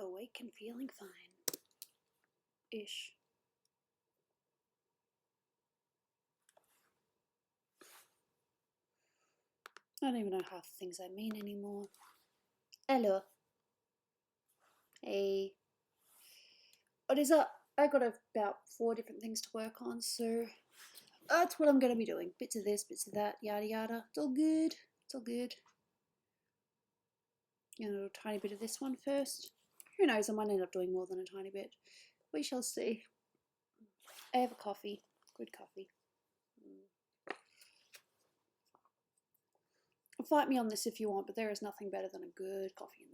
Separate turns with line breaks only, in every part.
awake and feeling fine-ish. I don't even know half the things I mean anymore. Hello. Hey. What is up? I got about 4 different things to work on, so that's what I'm going to be doing. Bits of this, bits of that, yada yada. It's all good. It's all good. A little tiny bit of this one first. Who knows, I might end up doing more than a tiny bit. We shall see. I have a coffee. Good coffee. Fight me on this if you want, but there is nothing better than a good coffee in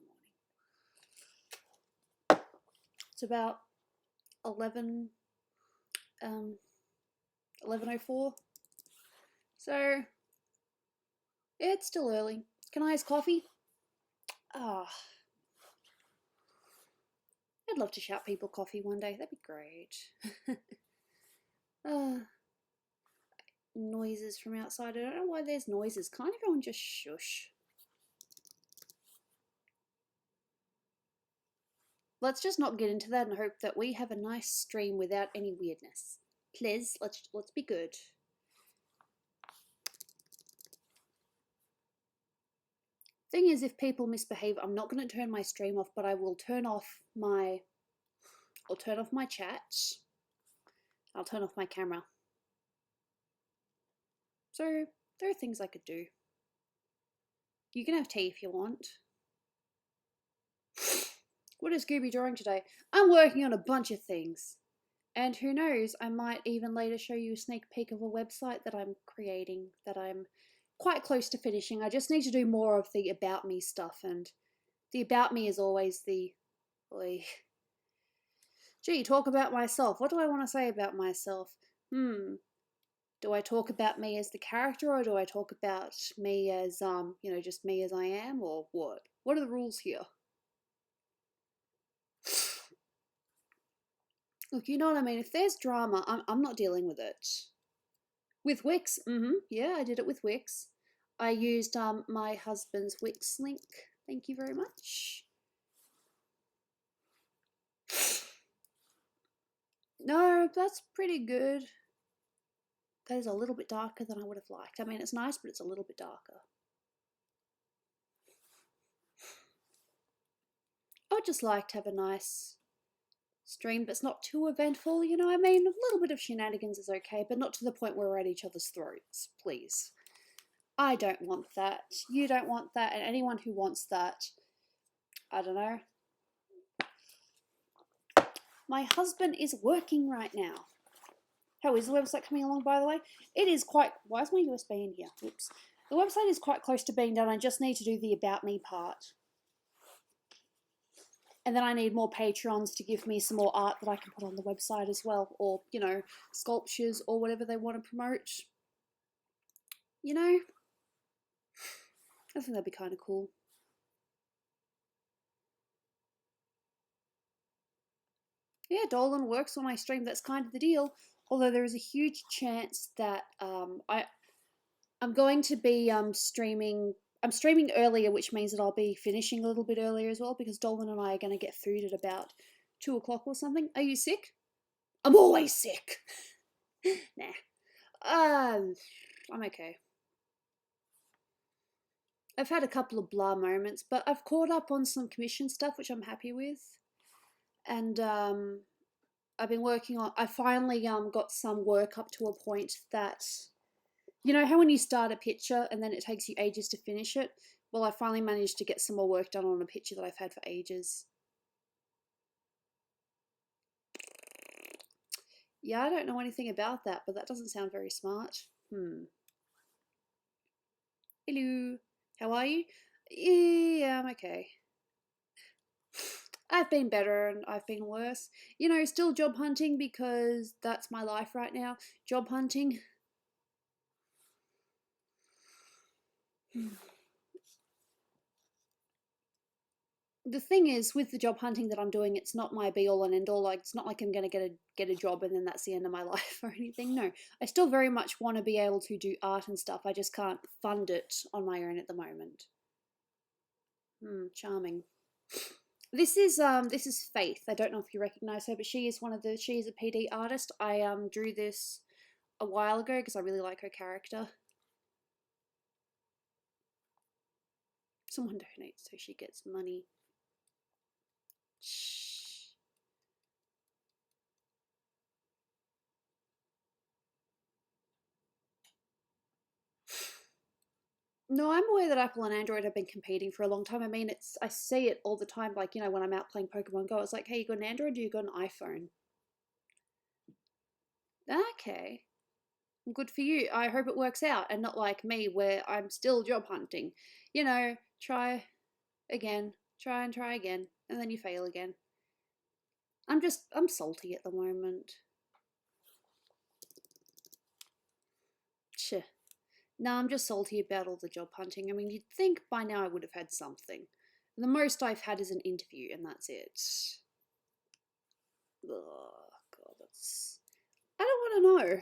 the morning. It's about 11:04. So, yeah, it's still early. Can I have coffee? I'd love to shout people coffee one day. That'd be great. Noises from outside. I don't know why there's noises. Can't everyone just shush? Let's just not get into that and hope that we have a nice stream without any weirdness. Please, let's be good. Thing is, if people misbehave, I'm not going to turn my stream off, but I will turn off my chat. I'll turn off my camera. So there are things I could do. You can have tea if you want. What is Gooby drawing today? I'm working on a bunch of things. And who knows, I might even later show you a sneak peek of a website that I'm creating, that I'm quite close to finishing. I just need to do more of the about me stuff, and the about me is always the... Gee, talk about myself. What do I want to say about myself? Do I talk about me as the character, or do I talk about me as, just me as I am, or what? What are the rules here? Look, you know what I mean? If there's drama, I'm not dealing with it. With Wix? Yeah, I did it with Wix. I used my husband's Wix link. Thank you very much. No, that's pretty good. That is a little bit darker than I would have liked. I mean, it's nice, but it's a little bit darker. I would just like to have a nice stream, but it's not too eventful, you know what I mean? A little bit of shenanigans is okay, but not to the point where we're at each other's throats, please. I don't want that. You don't want that, and anyone who wants that, I don't know. My husband is working right now. How is the website coming along, by the way? It is quite... Why is my USB in here? Oops. The website is quite close to being done. I just need to do the about me part. And then I need more patrons to give me some more art that I can put on the website as well. Or, you know, sculptures or whatever they want to promote. You know? I think that'd be kind of cool. Yeah, Dolan works when I stream. That's kind of the deal. Although there is a huge chance that I'm going to be streaming... I'm streaming earlier, which means that I'll be finishing a little bit earlier as well, because Dolan and I are going to get food at about 2 o'clock or something. Are you sick? I'm always sick. Nah. I'm okay. I've had a couple of blah moments, but I've caught up on some commission stuff, which I'm happy with. And I've been working on... I finally got some work up to a point that... You know how when you start a picture and then it takes you ages to finish it? Well, I finally managed to get some more work done on a picture that I've had for ages. Yeah, I don't know anything about that, but that doesn't sound very smart. Hello. How are you? Yeah, I'm okay. I've been better and I've been worse. You know, still job hunting because that's my life right now. Job hunting. The thing is, with the job hunting that I'm doing, it's not my be-all and end-all. Like, it's not like I'm going to get a job and then that's the end of my life or anything. No, I still very much want to be able to do art and stuff. I just can't fund it on my own at the moment. Charming. This is Faith. I don't know if you recognize her, but she is a PD artist. I drew this a while ago because I really like her character. Someone donates so she gets money. Shh. No, I'm aware that Apple and Android have been competing for a long time. I mean, I see it all the time. Like, you know, when I'm out playing Pokemon Go, it's like, hey, you got an Android or you got an iPhone? Okay, good for you. I hope it works out and not like me where I'm still job hunting. You know, try again, try and try again, and then you fail again. I'm salty at the moment. Tch. No, I'm just salty about all the job hunting. I mean, you'd think by now I would have had something. The most I've had is an interview, and that's it. Oh, God, that's. I don't want to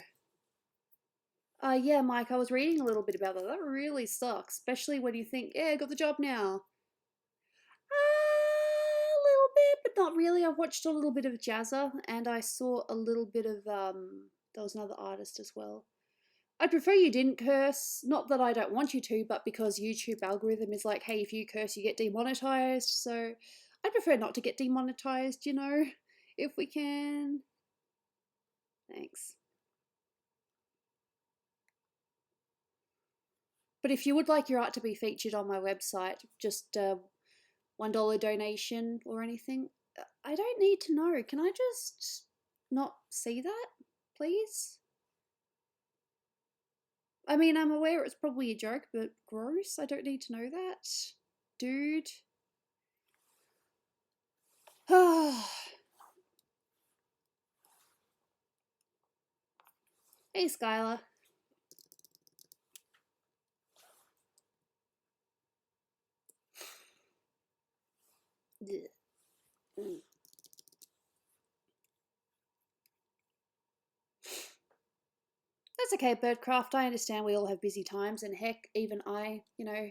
know. Yeah, Mike, I was reading a little bit about that. That really sucks, especially when you think, yeah, I got the job now. A little bit, but not really. I watched a little bit of Jazza, and I saw a little bit of there was another artist as well. I prefer you didn't curse. Not that I don't want you to, but because YouTube algorithm is like, hey, if you curse, you get demonetized. So I prefer not to get demonetized, you know, if we can. Thanks. But if you would like your art to be featured on my website, just $1 donation or anything, I don't need to know. Can I just not see that, please? I mean, I'm aware it's probably a joke, but gross. I don't need to know that. Dude. Hey, Skylar. That's okay, Birdcraft. I understand we all have busy times, and heck, even I, you know,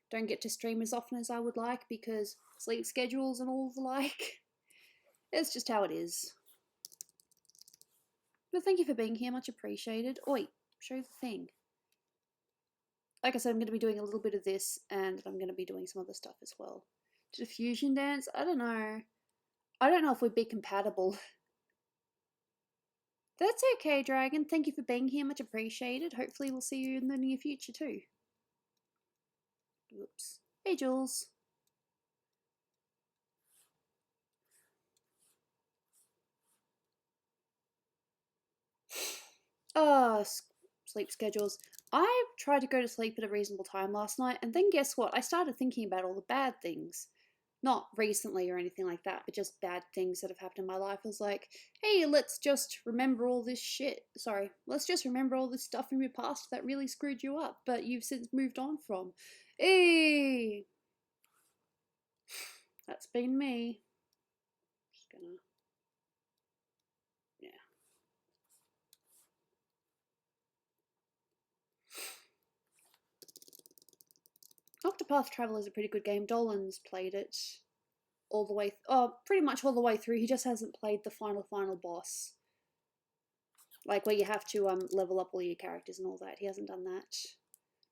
don't get to stream as often as I would like because sleep schedules and all the like. It's just how it is. But thank you for being here, much appreciated. Oi, show the thing. Like I said, I'm going to be doing a little bit of this, and I'm going to be doing some other stuff as well. Did a fusion dance? I don't know. I don't know if we'd be compatible. That's okay, Dragon. Thank you for being here, much appreciated. Hopefully we'll see you in the near future too. Whoops. Hey, Jules. Oh, sleep schedules. I tried to go to sleep at a reasonable time last night, and then guess what? I started thinking about all the bad things. Not recently or anything like that, but just bad things that have happened in my life. I was like, hey, let's just remember all this shit. Sorry, let's just remember all this stuff from your past that really screwed you up, but you've since moved on from. Hey! That's been me. Just gonna. Yeah. Octopath Traveler is a pretty good game. Dolan's played it all the way. Pretty much all the way through. He just hasn't played the final boss, like where you have to level up all your characters and all that. He hasn't done that.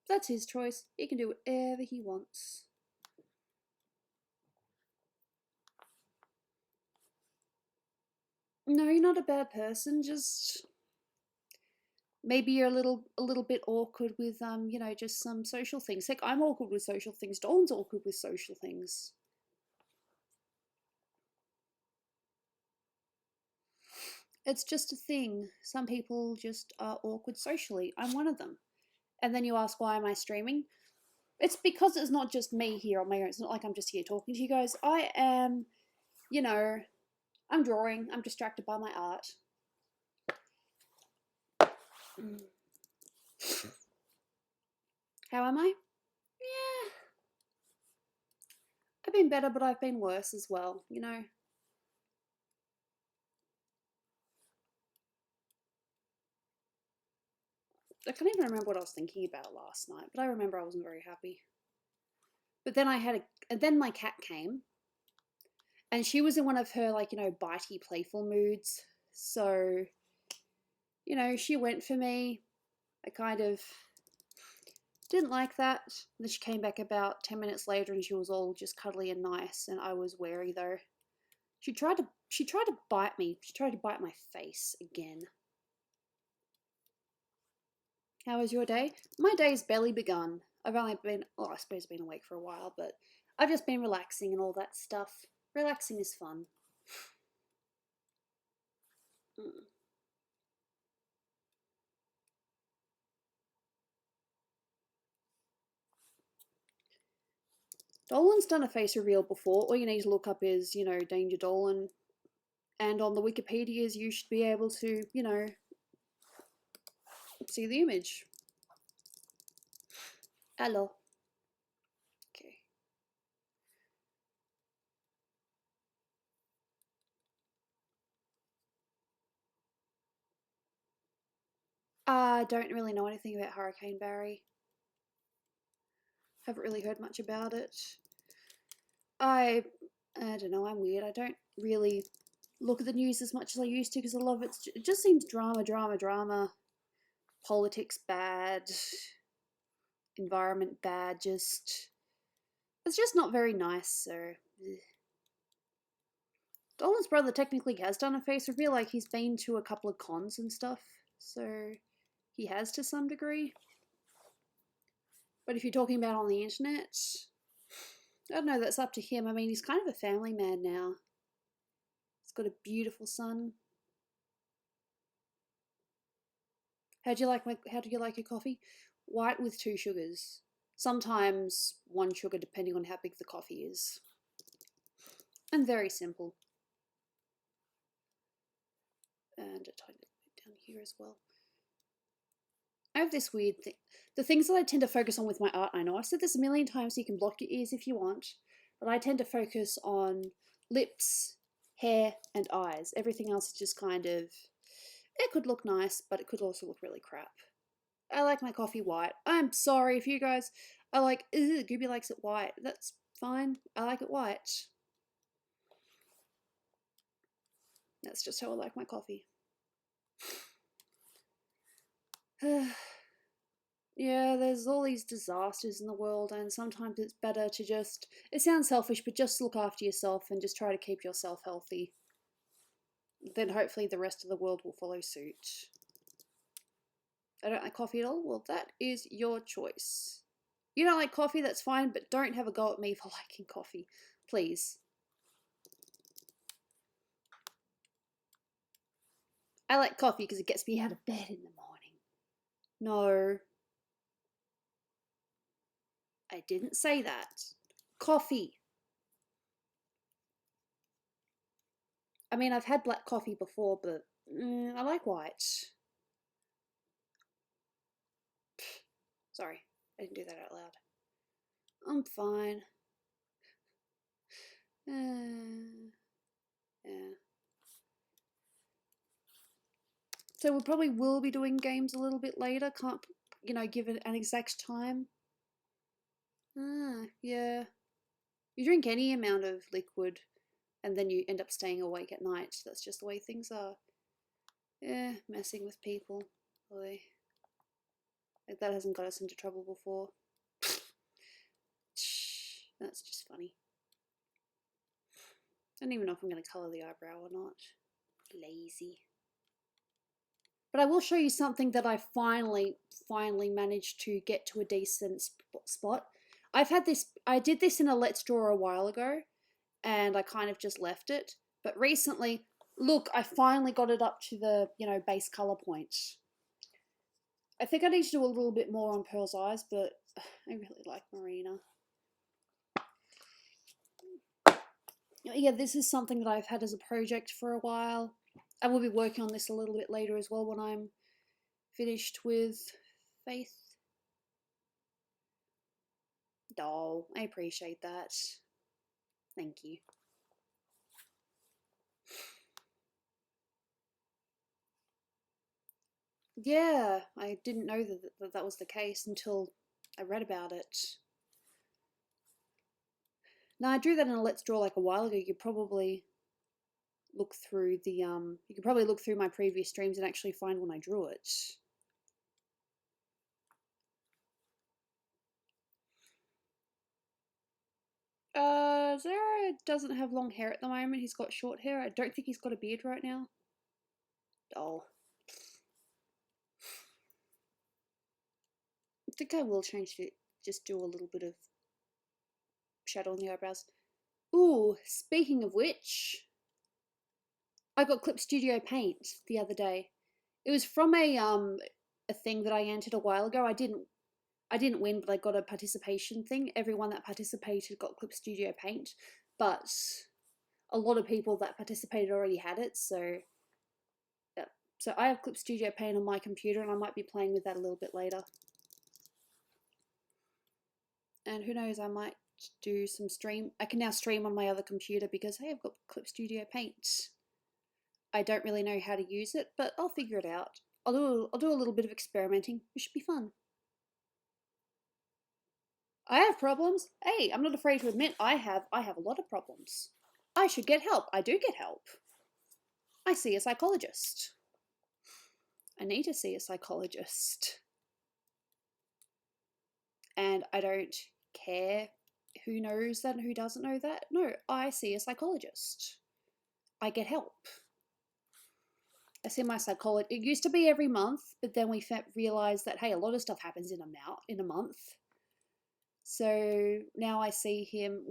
That's his choice. He can do whatever he wants. No, you're not a bad person. Just maybe you're a little bit awkward with you know, just some social things. Heck, I'm awkward with social things. Dawn's awkward with social things. It's just a thing. Some people just are awkward socially. I'm one of them. And then you ask, why am I streaming? It's because it's not just me here on my own. It's not like I'm just here talking to you guys. I am, you know, I'm drawing. I'm distracted by my art. How am I? Yeah. I've been better, but I've been worse as well, you know. I can't even remember what I was thinking about last night, but I remember I wasn't very happy. But then and then my cat came, And she was in one of her, like, bitey, playful moods. So, she went for me. I kind of didn't like that. And then she came back about 10 minutes later and she was all just cuddly and nice, and I was wary though. She tried to bite me. She tried to bite my face again. How was your day? My day's barely begun. I've only been, I suppose been awake for a while, but I've just been relaxing and all that stuff. Relaxing is fun. Mm. Dolan's done a face reveal before. All you need to look up is, Danger Dolan. And on the Wikipedias, you should be able to, see the image. Hello. Okay. I don't really know anything about Hurricane Barry. Haven't really heard much about it. I don't know, I'm weird. I don't really look at the news as much as I used to because a lot of it just seems drama, drama, drama. Politics bad. Environment bad. It's just not very nice, so. Dolan's brother technically has done a face reveal, like he's been to a couple of cons and stuff, so he has to some degree. But if you're talking about on the internet, I don't know, that's up to him. I mean, he's kind of a family man now. He's got a beautiful son. How do you like your coffee? White with 2 sugars. Sometimes 1 sugar, depending on how big the coffee is. And very simple. And a tiny bit down here as well. I have this weird thing. The things that I tend to focus on with my art, I know I've said this a million times, so you can block your ears if you want, but I tend to focus on lips, hair, and eyes. Everything else is just kind of, it could look nice, but it could also look really crap. I like my coffee white. I'm sorry if you guys are like, Gooby likes it white. That's fine. I like it white. That's just how I like my coffee. Yeah, there's all these disasters in the world, and sometimes it's better to just, it sounds selfish, but just look after yourself and just try to keep yourself healthy. Then hopefully the rest of the world will follow suit. I don't like coffee at all? Well, that is your choice. You don't like coffee, that's fine, but don't have a go at me for liking coffee. Please. I like coffee because it gets me out of bed in the morning. No. I didn't say that. Coffee. I mean, I've had black coffee before, but I like white. Sorry, I didn't do that out loud. I'm fine. Yeah. So we probably will be doing games a little bit later. Can't, give it an exact time. Yeah. You drink any amount of liquid and then you end up staying awake at night. That's just the way things are. Yeah, messing with people. Boy. Like, that hasn't got us into trouble before. That's just funny. I don't even know if I'm going to colour the eyebrow or not. Lazy. But I will show you something that I finally managed to get to a decent spot. I did this in a Let's Draw a while ago, and I kind of just left it. But recently, look, I finally got it up to the, base colour point. I think I need to do a little bit more on Pearl's eyes, but I really like Marina. Yeah, this is something that I've had as a project for a while. I will be working on this a little bit later as well when I'm finished with Faith. Oh, I appreciate that. Thank you. Yeah, I didn't know that that was the case until I read about it. No, I drew that in a Let's Draw like a while ago. You could probably look through the you could probably look through my previous streams and actually find when I drew it. Zara doesn't have long hair at the moment. He's got short hair. I don't think he's got a beard right now. Oh. I think I will change it. Just do a little bit of shadow on the eyebrows. Ooh, speaking of which, I got Clip Studio Paint the other day. It was from a thing that I entered a while ago. I didn't win, but I got a participation thing. Everyone that participated got Clip Studio Paint, but a lot of people that participated already had it, so yeah. So I have Clip Studio Paint on my computer, and I might be playing with that a little bit later. And who knows, I might do some stream. I can now stream on my other computer because, hey, I've got Clip Studio Paint. I don't really know how to use it, but I'll figure it out. I'll do a little bit of experimenting. It should be fun. I have problems. Hey, I'm not afraid to admit I have a lot of problems. I should get help. I do get help. I see a psychologist. I need to see a psychologist. And I don't care who knows that and who doesn't know that. No, I see a psychologist. I get help. I see my psychologist. It used to be every month, but then we realized that, hey, a lot of stuff happens in a month. So now I see him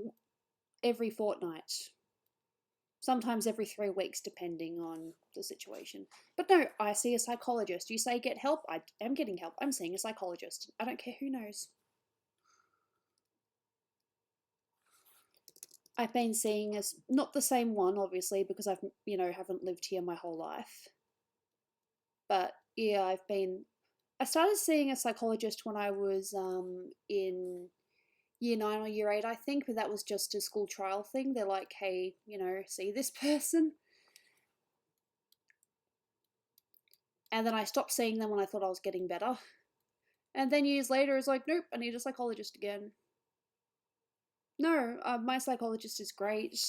every fortnight. Sometimes every 3 weeks, depending on the situation. But no, I see a psychologist. You say get help? I am getting help. I'm seeing a psychologist. I don't care who knows. I've been seeing not the same one, obviously, because I've, haven't lived here my whole life. But yeah, I started seeing a psychologist when I was in year 9 or year 8, I think, but that was just a school trial thing. They're like, hey, see this person. And then I stopped seeing them when I thought I was getting better. And then years later, it's like, nope, I need a psychologist again. No, my psychologist is great.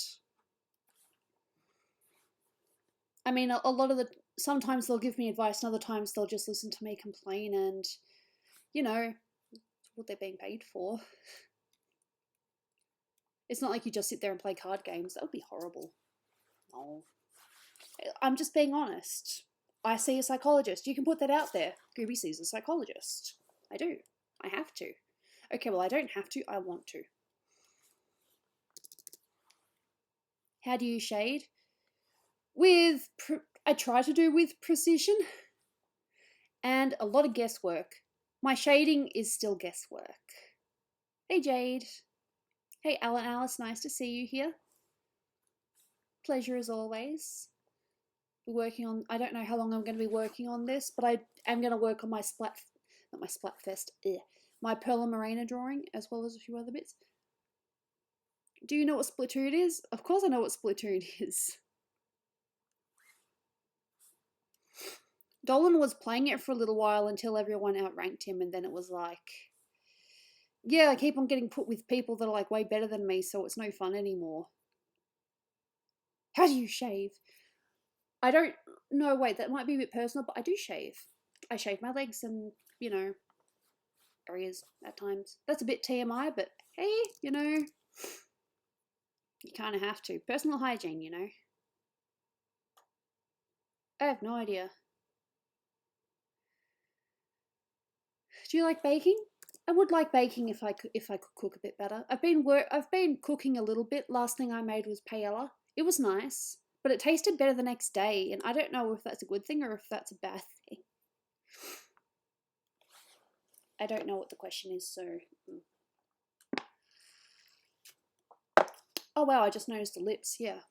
I mean, a lot of sometimes they'll give me advice, and other times they'll just listen to me complain, and, what they're being paid for. It's not like you just sit there and play card games. That would be horrible. No. I'm just being honest. I see a psychologist. You can put that out there. Gooby sees a psychologist. I do. I have to. Okay, well, I don't have to. I want to. How do you shade? I try to do with precision and a lot of guesswork. My shading is still guesswork. Hey, Jade. Hey, Alan Alice, nice to see you here. Pleasure as always. I don't know how long I'm going to be working on this, but I am going to work on my my Perla Marina drawing, as well as a few other bits. Do you know what Splatoon is? Of course I know what Splatoon is. Dolan was playing it for a little while until everyone outranked him, and then it was like, yeah, I keep on getting put with people that are like way better than me, so it's no fun anymore. How do you shave? I don't know, wait, that might be a bit personal, but I do shave. I shave my legs and, areas at times. That's a bit TMI, but hey, you kind of have to. Personal hygiene, I have no idea. Do you like baking? I would like baking if I could cook a bit better. I've been cooking a little bit. Last thing I made was paella. It was nice, but it tasted better the next day, and I don't know if that's a good thing or if that's a bad thing. I don't know what the question is, so. Oh wow, I just noticed the lips. Yeah.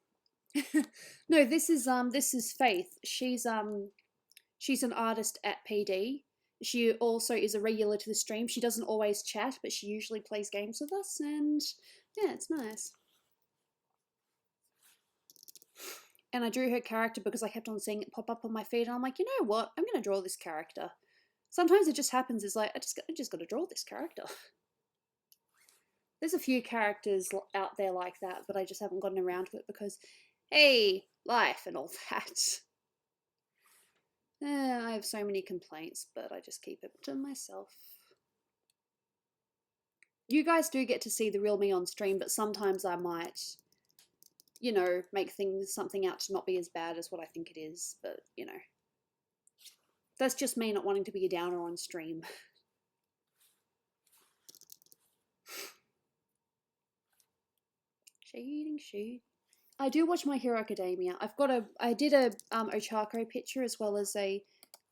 No, this is Faith. She's an artist at PD. She also is a regular to the stream. She doesn't always chat, but she usually plays games with us, and yeah, it's nice. And I drew her character because I kept on seeing it pop up on my feed, and I'm like, you know what? I'm going to draw this character. Sometimes it just happens. It's like, I just got to draw this character. There's a few characters out there like that, but I just haven't gotten around to it because, hey, life and all that. I have so many complaints, but I just keep it to myself. You guys do get to see the real me on stream, but sometimes I might, you know, make something out to not be as bad as what I think it is, but, you know. That's just me not wanting to be a downer on stream. Shade. I do watch My Hero Academia. I did a Ochako picture as well as a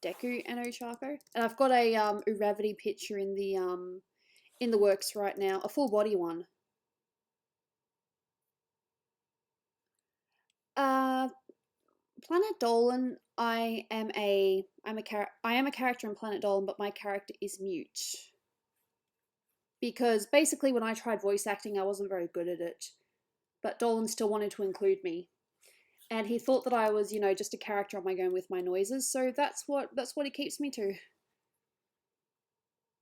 Deku and Ochako, and I've got a Uravity picture in the works right now, a full body one. Planet Dolan. I am a character in Planet Dolan, but my character is mute because basically when I tried voice acting, I wasn't very good at it. But Dolan still wanted to include me, and he thought that I was, you know, just a character on my own with my noises. So that's what he keeps me to.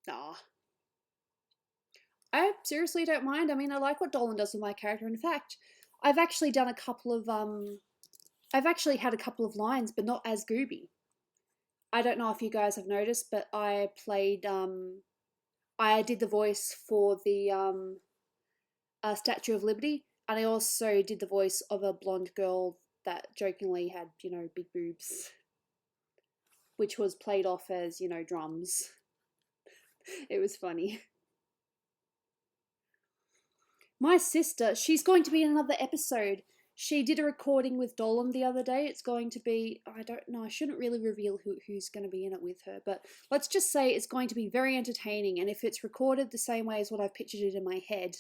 Nah, I seriously don't mind. I mean, I like what Dolan does with my character. In fact, I've actually done a couple of I've actually had a couple of lines, but not as Gooby. I don't know if you guys have noticed, but I played I did the voice for the Statue of Liberty, and I also did the voice of a blonde girl that jokingly had, you know, big boobs, which was played off as, you know, drums. It was funny. My sister, she's going to be in another episode. She did a recording with Dolan the other day. It's going to be, I don't know, I shouldn't really reveal who's going to be in it with her, but let's just say it's going to be very entertaining. And if it's recorded the same way as what I've pictured it in my head,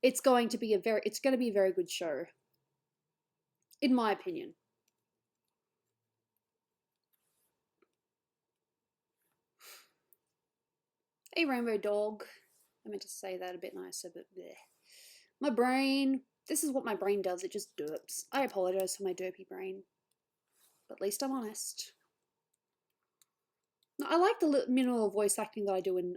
it's going to be a very good show, in my opinion. Hey, Rainbow Dog. I meant to say that a bit nicer, but bleh. My brain. This is what my brain does. It just derps. I apologize for my derpy brain. But at least I'm honest. I like the minimal voice acting that I do in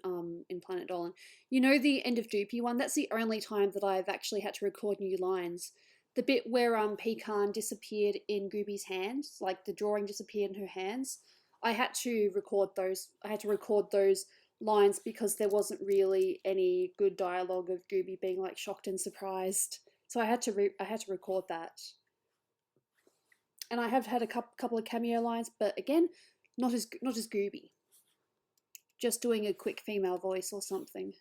Planet Dolan. You know the end of Doopy one? That's the only time that I've actually had to record new lines. The bit where Pecan disappeared in Gooby's hands, like the drawing disappeared in her hands. I had to record those. I had to record those lines because there wasn't really any good dialogue of Gooby being like shocked and surprised. So I had to record that. And I have had a couple of cameo lines, but again, not as Gooby. Just doing a quick female voice or something.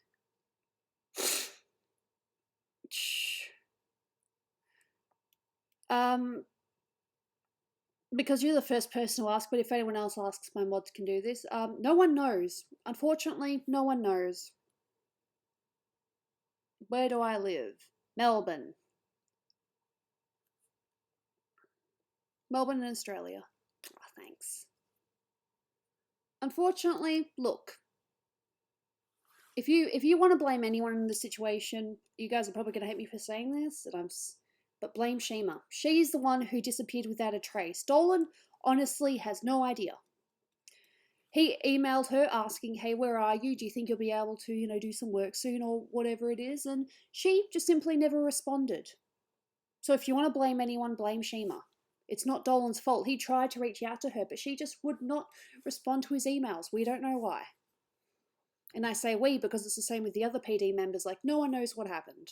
Because you're the first person to ask, but if anyone else asks, my mods can do this. No one knows. Unfortunately, no one knows. Where do I live? Melbourne. Melbourne in Australia. Oh, thanks. Unfortunately, look. If you want to blame anyone in the situation, you guys are probably going to hate me for saying this, but blame Shima. She's the one who disappeared without a trace. Dolan honestly has no idea. He emailed her asking, hey, where are you? Do you think you'll be able to, you know, do some work soon or whatever it is? And she just simply never responded. So if you want to blame anyone, blame Shima. It's not Dolan's fault. He tried to reach out to her, but she just would not respond to his emails. We don't know why. And I say we because it's the same with the other PD members. Like, no one knows what happened.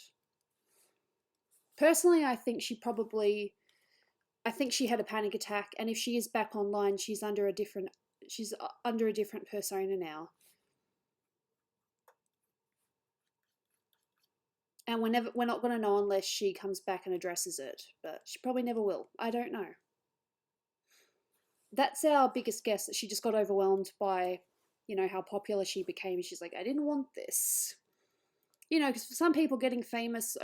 Personally, I think she had a panic attack, and if she is back online, she's under a different persona now. And we're not going to know unless she comes back and addresses it, but she probably never will. I don't know. That's our biggest guess, that she just got overwhelmed by, you know, how popular she became. She's like, I didn't want this. You know, because for some people, getting famous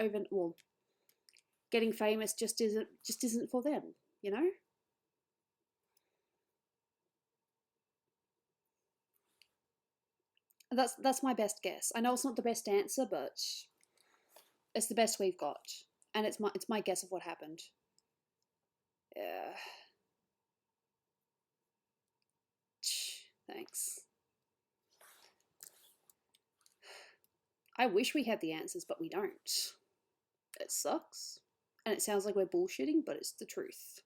just isn't for them, you know? That's my best guess. I know it's not the best answer, but it's the best we've got. And it's my guess of what happened. Yeah. Thanks. I wish we had the answers, but we don't. It sucks. And it sounds like we're bullshitting, but it's the truth.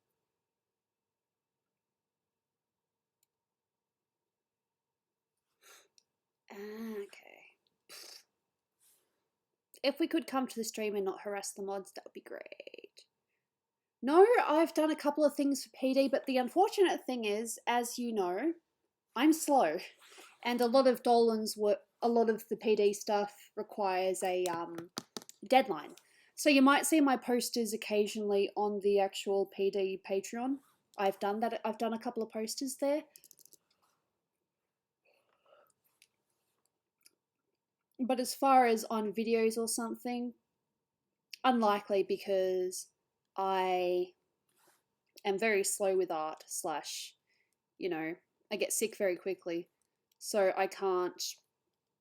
Okay. If we could come to the stream and not harass the mods, that would be great. No, I've done a couple of things for PD, but the unfortunate thing is, as you know, I'm slow. And a lot of Dolan's work, a lot of the PD stuff requires a deadline. So you might see my posters occasionally on the actual PD Patreon. I've done that. I've done a couple of posters there. But as far as on videos or something, unlikely, because I am very slow with art / you know, I get sick very quickly. So I can't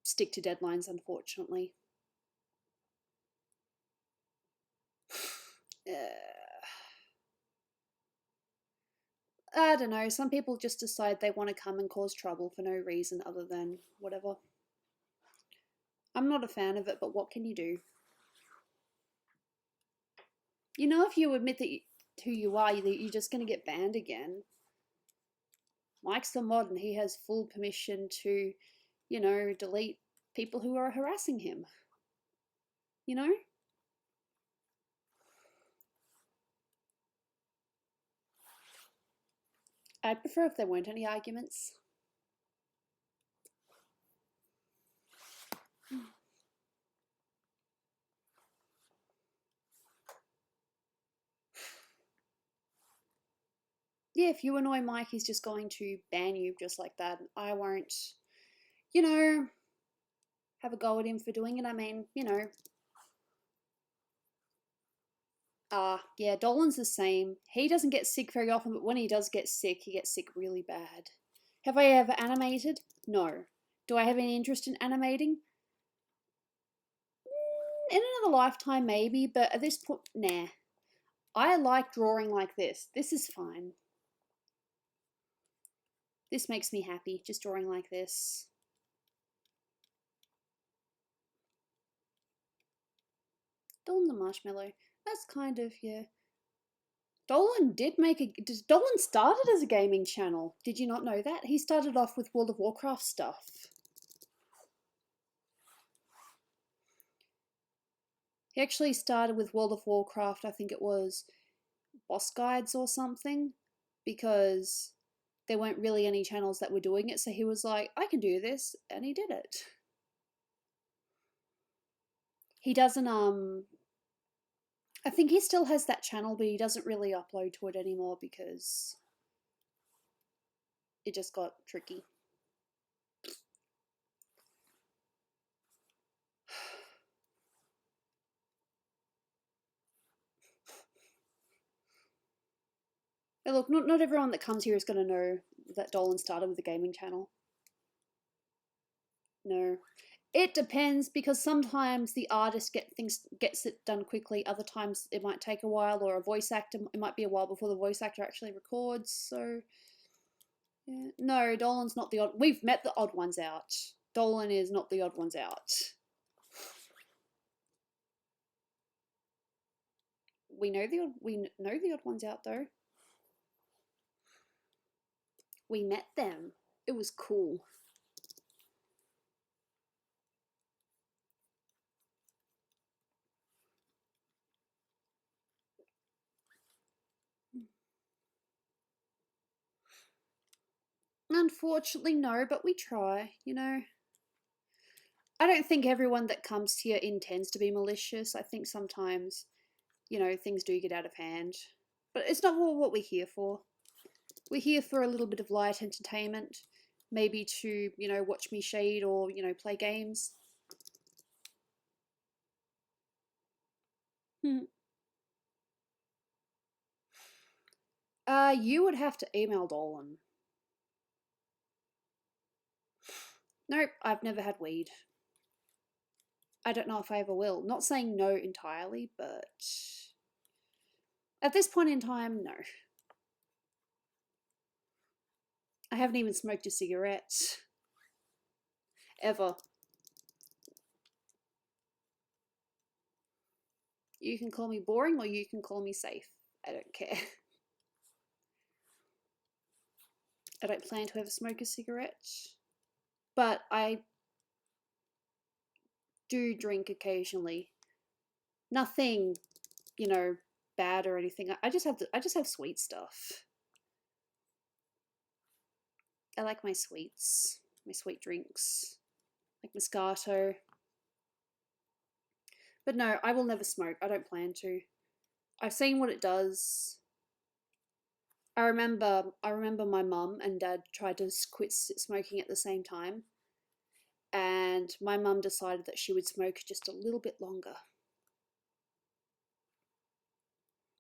stick to deadlines, unfortunately. I don't know. Some people just decide they want to come and cause trouble for no reason other than whatever. I'm not a fan of it, but what can you do? You know, if you admit that who you are, you're just going to get banned again. Mike's the mod and he has full permission to, you know, delete people who are harassing him. You know? I'd prefer if there weren't any arguments. Yeah, if you annoy Mike, he's just going to ban you just like that. I won't, you know, have a go at him for doing it. I mean, you know. Yeah, Dolan's the same. He doesn't get sick very often, but when he does get sick, he gets sick really bad. Have I ever animated? No. Do I have any interest in animating? In another lifetime, maybe, but at this point, nah. I like drawing like this. This is fine. This makes me happy, just drawing like this. Dolan's a marshmallow. That's kind of, yeah. Dolan started as a gaming channel. Did you not know that? He started off with World of Warcraft stuff. He actually started with World of Warcraft, I think it was boss guides or something, because there weren't really any channels that were doing it, so he was like, I can do this, and he did it. He doesn't, I think he still has that channel, but he doesn't really upload to it anymore because it just got tricky. But look, not everyone that comes here is going to know that Dolan started with a gaming channel. No. It depends, because sometimes the artist gets it done quickly, other times it might take a while, or a voice actor, it might be a while before the voice actor actually records, so... Yeah. No, Dolan's not the odd... We've met the odd ones out. Dolan is not the odd ones out. We know the odd ones out, though. We met them. It was cool. Unfortunately, no, but we try, you know. I don't think everyone that comes here intends to be malicious. I think sometimes, you know, things do get out of hand. But it's not what we're here for. We're here for a little bit of light entertainment. Maybe to, you know, watch me shade or, you know, play games. You would have to email Dolan. Nope, I've never had weed. I don't know if I ever will. Not saying no entirely, but at this point in time, no. I haven't even smoked a cigarette. Ever. You can call me boring or you can call me safe. I don't care. I don't plan to ever smoke a cigarette, but I do drink occasionally. Nothing, you know, bad or anything. I just have sweet stuff. I like my sweets, my sweet drinks, like Moscato. But no, I will never smoke. I don't plan to. I've seen what it does. I remember my mum and dad tried to quit smoking at the same time, and my mum decided that she would smoke just a little bit longer.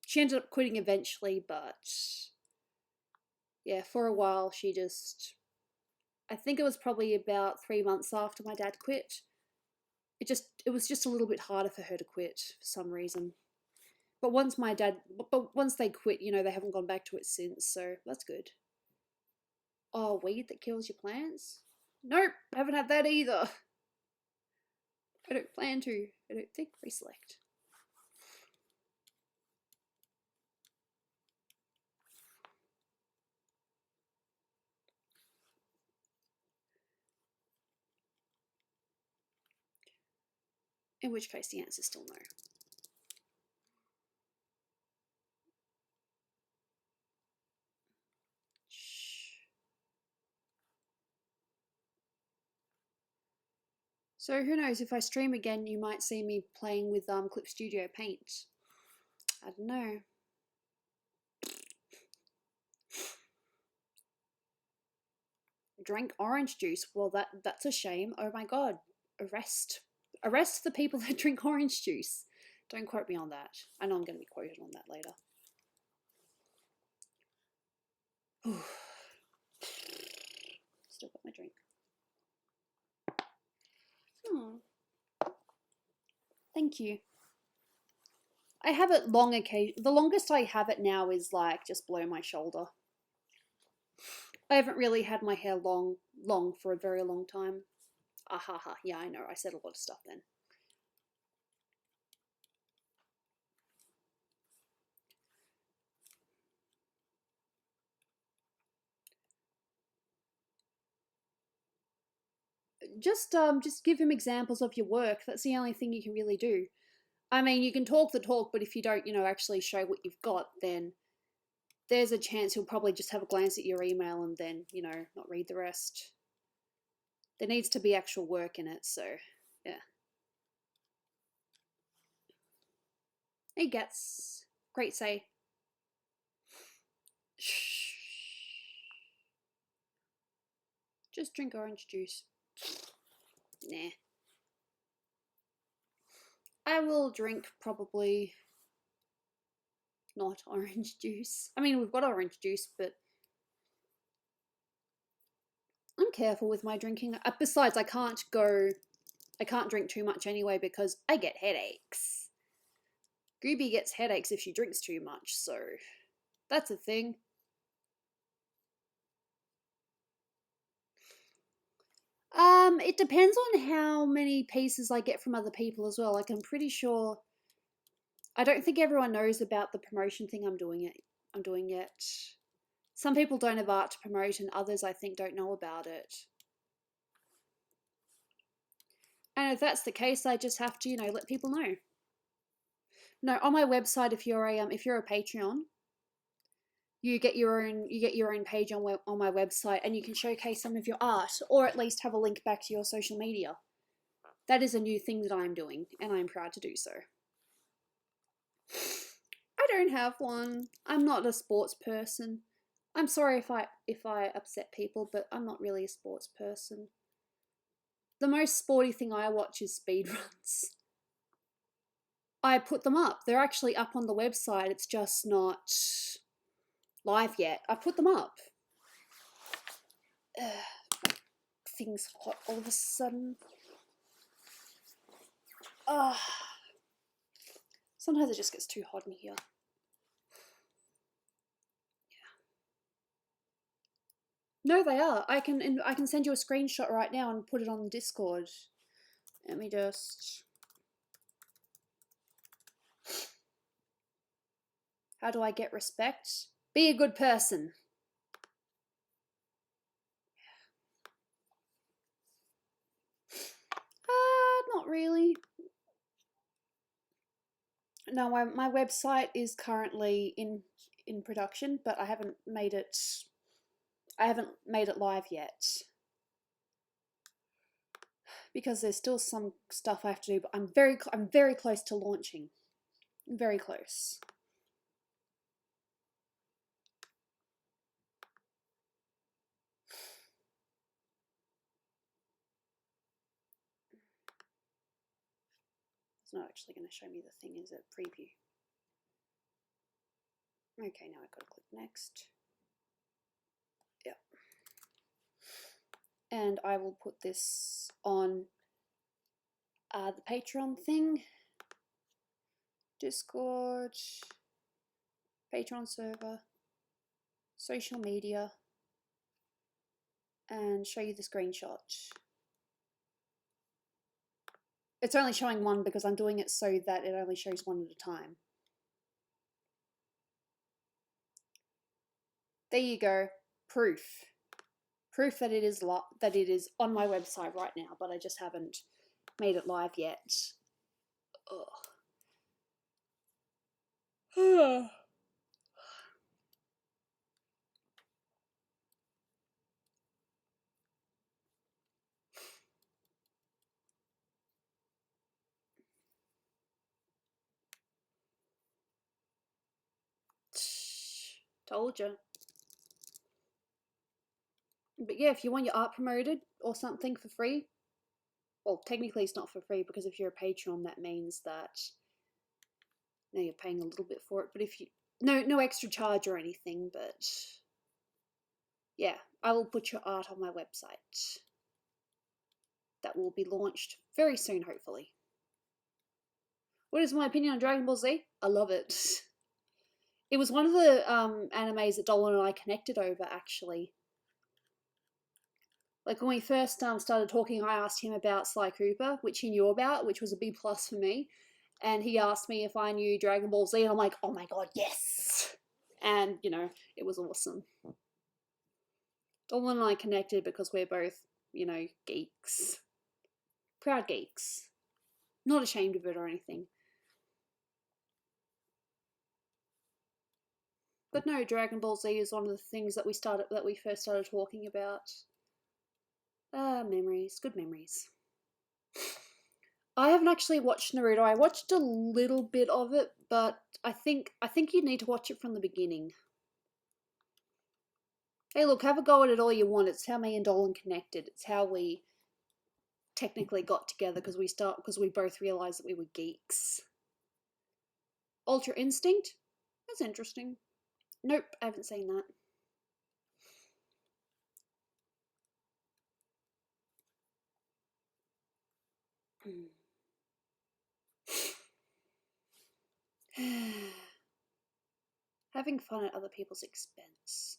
She ended up quitting eventually, but yeah, for a while she just, I think it was probably about 3 months after my dad quit. It was just a little bit harder for her to quit for some reason. But once they quit, you know, they haven't gone back to it since, so that's good. Oh, weed that kills your plants? Nope, haven't had that either. I don't plan to. I don't think. Reselect. In which case the answer is still no. So who knows, if I stream again, you might see me playing with Clip Studio Paint. I don't know. Drank orange juice. Well, that's a shame. Oh my god. Arrest the people that drink orange juice. Don't quote me on that. I know I'm going to be quoted on that later. Still got my drink. Thank you. I have it long occasion. The longest I have it now is like just below my shoulder. I haven't really had my hair long for a very long time. Ahaha. Yeah, I know. I said a lot of stuff then. Just give him examples of your work. That's the only thing you can really do. I mean, you can talk the talk, but if you don't, you know, actually show what you've got, then there's a chance he'll probably just have a glance at your email and then, you know, not read the rest. There needs to be actual work in it, so yeah. Hey, Gats. Great say. Shh. Just drink orange juice. Nah. I will drink probably not orange juice. I mean, we've got orange juice, but I'm careful with my drinking. Besides, I can't drink too much anyway because I get headaches. Gooby gets headaches if she drinks too much, so that's a thing. It depends on how many pieces I get from other people as well. Like, I'm pretty sure. I don't think everyone knows about the promotion thing I'm doing yet. Some people don't have art to promote, and others I think don't know about it. And if that's the case, I just have to, you know, let people know. No, on my website, if you're a Patreon, you get your own page on my website, and you can showcase some of your art, or at least have a link back to your social media. That is a new thing that I'm doing, and I'm proud to do so. I don't have one. I'm not a sports person. I'm sorry if I upset people, but I'm not really a sports person. The most sporty thing I watch is speedruns. I put them up. They're actually up on the website. It's just not live yet. I put them up. Thing's hot all of a sudden. Sometimes it just gets too hot in here. Yeah. No, they are. I can send you a screenshot right now and put it on Discord. Let me just. How do I get respect? Be a good person. Not really. No, my website is currently in production, but I haven't made it live yet because there's still some stuff I have to do. But I'm very close to launching. Very close. It's not actually going to show me the thing, is it? Preview. Okay, now I've got to click next. Yep. And I will put this on the Patreon thing, Discord, Patreon server, social media, and show you the screenshot. It's only showing one because I'm doing it so that it only shows one at a time. There you go. Proof that it is on my website right now, but I just haven't made it live yet. Ugh. Told you. But yeah, if you want your art promoted or something for free, well, technically it's not for free because if you're a Patreon, that means that now you're paying a little bit for it. But if you no extra charge or anything, but yeah, I will put your art on my website. That will be launched very soon, hopefully. What is my opinion on Dragon Ball Z? I love it. It was one of the animes that Dolan and I connected over, actually. Like when we first started talking, I asked him about Sly Cooper, which he knew about, which was a B+ for me. And he asked me if I knew Dragon Ball Z, and I'm like, oh my god, yes! And, you know, it was awesome. Dolan and I connected because we're both, you know, geeks. Proud geeks. Not ashamed of it or anything. But no, Dragon Ball Z is one of the things that we first started talking about. Memories, good memories. I haven't actually watched Naruto. I watched a little bit of it, but I think you need to watch it from the beginning. Hey, look, have a go at it all you want. It's how me and Dolan connected. It's how we technically got together because we both realized that we were geeks. Ultra Instinct? That's interesting. Nope, I haven't seen that. Having fun at other people's expense.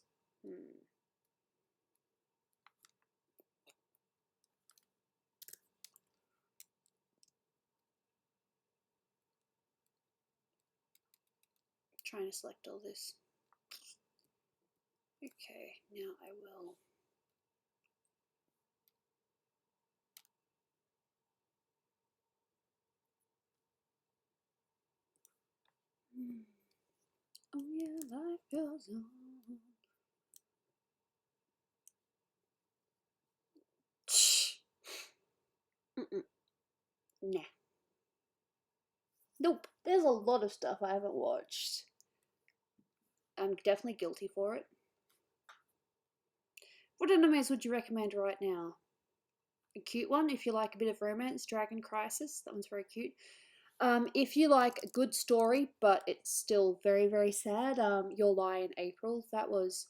Trying to select all this. Okay, now I will. Oh yeah, life goes on. Nah. Nope. There's a lot of stuff I haven't watched. I'm definitely guilty for it. What animes would you recommend right now? A cute one, if you like a bit of romance, Dragon Crisis. That one's very cute. If you like a good story, but it's still very, very sad, Your Lie in April. That was...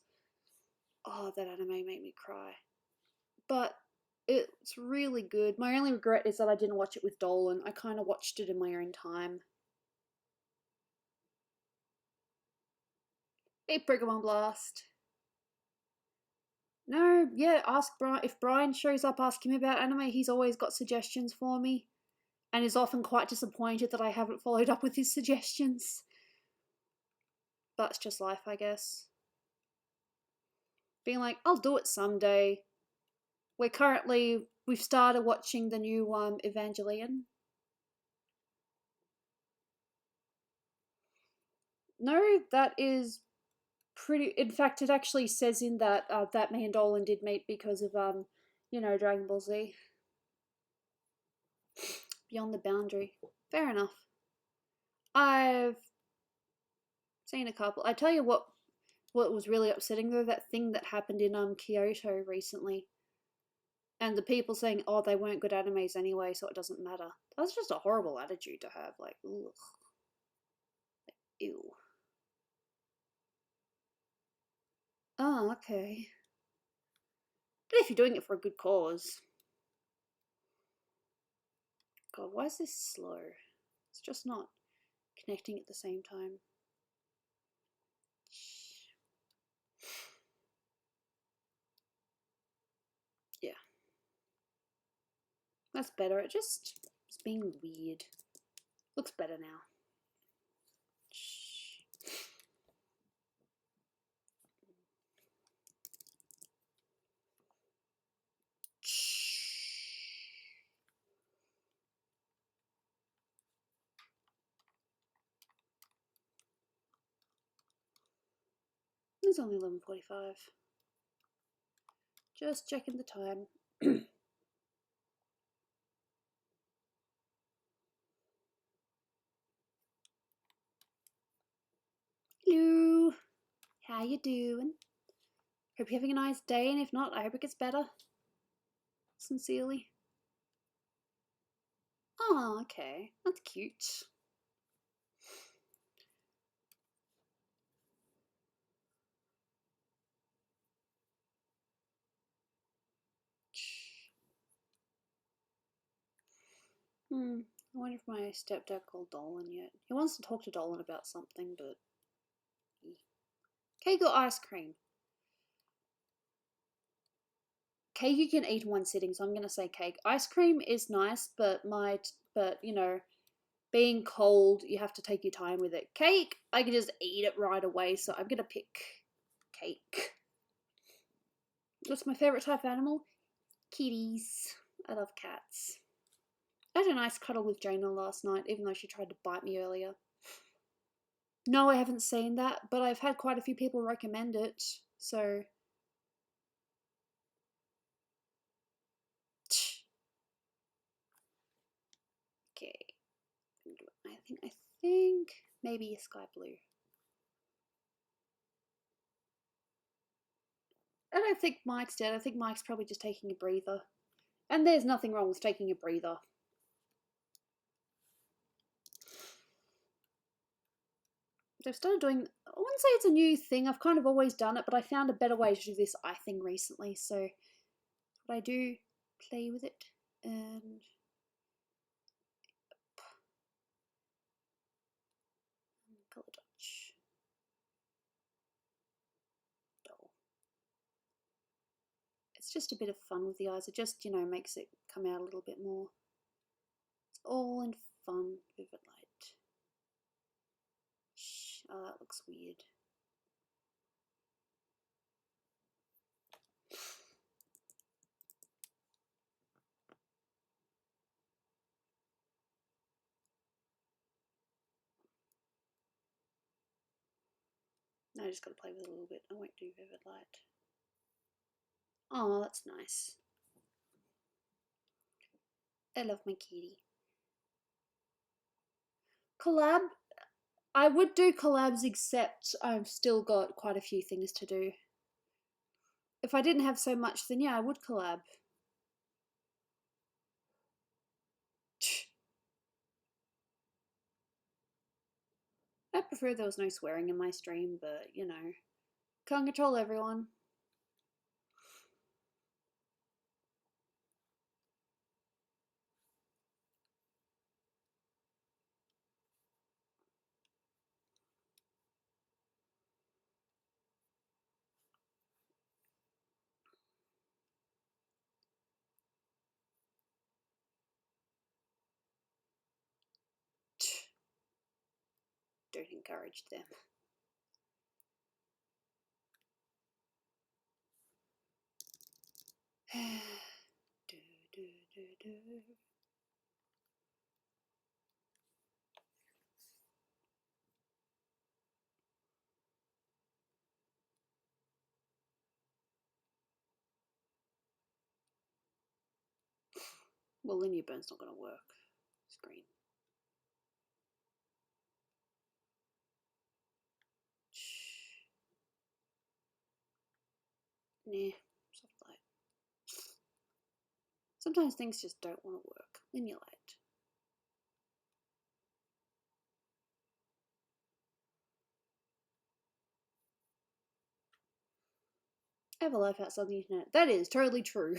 Oh, that anime made me cry. But it's really good. My only regret is that I didn't watch it with Dolan. I kind of watched it in my own time. Hey, Pokemon Blast. No, yeah, ask Brian. If Brian shows up, ask him about anime. He's always got suggestions for me. and is often quite disappointed that I haven't followed up with his suggestions. But it's just life, I guess. Being like, I'll do it someday. We've started watching the new Evangelion. No, that is pretty. In fact, it actually says in that that me and Dolan did meet because of Dragon Ball Z. Beyond the Boundary. Fair enough. I've seen a couple. I tell you what was really upsetting though, that thing that happened in Kyoto recently. And the people saying, oh, they weren't good animes anyway, so it doesn't matter. That's just a horrible attitude to have. Like, ugh. Like, ew. Oh, okay. But if you're doing it for a good cause. God, why is this slow? It's just not connecting at the same time. Yeah. That's better. It's being weird. Looks better now. It's only 11:45. Just checking the time. Hello. How you doing? Hope you're having a nice day, and if not, I hope it gets better. Sincerely. Oh, okay. That's cute. I wonder if my stepdad called Dolan yet. He wants to talk to Dolan about something, but... Cake or ice cream? Cake you can eat in one sitting, so I'm gonna say cake. Ice cream is nice, but being cold, you have to take your time with it. Cake, I can just eat it right away, so I'm gonna pick cake. What's my favourite type of animal? Kitties. I love cats. I had a nice cuddle with Jaina last night, even though she tried to bite me earlier. No, I haven't seen that, but I've had quite a few people recommend it, so... Okay. I think maybe a sky blue. I don't think Mike's dead. I think Mike's probably just taking a breather. And there's nothing wrong with taking a breather. I've started doing, I wouldn't say it's a new thing, I've kind of always done it, but I found a better way to do this eye thing recently, so what I do, play with it, and colour touch. Dull. It's just a bit of fun with the eyes, it just, makes it come out a little bit more. It's all in fun, vivid light. Oh, that looks weird. I just gotta play with it a little bit. I won't do vivid light. Oh, that's nice. I love my kitty. Collab? I would do collabs, except I've still got quite a few things to do. If I didn't have so much, then yeah, I would collab. I prefer there was no swearing in my stream, but can't control everyone. don't encourage them. Well, linear burn's not going to work. Screen. Nah, soft light. Sometimes things just don't want to work. Linear light. I have a life outside the internet. That is totally true.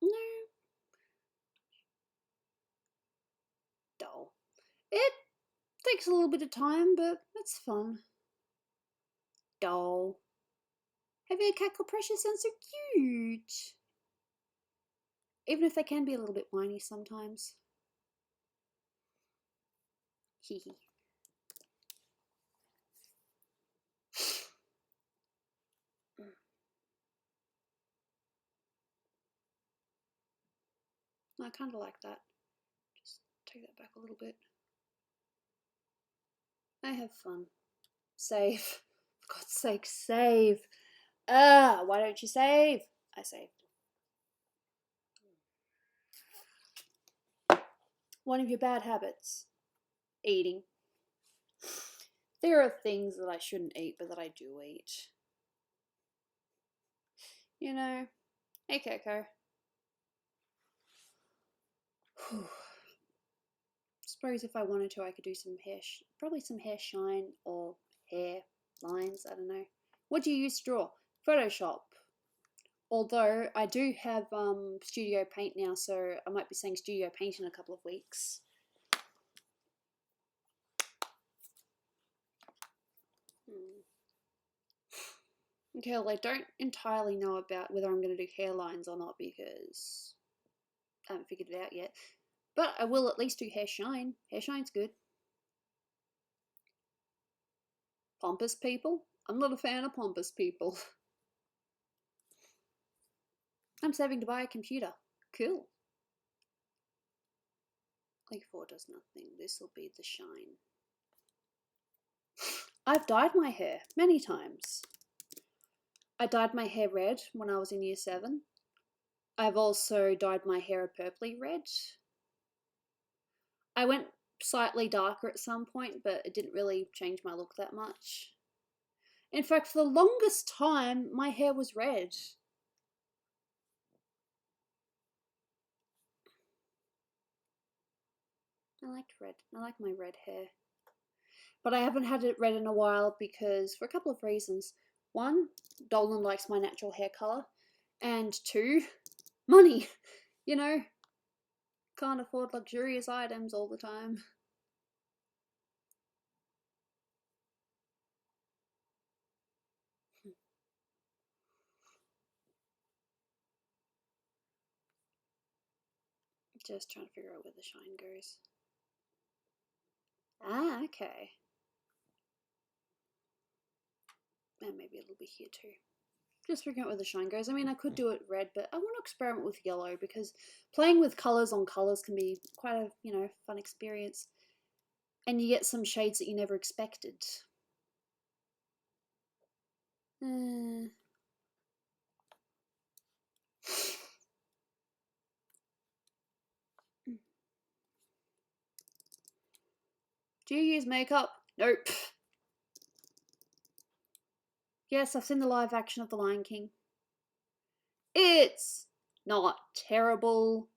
No. Dull. It takes a little bit of time, but it's fun. Dull. Have you a cat called Precious? Sounds so cute. Even if they can be a little bit whiny sometimes. Hee hee. I kind of like that. Just take that back a little bit. I have fun. Save. For God's sake, save. Why don't you save? I saved. One of your bad habits. Eating. There are things that I shouldn't eat, but that I do eat. You know. Hey, Coco. Suppose if I wanted to, I could do some hair, probably some hair shine or hair lines. I don't know. What do you use to draw? Photoshop. Although I do have Studio Paint now, so I might be saying Studio Paint in a couple of weeks. Okay, well, I don't entirely know about whether I'm going to do hairlines or not because I haven't figured it out yet. But I will at least do hair shine. Hair shine's good. Pompous people? I'm not a fan of pompous people. I'm saving to buy a computer. Cool. Like 4 does nothing. This will be the shine. I've dyed my hair many times. I dyed my hair red when I was in year 7. I've also dyed my hair a purpley red. I went slightly darker at some point, but it didn't really change my look that much. In fact, for the longest time, my hair was red. I liked red. I like my red hair. But I haven't had it red in a while because, for a couple of reasons. 1, Dolan likes my natural hair colour. And 2, money. You know, can't afford luxurious items all the time. Just trying to figure out where the shine goes. Ah, okay. And maybe it'll be here too. Just figuring out where the shine goes. I mean, I could do it red, but I want to experiment with yellow because playing with colours on colours can be quite a, fun experience. And you get some shades that you never expected. Do you use makeup? Nope. Yes, I've seen the live action of The Lion King. It's not terrible,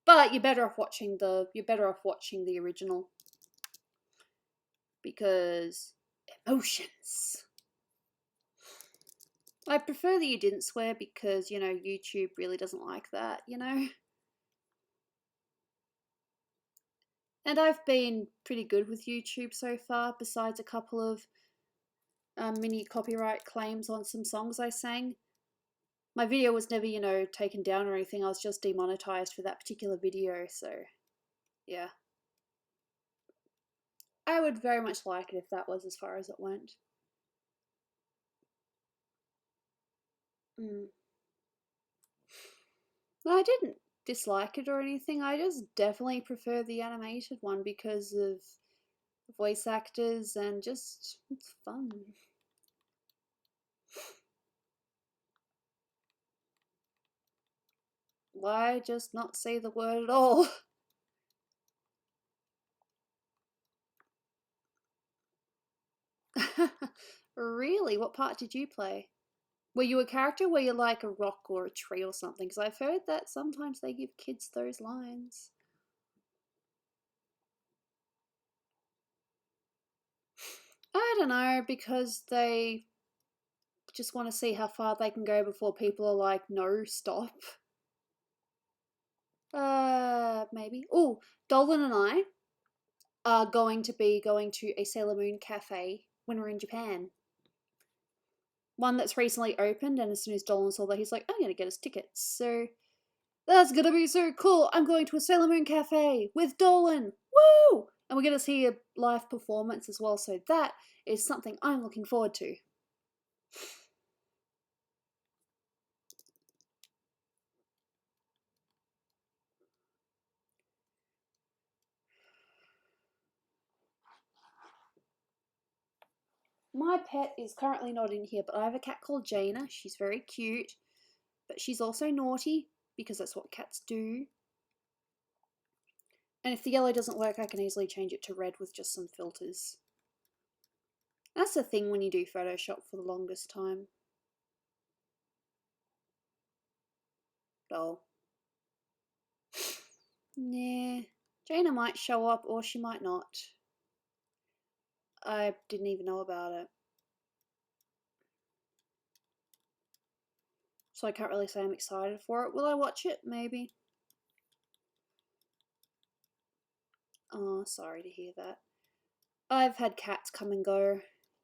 but you're better off watching the original because emotions. I prefer that you didn't swear because, you know, YouTube really doesn't like that, you know? And I've been pretty good with YouTube so far, besides a couple of mini copyright claims on some songs I sang. My video was never, you know, taken down or anything. I was just demonetized for that particular video, so yeah. I would very much like it if that was as far as it went. Mm. I didn't dislike it or anything. I just definitely prefer the animated one because of voice actors and just it's fun. Why just not say the word at all? Really? What part did you play? Were you a character? Were you like a rock or a tree or something? Because I've heard that sometimes they give kids those lines. I don't know, because they just want to see how far they can go before people are like, no, stop. Maybe. Oh, Dolan and I are going to be going to a Sailor Moon cafe when we're in Japan. One that's recently opened, and as soon as Dolan saw that, he's like, I'm going to get us tickets. So that's going to be so cool. I'm going to a Sailor Moon cafe with Dolan. Woo! And we're going to see a live performance as well. So that is something I'm looking forward to. My pet is currently not in here, but I have a cat called Jaina. She's very cute, but she's also naughty because that's what cats do. And if the yellow doesn't work, I can easily change it to red with just some filters. That's the thing when you do Photoshop for the longest time. Oh. Nah. Jaina might show up or she might not. I didn't even know about it. So I can't really say I'm excited for it. Will I watch it? Maybe. Oh, sorry to hear that. I've had cats come and go,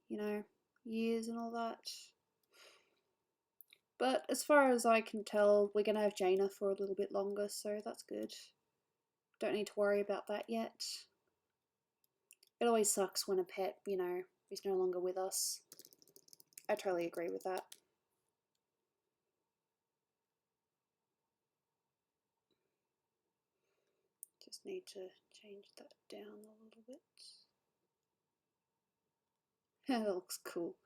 you know, years and all that. But as far as I can tell, we're going to have Jaina for a little bit longer, so that's good. Don't need to worry about that yet. It always sucks when a pet, you know, is no longer with us. I totally agree with that. Just need to change that down a little bit. That looks cool.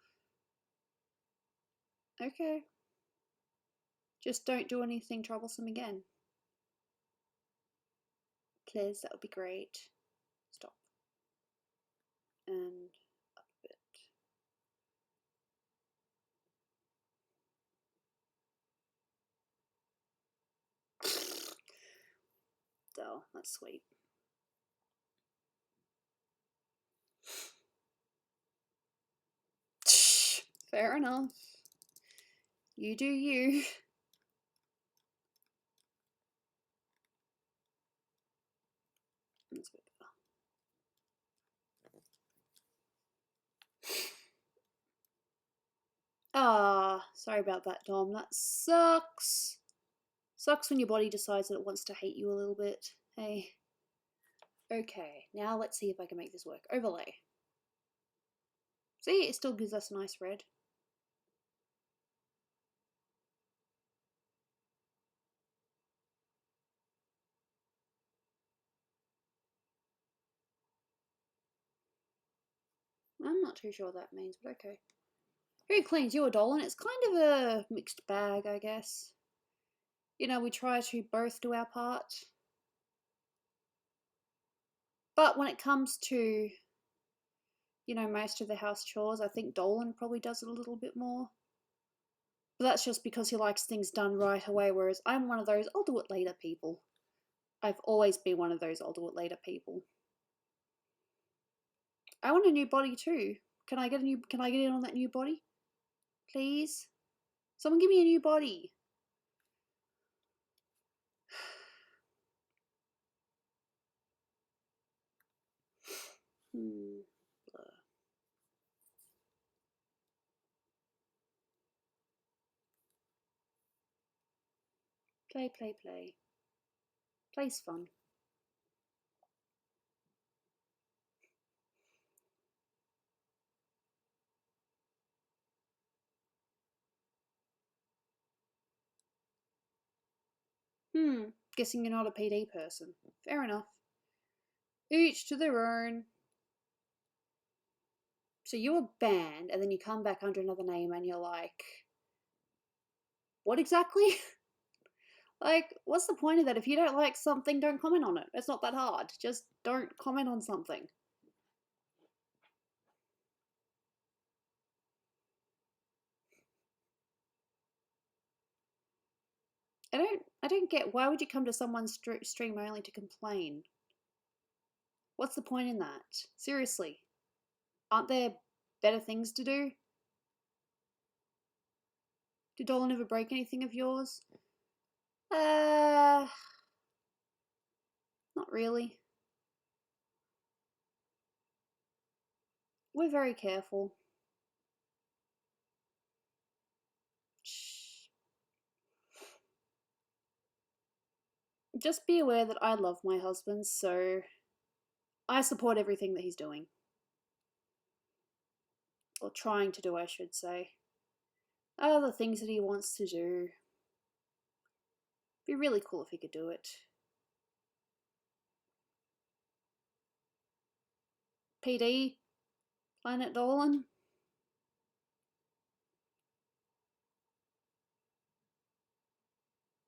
Okay. Just don't do anything troublesome again. Please, that would be great. Stop. And up a bit. Oh, that's sweet. Fair enough. You do you. That's a bit better. Ah, sorry about that, Dom. That sucks. Sucks when your body decides that it wants to hate you a little bit. Hey. Okay, now let's see if I can make this work. Overlay. See, it still gives us a nice red. I'm not too sure what that means, but okay. Who cleans you a Dolan? It's kind of a mixed bag, I guess. You know, we try to both do our part. But when it comes to, you know, most of the house chores, I think Dolan probably does it a little bit more. But that's just because he likes things done right away, whereas I'm one of those I'll do it later people. I've always been one of those I'll do it later people. I want a new body too. Can I get in on that new body? Please? Someone give me a new body. Play, play, play. Play's fun. Guessing you're not a PD person. Fair enough. Each to their own. So you were banned, and then you come back under another name, and you're like, what exactly? Like, what's the point of that? If you don't like something, don't comment on it. It's not that hard. Just don't comment on something. I don't get, why would you come to someone's stream only to complain? What's the point in that? Seriously. Aren't there better things to do? Did Dolan ever break anything of yours? Not really. We're very careful. Shh. Just be aware that I love my husband, so I support everything that he's doing. Or trying to do, I should say. The things that he wants to do. Be really cool if he could do it. PD? Planet Dolan?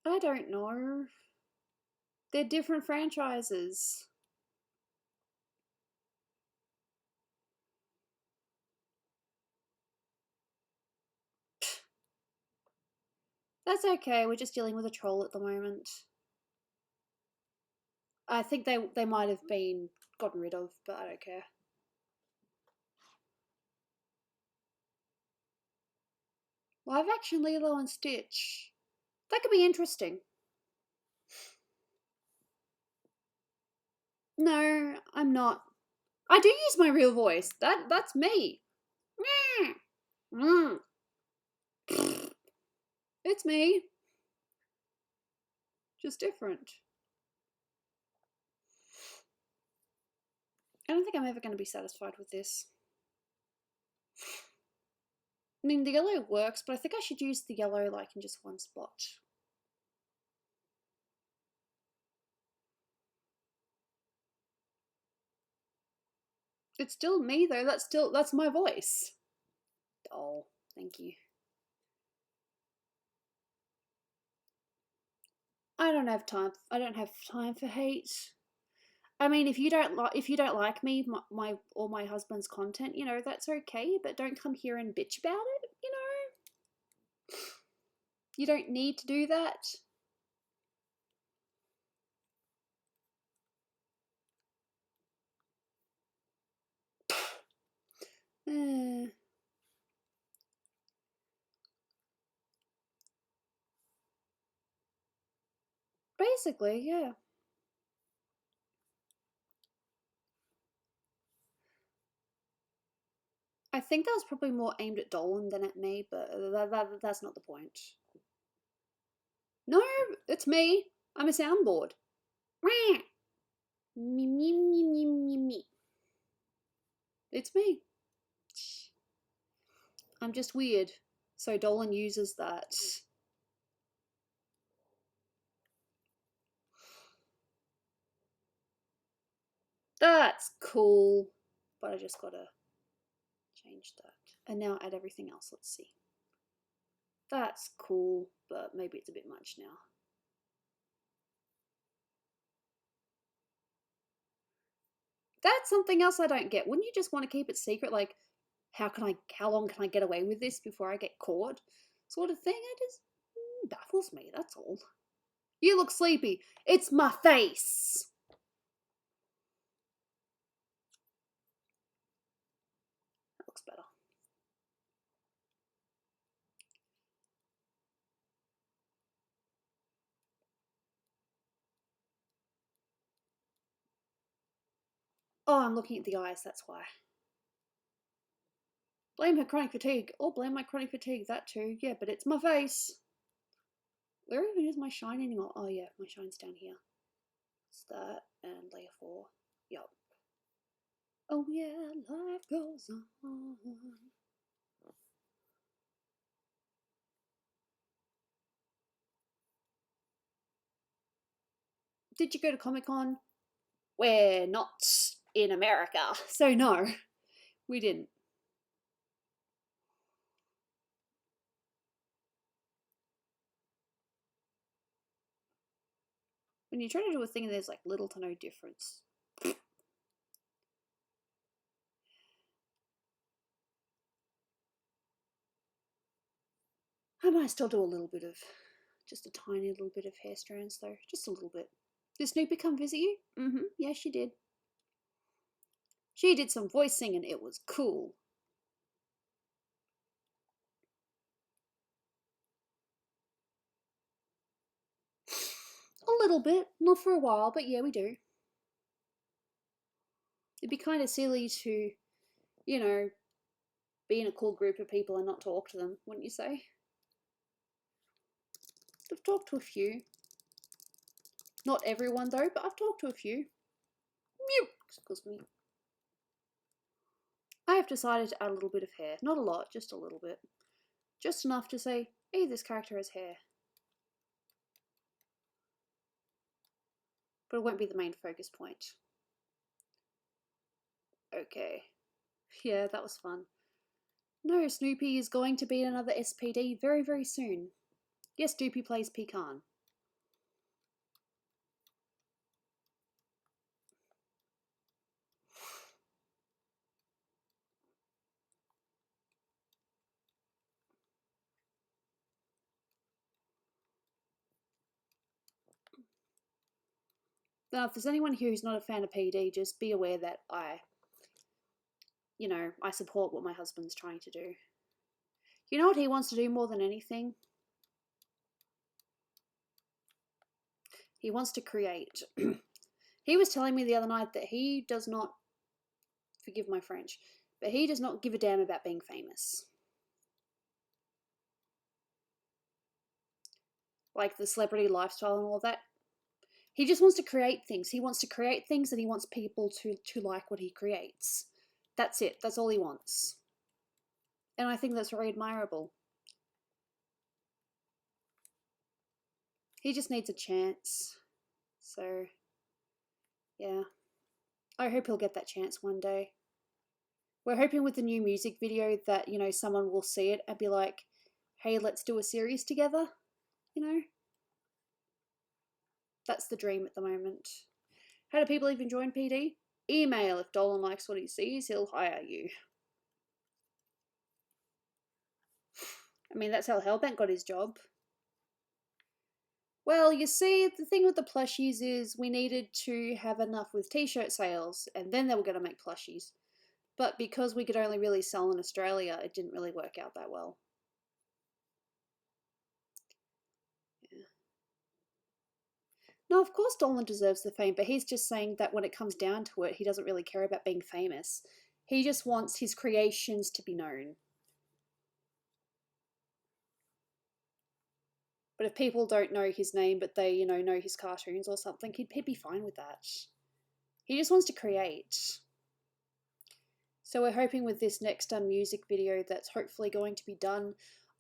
I don't know. They're different franchises. That's okay, we're just dealing with a troll at the moment. I think they might have been gotten rid of, but I don't care. Live action Lilo and Stitch. That could be interesting. No, I'm not. I do use my real voice. That's me. It's me. Just different. I don't think I'm ever going to be satisfied with this. I mean, the yellow works, but I think I should use the yellow like in just one spot. It's still me though. That's my voice. Oh, thank you. I don't have time for hate. I mean, if you don't like me, or my husband's content, you know, that's okay. But don't come here and bitch about it. You know, you don't need to do that. Basically, yeah. I think that was probably more aimed at Dolan than at me, but that's not the point. No, it's me. I'm a soundboard. Me, me, me, me, me, me. It's me. I'm just weird. So Dolan uses that. That's cool. But I just gotta change that. And now add everything else. Let's see. That's cool, but maybe it's a bit much now. That's something else I don't get. Wouldn't you just want to keep it secret? Like, how long can I get away with this before I get caught? Sort of thing. It just baffles me, that's all. You look sleepy. It's my face. That looks better. Oh, I'm looking at the eyes, that's why. Blame her chronic fatigue. Or blame my chronic fatigue, that too. Yeah, but it's my face. Where even is my shine anymore? Oh yeah, my shine's down here. It's that and layer 4. Yup. Oh yeah, life goes on. Did you go to Comic-Con? We're not in America, so no, we didn't. When you try to do a thing and there's like little to no difference. I might still do a little bit of, just a tiny little bit of hair strands though, just a little bit. Did Snoopy come visit you? Mm-hmm, yeah, she did. She did some voicing and it was cool. A little bit, not for a while, but yeah, we do. It'd be kind of silly to, you know, be in a cool group of people and not talk to them, wouldn't you say? I've talked to a few. Not everyone though, but I've talked to a few. Mew! Excuse me. I have decided to add a little bit of hair. Not a lot, just a little bit. Just enough to say, hey, this character has hair. But it won't be the main focus point. Okay. Yeah, that was fun. No, Snoopy is going to be in another SPD very, very soon. Yes, Snoopy plays Pecan. Now, if there's anyone here who's not a fan of PD, just be aware that I support what my husband's trying to do. You know what he wants to do more than anything? He wants to create. He was telling me the other night that he does not, forgive my French, but he does not give a damn about being famous. Like the celebrity lifestyle and all that. He just wants to create things. He wants to create things and he wants people to like what he creates. That's it. That's all he wants. And I think that's very admirable. He just needs a chance. So, yeah. I hope he'll get that chance one day. We're hoping with the new music video that, someone will see it and be like, hey, let's do a series together. That's the dream at the moment. How do people even join PD? Email. If Dolan likes what he sees, he'll hire you. I mean, that's how Hellbent got his job. Well, you see, the thing with the plushies is we needed to have enough with t-shirt sales, and then they were going to make plushies. But because we could only really sell in Australia, it didn't really work out that well. Yeah. No, of course Dolan deserves the fame, but he's just saying that when it comes down to it, he doesn't really care about being famous. He just wants his creations to be known. But if people don't know his name, but they, know his cartoons or something, he'd be fine with that. He just wants to create. So we're hoping with this next music video that's hopefully going to be done.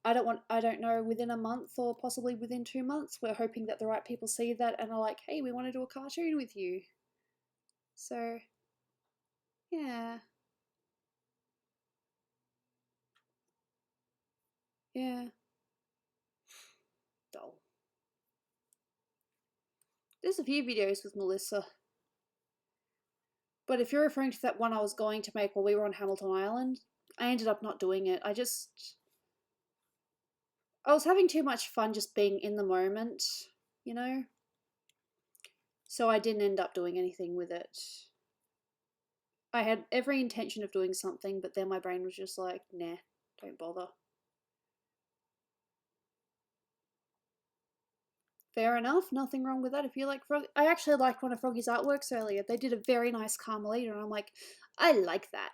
I don't know, within a month or possibly within 2 months. We're hoping that the right people see that and are like, hey, we want to do a cartoon with you. So, yeah. Yeah. Dull. There's a few videos with Melissa. But if you're referring to that one I was going to make while we were on Hamilton Island, I ended up not doing it. I was having too much fun just being in the moment, you know? So I didn't end up doing anything with it. I had every intention of doing something, but then my brain was just like, nah, don't bother. Fair enough, nothing wrong with that. If you like Frog, I actually liked one of Froggy's artworks earlier. They did a very nice Carmelita, and I'm like, I like that.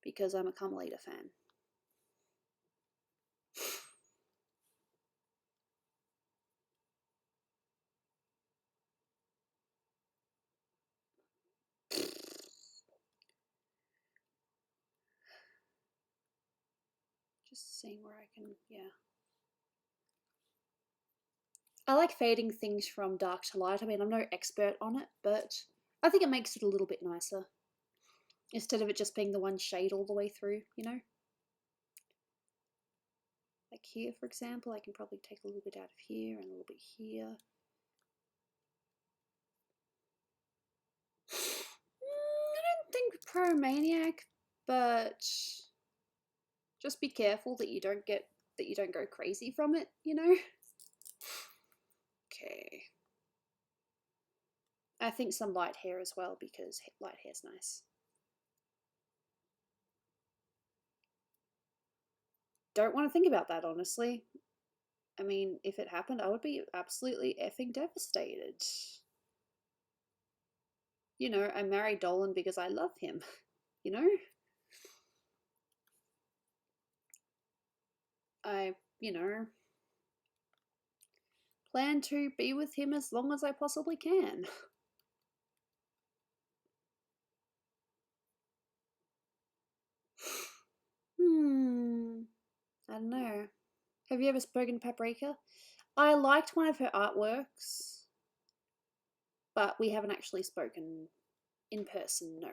Because I'm a Carmelita fan. Just seeing where I can, yeah. I like fading things from dark to light. I mean, I'm no expert on it, but I think it makes it a little bit nicer. Instead of it just being the one shade all the way through, you know? Like here, for example, I can probably take a little bit out of here and a little bit here. I don't think Pyromaniac, but just be careful that you don't go crazy from it, you know? Okay. I think some light hair as well, because light hair's nice. Don't want to think about that, honestly. I mean, if it happened, I would be absolutely effing devastated. You know, I married Dolan because I love him, you know? I, you know, plan to be with him as long as I possibly can. I don't know. Have you ever spoken to Paprika? I liked one of her artworks, but we haven't actually spoken in person, no.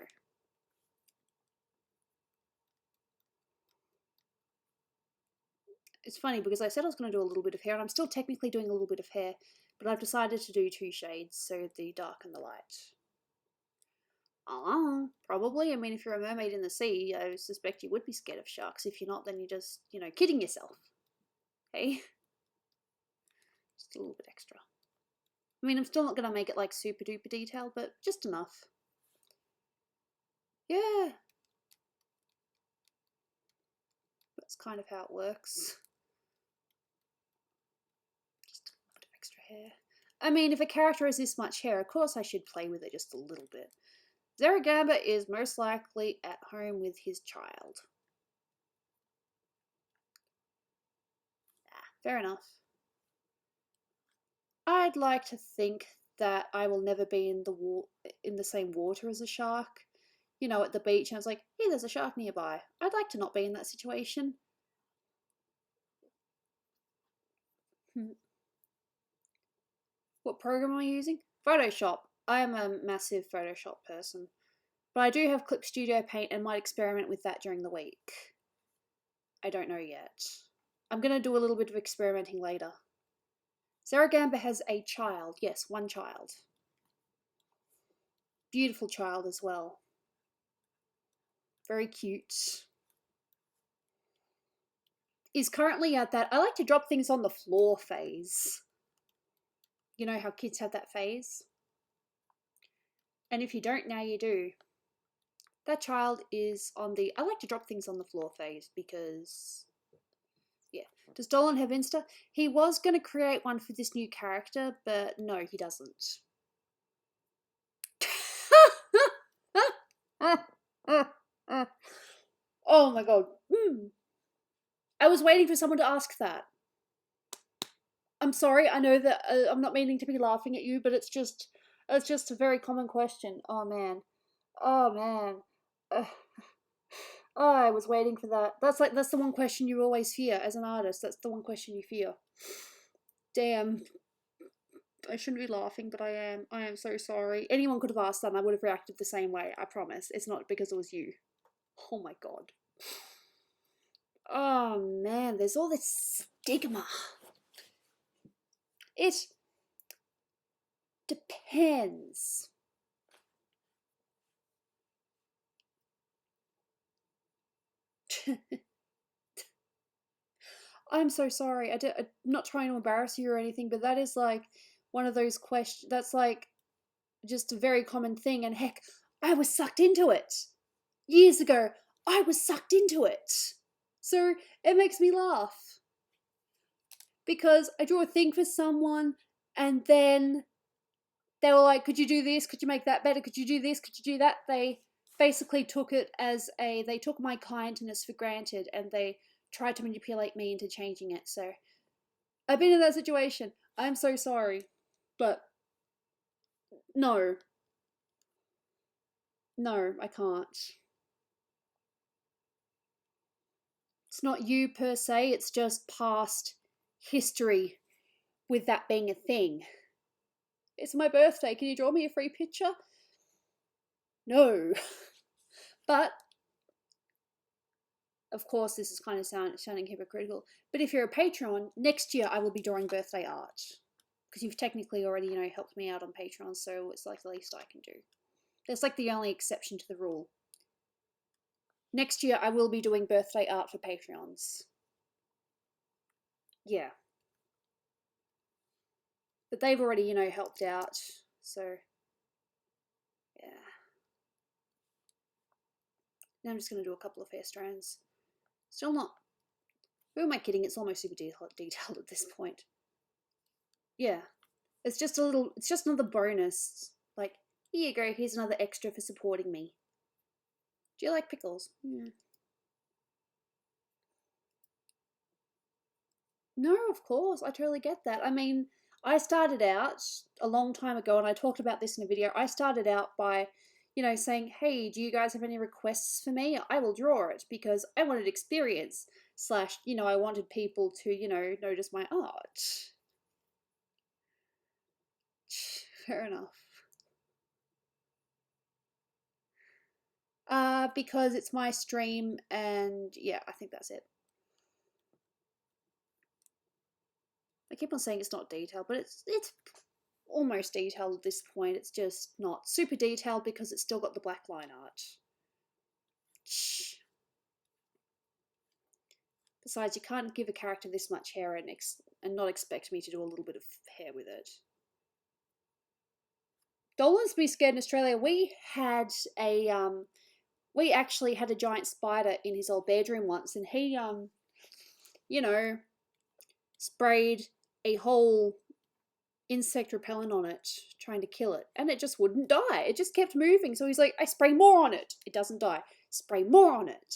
It's funny because I said I was going to do a little bit of hair, and I'm still technically doing a little bit of hair, but I've decided to do 2 shades, so the dark and the light. Probably. I mean, if you're a mermaid in the sea, I suspect you would be scared of sharks. If you're not, then you're just, you know, kidding yourself. Okay? Just a little bit extra. I mean, I'm still not going to make it like super duper detailed, but just enough. Yeah. That's kind of how it works. Just a little bit of extra hair. I mean, if a character has this much hair, of course I should play with it just a little bit. Zeragamba is most likely at home with his child. Fair enough. I'd like to think that I will never be in the same water as a shark. You know, at the beach, and I was like, hey, there's a shark nearby. I'd like to not be in that situation. What program am I using? Photoshop. I am a massive Photoshop person. But I do have Clip Studio Paint and might experiment with that during the week. I don't know yet. I'm going to do a little bit of experimenting later. Zeragamba has a child. Yes, one child. Beautiful child as well. Very cute. Is currently at that I like to drop things on the floor phase. You know how kids have that phase? And if you don't, now you do. That child is on the I like to drop things on the floor phase because, yeah. Does Dolan have Insta? He was going to create one for this new character, but no, he doesn't. Oh my god. I was waiting for someone to ask that. I'm sorry, I know that I'm not meaning to be laughing at you, but it's just a very common question. Oh man. Oh man. Oh, I was waiting for that. That's the one question you always fear as an artist. That's the one question you fear. Damn. I shouldn't be laughing, but I am. I am so sorry. Anyone could have asked that and I would have reacted the same way, I promise. It's not because it was you. Oh my god. Oh man, there's all this stigma. It depends. I'm so sorry. I'm not trying to embarrass you or anything, but that is like one of those questions. That's like just a very common thing. And heck, I was sucked into it years ago. I was sucked into it. So it makes me laugh because I drew a thing for someone and then they were like, could you do this? Could you make that better? Could you do this? Could you do that? They basically took it as they took my kindness for granted and they tried to manipulate me into changing it. So I've been in that situation. I'm so sorry. But no. No, I can't. It's not you per se, it's just past history with that being a thing. It's my birthday. Can you draw me a free picture? No. But of course, this is kind of sounding hypocritical. But if you're a Patreon, next year I will be drawing birthday art because you've technically already, helped me out on Patreon, so it's like the least I can do. That's like the only exception to the rule. Next year I will be doing birthday art for Patreons. Yeah. But they've already, helped out, so yeah. Now I'm just going to do a couple of hair strands. Still not. Who am I kidding? It's almost super detailed at this point. Yeah. It's just another bonus. Like, here you go, here's another extra for supporting me. Do you like pickles? Yeah. No, of course, I totally get that. I mean, I started out a long time ago, and I talked about this in a video. I started out by, saying, hey, do you guys have any requests for me? I will draw it because I wanted experience / I wanted people to, notice my art. Fair enough. Because it's my stream, and yeah, I think that's it. I keep on saying it's not detailed, but it's almost detailed at this point. It's just not super detailed because it's still got the black line art. Besides, you can't give a character this much hair and not expect me to do a little bit of hair with it. Dolan's Be Scared in Australia, we actually had a giant spider in his old bedroom once, and he sprayed a whole insect repellent on it, trying to kill it, and it just wouldn't die. It just kept moving. So he's like, I spray more on it. It doesn't die. Spray more on it.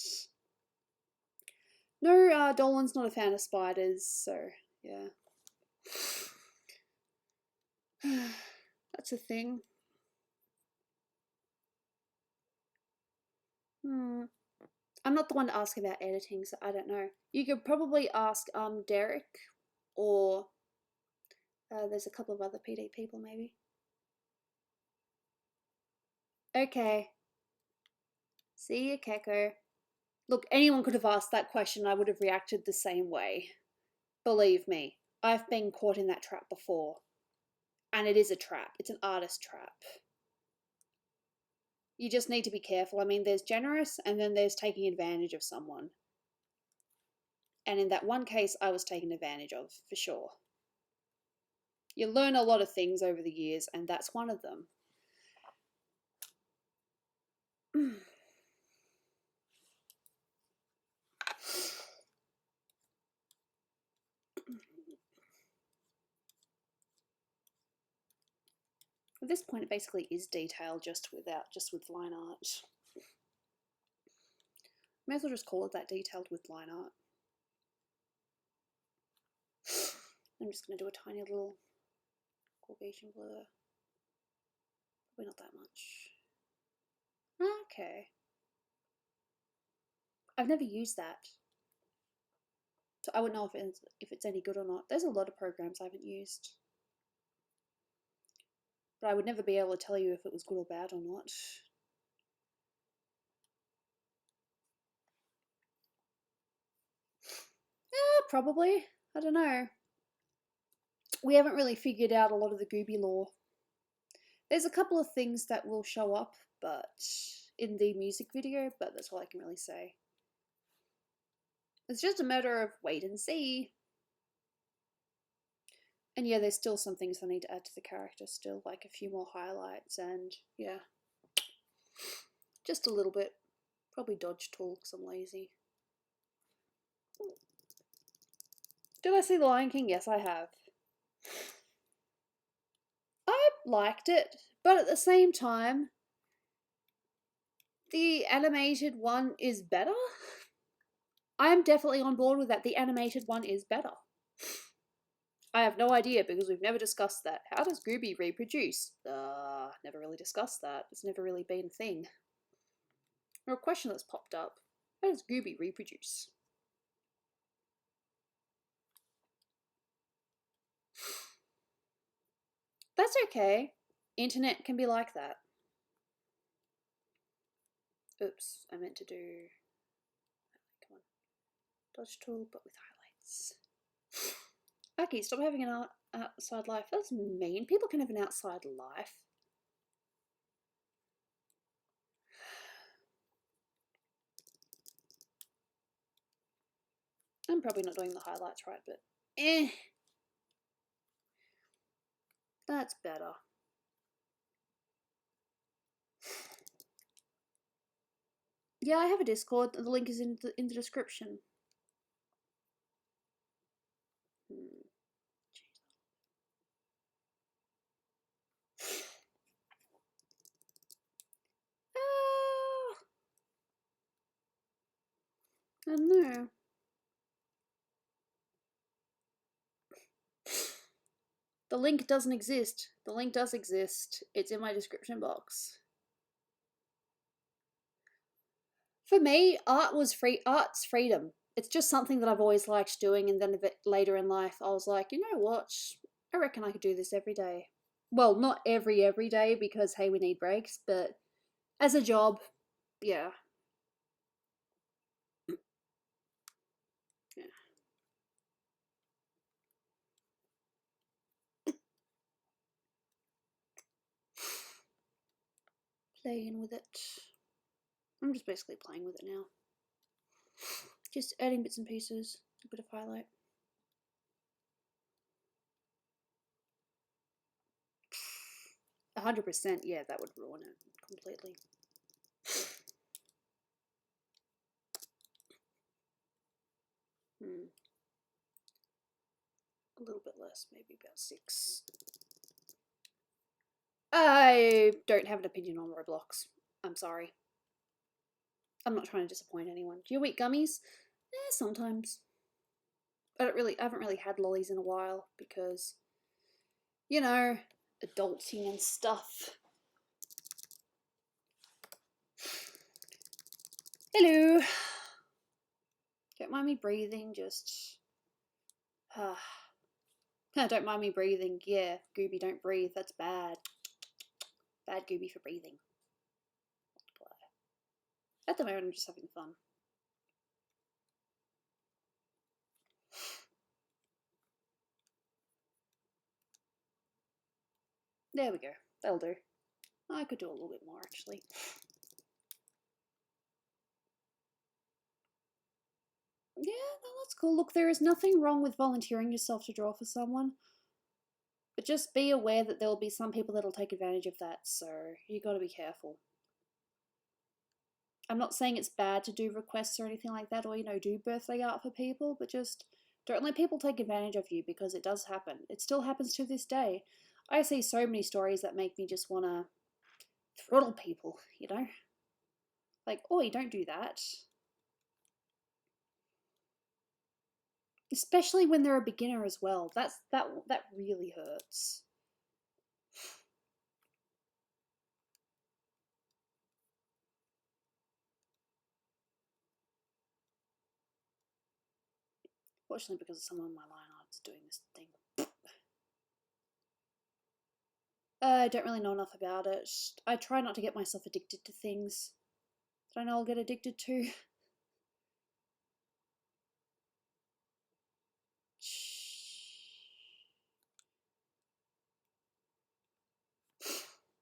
No, Dolan's not a fan of spiders, so yeah. That's a thing. I'm not the one to ask about editing, so I don't know. You could probably ask Derek, or there's a couple of other PD people maybe. Okay. See you, Keko. Look, anyone could have asked that question, I would have reacted the same way. Believe me, I've been caught in that trap before. And it is a trap. It's an artist trap. You just need to be careful. I mean, there's generous and then there's taking advantage of someone. And in that one case, I was taken advantage of, for sure. You learn a lot of things over the years, and that's one of them. At this point, it basically is detailed just with line art. May as well just call it that, detailed with line art. I'm just going to do a tiny little Caucasian blur. Probably not that much. Okay. I've never used that, so I wouldn't know if it's any good or not. There's a lot of programs I haven't used, but I would never be able to tell you if it was good or bad or not. Yeah, probably. I don't know. We haven't really figured out a lot of the Gooby lore. There's a couple of things that will show up, but in the music video, but that's all I can really say. It's just a matter of wait and see. And yeah, there's still some things I need to add to the character still, like a few more highlights and yeah. Just a little bit. Probably dodge tool because I'm lazy. Did I see The Lion King? Yes, I have. I liked it, but at the same time, the animated one is better. I am definitely on board with that. The animated one is better. I have no idea because we've never discussed that. How does Gooby reproduce? Never really discussed that. It's never really been a thing. Or a question that's popped up. How does Gooby reproduce? That's okay. Internet can be like that. Oops, I meant to do... Come on. Dodge tool, but with highlights. Okay, stop having an outside life. That's mean. People can have an outside life. I'm probably not doing the highlights right, but that's better. Yeah, I have a Discord. The link is in the description. I don't know. The link doesn't exist. The link does exist. It's in my description box. For me, art's freedom. It's just something that I've always liked doing, and then a bit later in life, I was like, you know what? I reckon I could do this every day. Well, not every day, because hey, we need breaks, but as a job, yeah. Yeah. Playing with it. I'm just basically playing with it now. Just adding bits and pieces, a bit of highlight. %, yeah, that would ruin it completely. A little bit less, maybe about 6. I don't have an opinion on Roblox. I'm sorry. I'm not trying to disappoint anyone. Do you eat gummies? Sometimes. I haven't really had lollies in a while because, you know, adulting and stuff. Hello. Don't mind me breathing, just... don't mind me breathing. Yeah, Gooby, don't breathe. That's bad. Bad Gooby for breathing. At the moment, I'm just having fun. There we go. That'll do. I could do a little bit more, actually. Yeah, no, that's cool. Look, there is nothing wrong with volunteering yourself to draw for someone. But just be aware that there will be some people that'll take advantage of that, so you gotta be careful. I'm not saying it's bad to do requests or anything like that, or, you know, do birthday art for people, but just don't let people take advantage of you, because it does happen. It still happens to this day. I see so many stories that make me just want to throttle people, you know? Like, oi, don't do that. Especially when they're a beginner as well. That really hurts. Fortunately, because someone on my line art's doing this thing. I don't really know enough about it. I try not to get myself addicted to things that I know I'll get addicted to.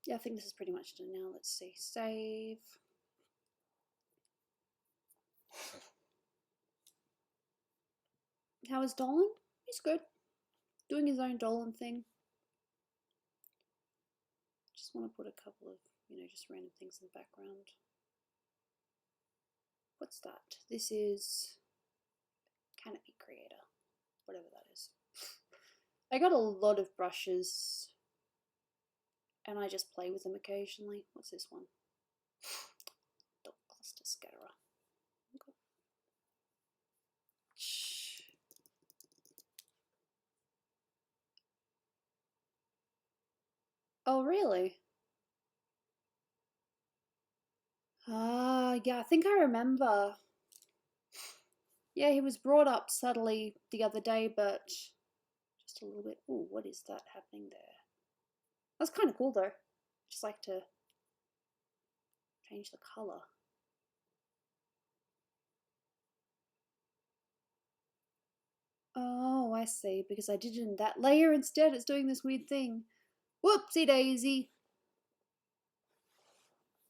Yeah, I think this is pretty much done now. Let's see. Save. How is Dolan? He's good. Doing his own Dolan thing. Just want to put a couple of, just random things in the background. What's that? This is Canopy Creator, whatever that is. I got a lot of brushes and I just play with them occasionally. What's this one? Dot cluster scatterer. Okay. Oh, really? Yeah, I think I remember. Yeah, he was brought up subtly the other day, but just a little bit. Ooh, what is that happening there? That's kind of cool though. Just like to change the color. Oh, I see, because I did it in that layer instead. It's doing this weird thing. Whoopsie daisy.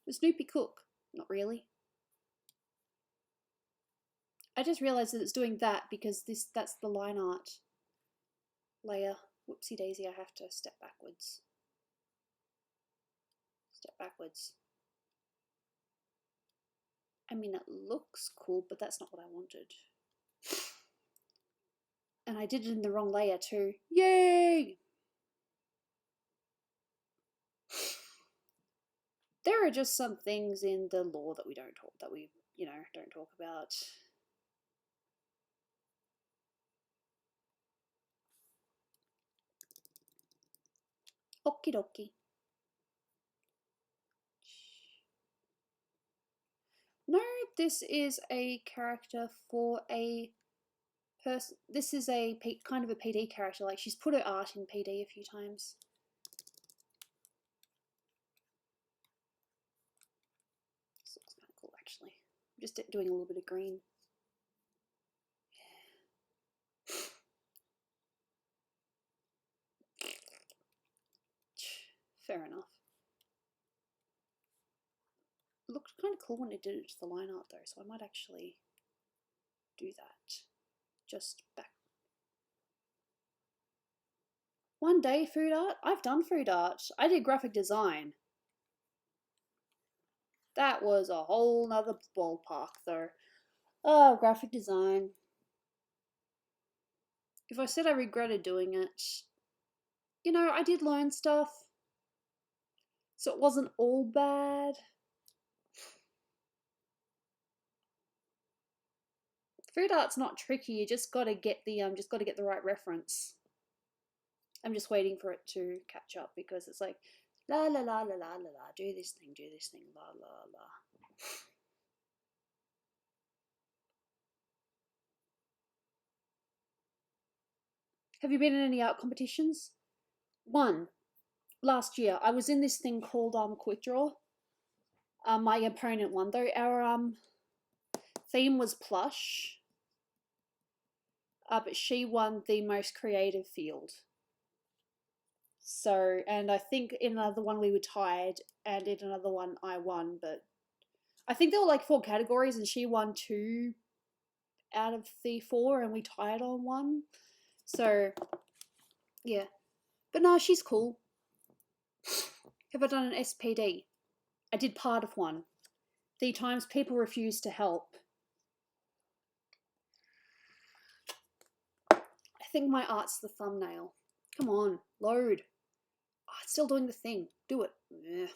The Snoopy Cook. Not really. I just realized that it's doing that because that's the line art layer. Whoopsie daisy, I have to step backwards. Step backwards. I mean, it looks cool, but that's not what I wanted. And I did it in the wrong layer too. Yay! There are just some things in the law that we don't talk about. Okie dokie. No, this is a character for a person. This is a kind of a PD character. Like, she's put her art in PD a few times. This looks kind of cool, actually. I'm just doing a little bit of green. Fair enough. It looked kind of cool when it did it to the line art though, so I might actually do that. Just back. One day food art? I've done food art. I did graphic design. That was a whole nother ballpark though. Oh, graphic design. If I said I regretted doing it, I did learn stuff. So it wasn't all bad. Food art's not tricky. You just got to get the right reference. I'm just waiting for it to catch up because it's like la la la la la la la. Do this thing, la la la. Have you been in any art competitions? One last year. I was in this thing called Quick Draw. My opponent won though. Our theme was plush. But she won the most creative field. So, and I think in another one we were tied, and in another one I won, but I think there were like 4 categories, and she won 2 out of the 4, and we tied on 1. So, yeah. But no, she's cool. Have I done an SPD? I did part of one. The times people refused to help. I think my art's the thumbnail. Come on, load. Oh, it's still doing the thing. Do it. Yeah.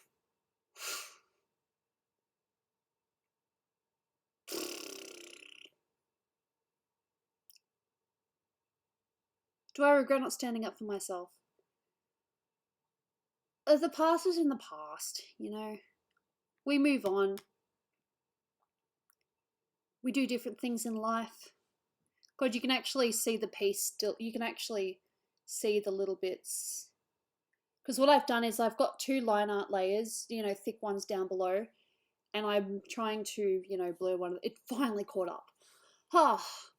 Do I regret not standing up for myself? The past is in the past, We move on. We do different things in life. God, you can actually see the piece still. You can actually see the little bits. Because what I've done is I've got 2 line art layers, thick ones down below. And I'm trying to, blur one. It finally caught up.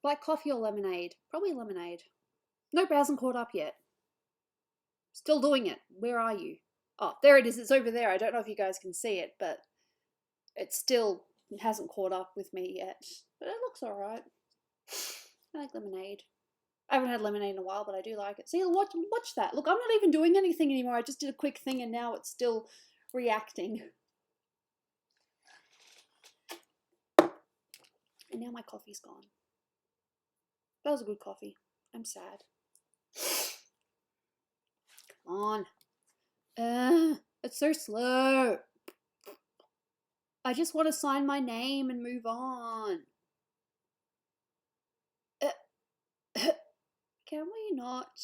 Black coffee or lemonade? Probably lemonade. Nope, it hasn't caught up yet. Still doing it. Where are you? Oh, there it is. It's over there. I don't know if you guys can see it, but it still hasn't caught up with me yet. But it looks alright. I like lemonade. I haven't had lemonade in a while, but I do like it. See, watch that. Look, I'm not even doing anything anymore. I just did a quick thing and now it's still reacting. And now my coffee's gone. That was a good coffee. I'm sad. Come on. It's so slow. I just want to sign my name and move on. Can we not?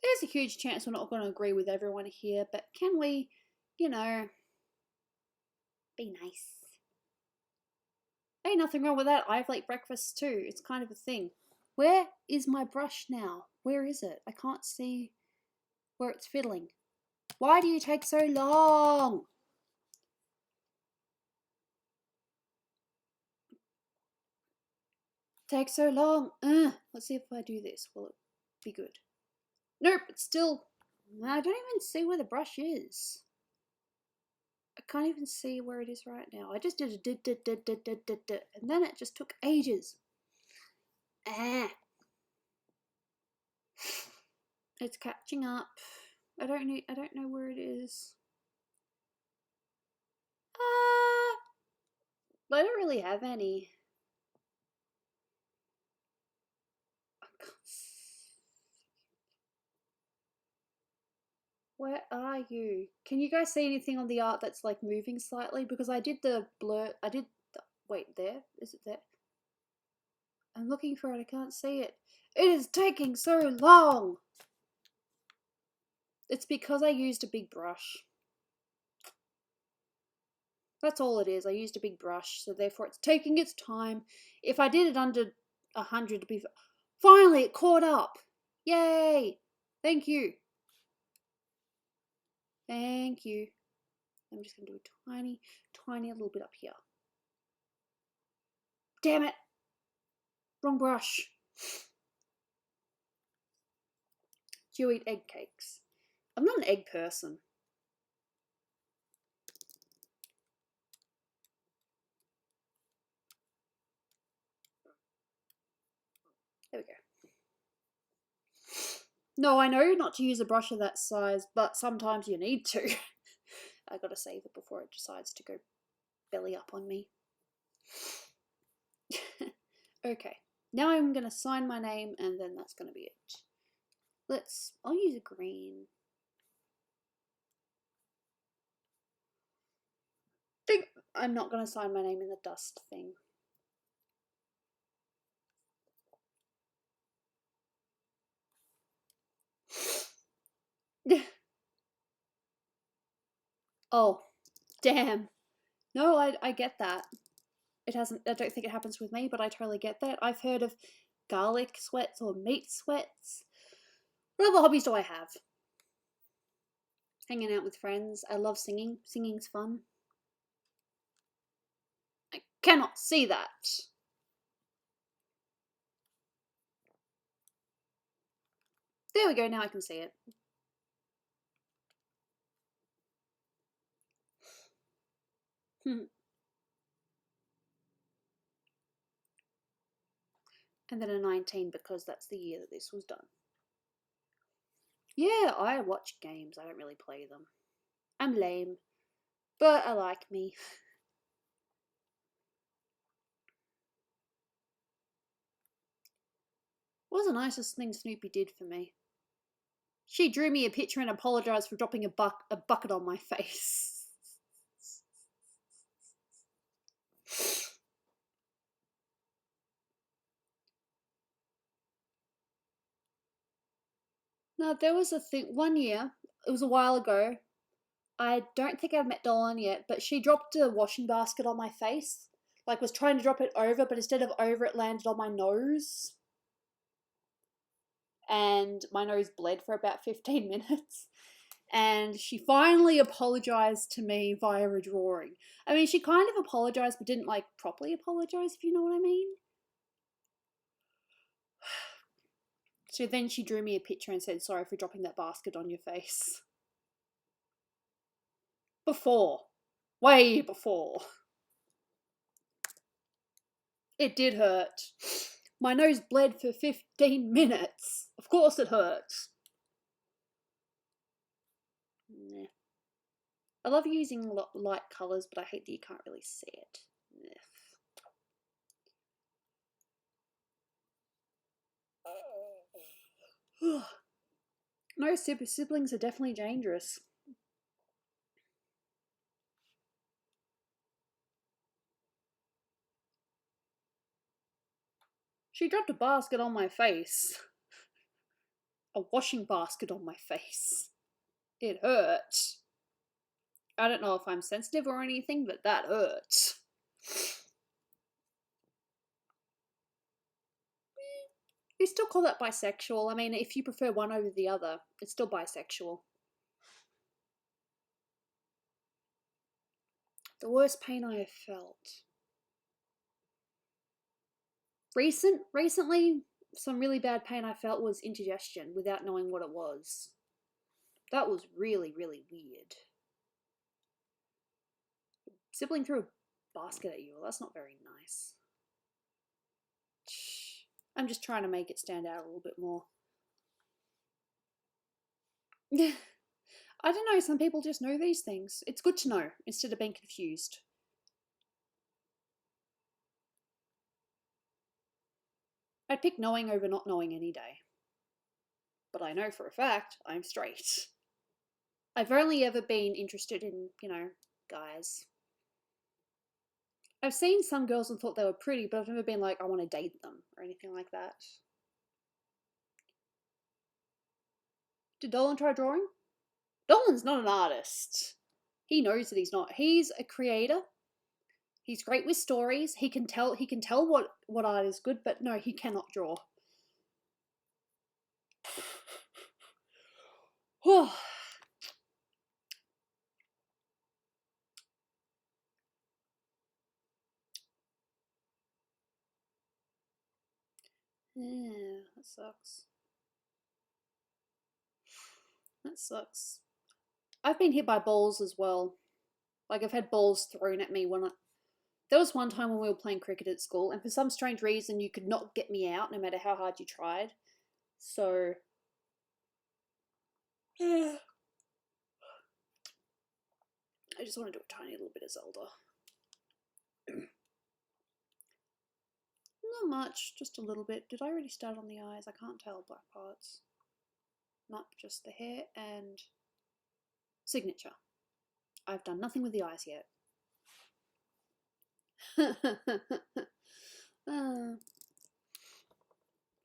There's a huge chance we're not going to agree with everyone here, but can we, you know, be nice? Ain't nothing wrong with that. I have late breakfast too. It's kind of a thing. Where is my brush now? Where is it? I can't see where it's fiddling. Why do you take so long? Takes so long. Let's see if I do this. Will it be good? Nope, it's still... I don't even see where the brush is. I can't even see where it is right now. I just did a and then it just took ages. It's catching up. I don't know where it is. I don't really have any. Where are you? Can you guys see anything on the art that's like moving slightly? Because I did the blur. Wait, there? Is it there? I'm looking for it. I can't see it. It is taking so long. It's because I used a big brush. That's all it is. I used a big brush, so therefore it's taking its time. If I did it under 100 to be... Finally, it caught up. Yay! Thank you. Thank you. I'm just going to do a tiny little bit up here. Damn it! Wrong brush. Do you eat egg cakes? I'm not an egg person. There we go. No, I know not to use a brush of that size, but sometimes you need to. I gotta save it before it decides to go belly up on me. Okay, now I'm gonna sign my name and then that's gonna be it. I'll use a green. I'm not gonna sign my name in the dust thing. Oh, damn. No, I get that. It hasn't. I don't think it happens with me, but I totally get that. I've heard of garlic sweats or meat sweats. What other hobbies do I have? Hanging out with friends. I love singing. Singing's fun. I cannot see that. There we go. Now I can see it. And then a 19 because that's the year that this was done. Yeah, I watch games. I don't really play them. I'm lame, but I like me. What was the nicest thing Snoopy did for me? She drew me a picture and apologised for dropping a bucket on my face. No, there was a thing one year, it was a while ago. I don't think I've met Dolan yet, but she dropped a washing basket on my face. Like, was trying to drop it over, but instead of over, it landed on my nose. And my nose bled for about 15 minutes. And she finally apologized to me via a drawing. I mean, she kind of apologized, but didn't, like, properly apologize, if you know what I mean. So then she drew me a picture and said, sorry for dropping that basket on your face. Before. Way before. It did hurt. My nose bled for 15 minutes. Of course it hurts. Nah. I love using light colours, but I hate that you can't really see it. No, siblings are definitely dangerous. She dropped a basket on my face. A washing basket on my face. It hurt. I don't know if I'm sensitive or anything, but that hurt. You still call that bisexual. I mean, if you prefer one over the other, it's still bisexual. The worst pain I have felt. Recently, some really bad pain I felt was indigestion without knowing what it was. That was really, really weird. Sibling threw a basket at you. Well, that's not very nice. I'm just trying to make it stand out a little bit more. I don't know, some people just know these things. It's good to know, instead of being confused. I'd pick knowing over not knowing any day. But I know for a fact I'm straight. I've only ever been interested in, guys. I've seen some girls and thought they were pretty, but I've never been like, I want to date them, or anything like that. Did Dolan try drawing? Dolan's not an artist. He knows that he's not. He's a creator. He's great with stories. He can tell what art is good, but no, he cannot draw. Yeah, that sucks. That sucks. I've been hit by balls as well. Like, I've had balls thrown at me when there was one time when we were playing cricket at school, and for some strange reason you could not get me out no matter how hard you tried. So I just want to do a tiny little bit of Zelda. Not much, just a little bit. Did I already start on the eyes? I can't tell black parts. Not just the hair and signature. I've done nothing with the eyes yet.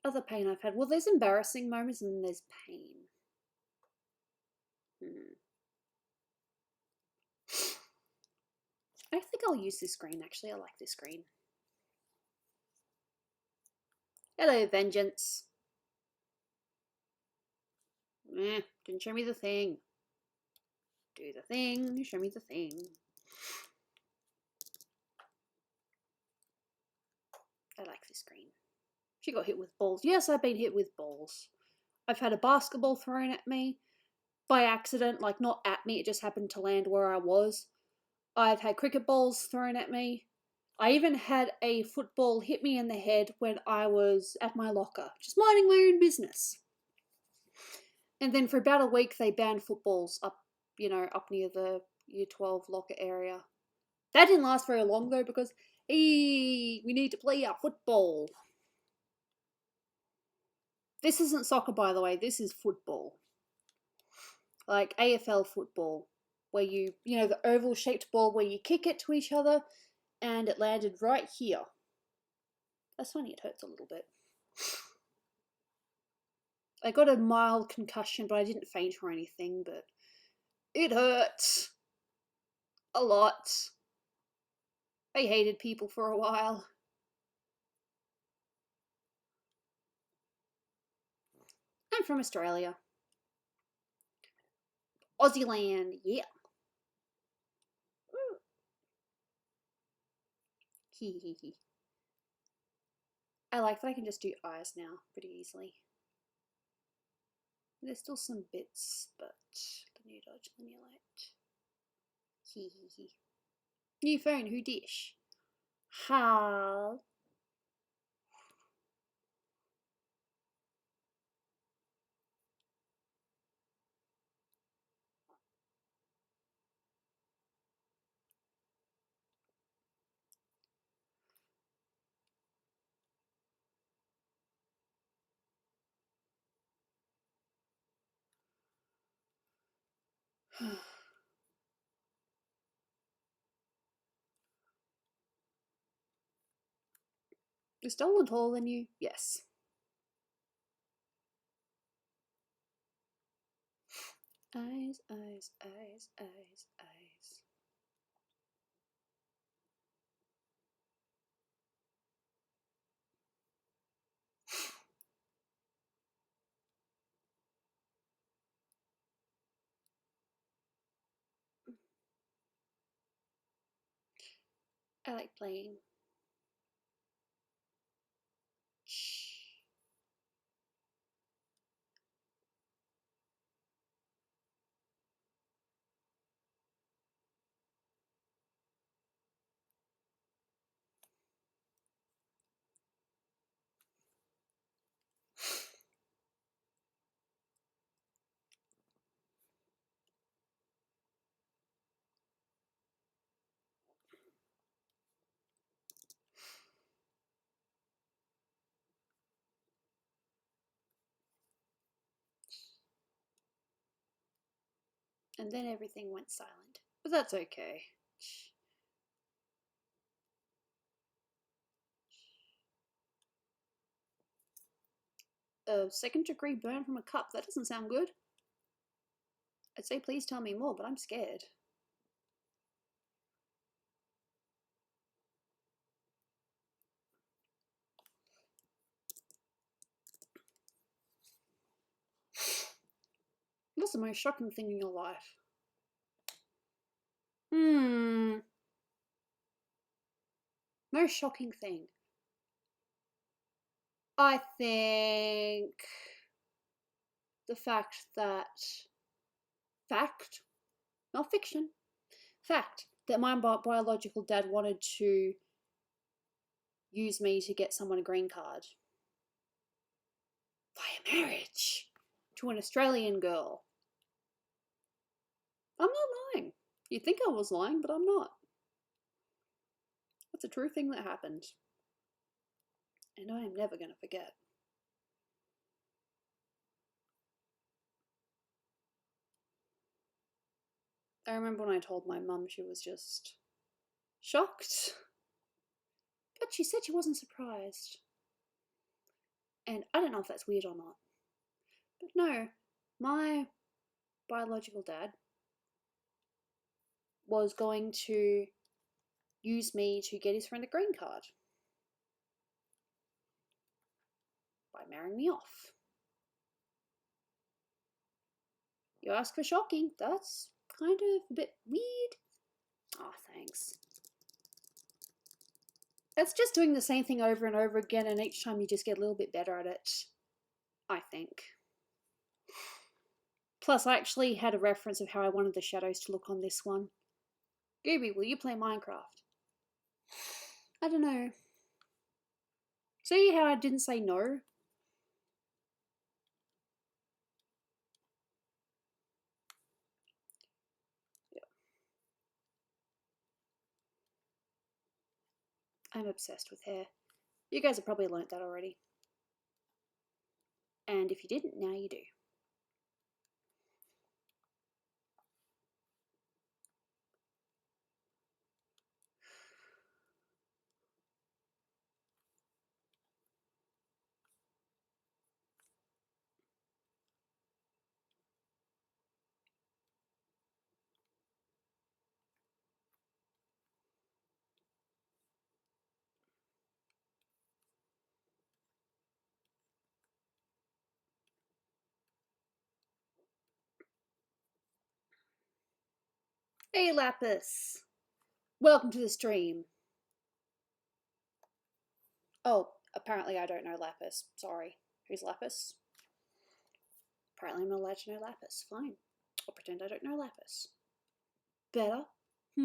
Other pain I've had. Well, there's embarrassing moments and then there's pain. I think I'll use this green, actually. I like this green. Hello, Vengeance. Didn't show me the thing. Do the thing, show me the thing. I like this green. She got hit with balls. Yes, I've been hit with balls. I've had a basketball thrown at me by accident, like not at me, it just happened to land where I was. I've had cricket balls thrown at me. I even had a football hit me in the head when I was at my locker, just minding my own business. And then for about a week, they banned footballs up near the Year 12 locker area. That didn't last very long though, because, hey, we need to play our football. This isn't soccer, by the way, this is football. Like AFL football, where the oval shaped ball where you kick it to each other, and it landed right here. That's funny, it hurts a little bit. I got a mild concussion, but I didn't faint or anything, but it hurts a lot. I hated people for a while. I'm from Australia. Aussieland, yeah. Hee. I like that I can just do eyes now pretty easily. There's still some bits, but the new dodge, the new light. Hee. New phone, who dish? How?
Is Dolan taller than you? Yes. Eyes, eyes, eyes, eyes, eyes. I like playing. Shh. And then everything went silent. But that's okay. A second-degree burn from a cup. That doesn't sound good. I'd say please tell me more, but I'm scared. What's the most shocking thing in your life? Most shocking thing. I think the fact that not fiction, fact that my biological dad wanted to use me to get someone a green card via marriage to an Australian girl. I'm not lying. You'd think I was lying, but I'm not. That's a true thing that happened. And I am never going to forget. I remember when I told my mum, she was just shocked. But she said she wasn't surprised. And I don't know if that's weird or not. But no, my biological dad was going to use me to get his friend a green card by marrying me off. You ask for shocking, that's kind of a bit weird. Oh, thanks. It's just doing the same thing over and over again, and each time you just get a little bit better at it, I think. Plus, I actually had a reference of how I wanted the shadows to look on this one. Gooby, will you play Minecraft? I don't know. See how I didn't say no? Yeah. I'm obsessed with hair. You guys have probably learnt that already. And if you didn't, now you do. Hey, Lapis! Welcome to the stream. Oh, apparently I don't know Lapis. Sorry. Who's Lapis? Apparently I'm not allowed to know Lapis. Fine. I'll pretend I don't know Lapis. Better? I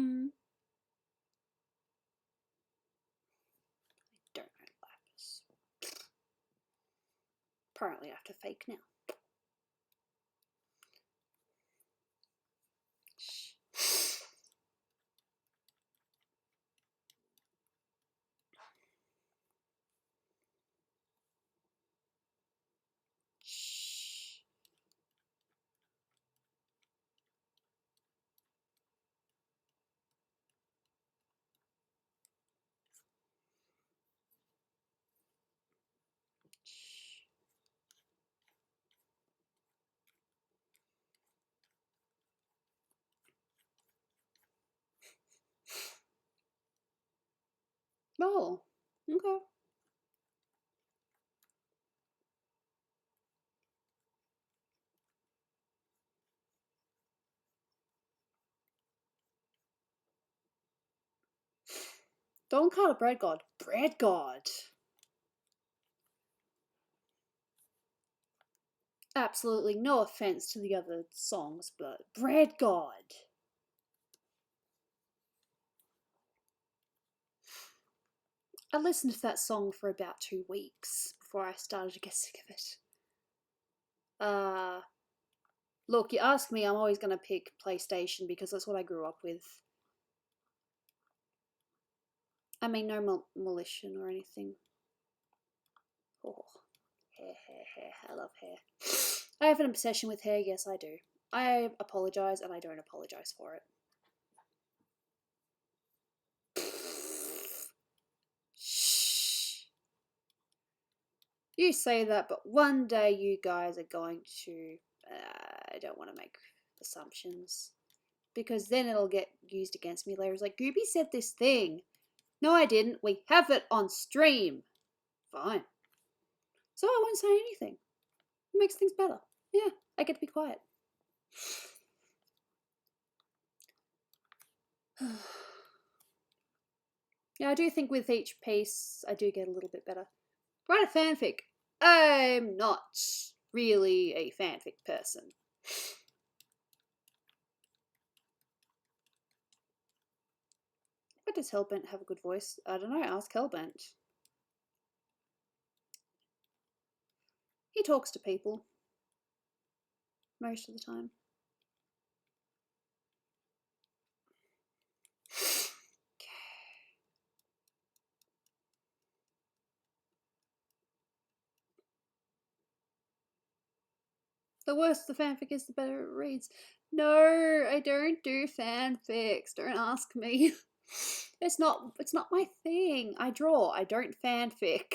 don't know Lapis. Apparently I have to fake now. Shh. Shh. Oh, okay. Don't call it bread god. Bread god. Absolutely no offense to the other songs, but bread god. I listened to that song for about 2 weeks before I started to get sick of it. Look, you ask me, I'm always gonna pick PlayStation because that's what I grew up with. I mean, no malicious or anything. Oh, hair. I love hair. I have an obsession with hair, yes, I do. I apologize, and I don't apologize for it. Shh. You say that, but one day you guys are going to. I don't want to make assumptions. Because then it'll get used against me later. It's like, Gooby said this thing. No, I didn't. We have it on stream. Fine. So I won't say anything. It makes things better. Yeah, I get to be quiet. Yeah, I do think with each piece, I do get a little bit better. Write a fanfic. I'm not really a fanfic person. But does Hellbent have a good voice? I don't know, ask Hellbent. He talks to people. Most of the time. The worse the fanfic is, the better it reads. No, I don't do fanfics. Don't ask me. It's not my thing. I draw. I don't fanfic.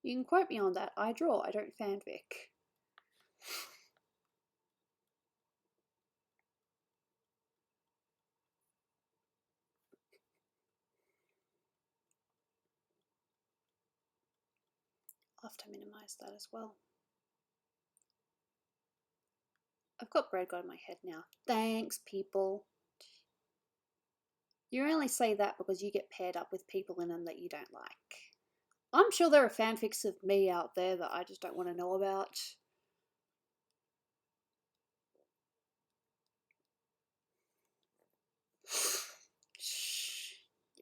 You can quote me on that. I draw. I don't fanfic. I'll have to minimize that as well. I've got bread god in my head now. Thanks, people. You only say that because you get paired up with people in them that you don't like. I'm sure there are fanfics of me out there that I just don't want to know about.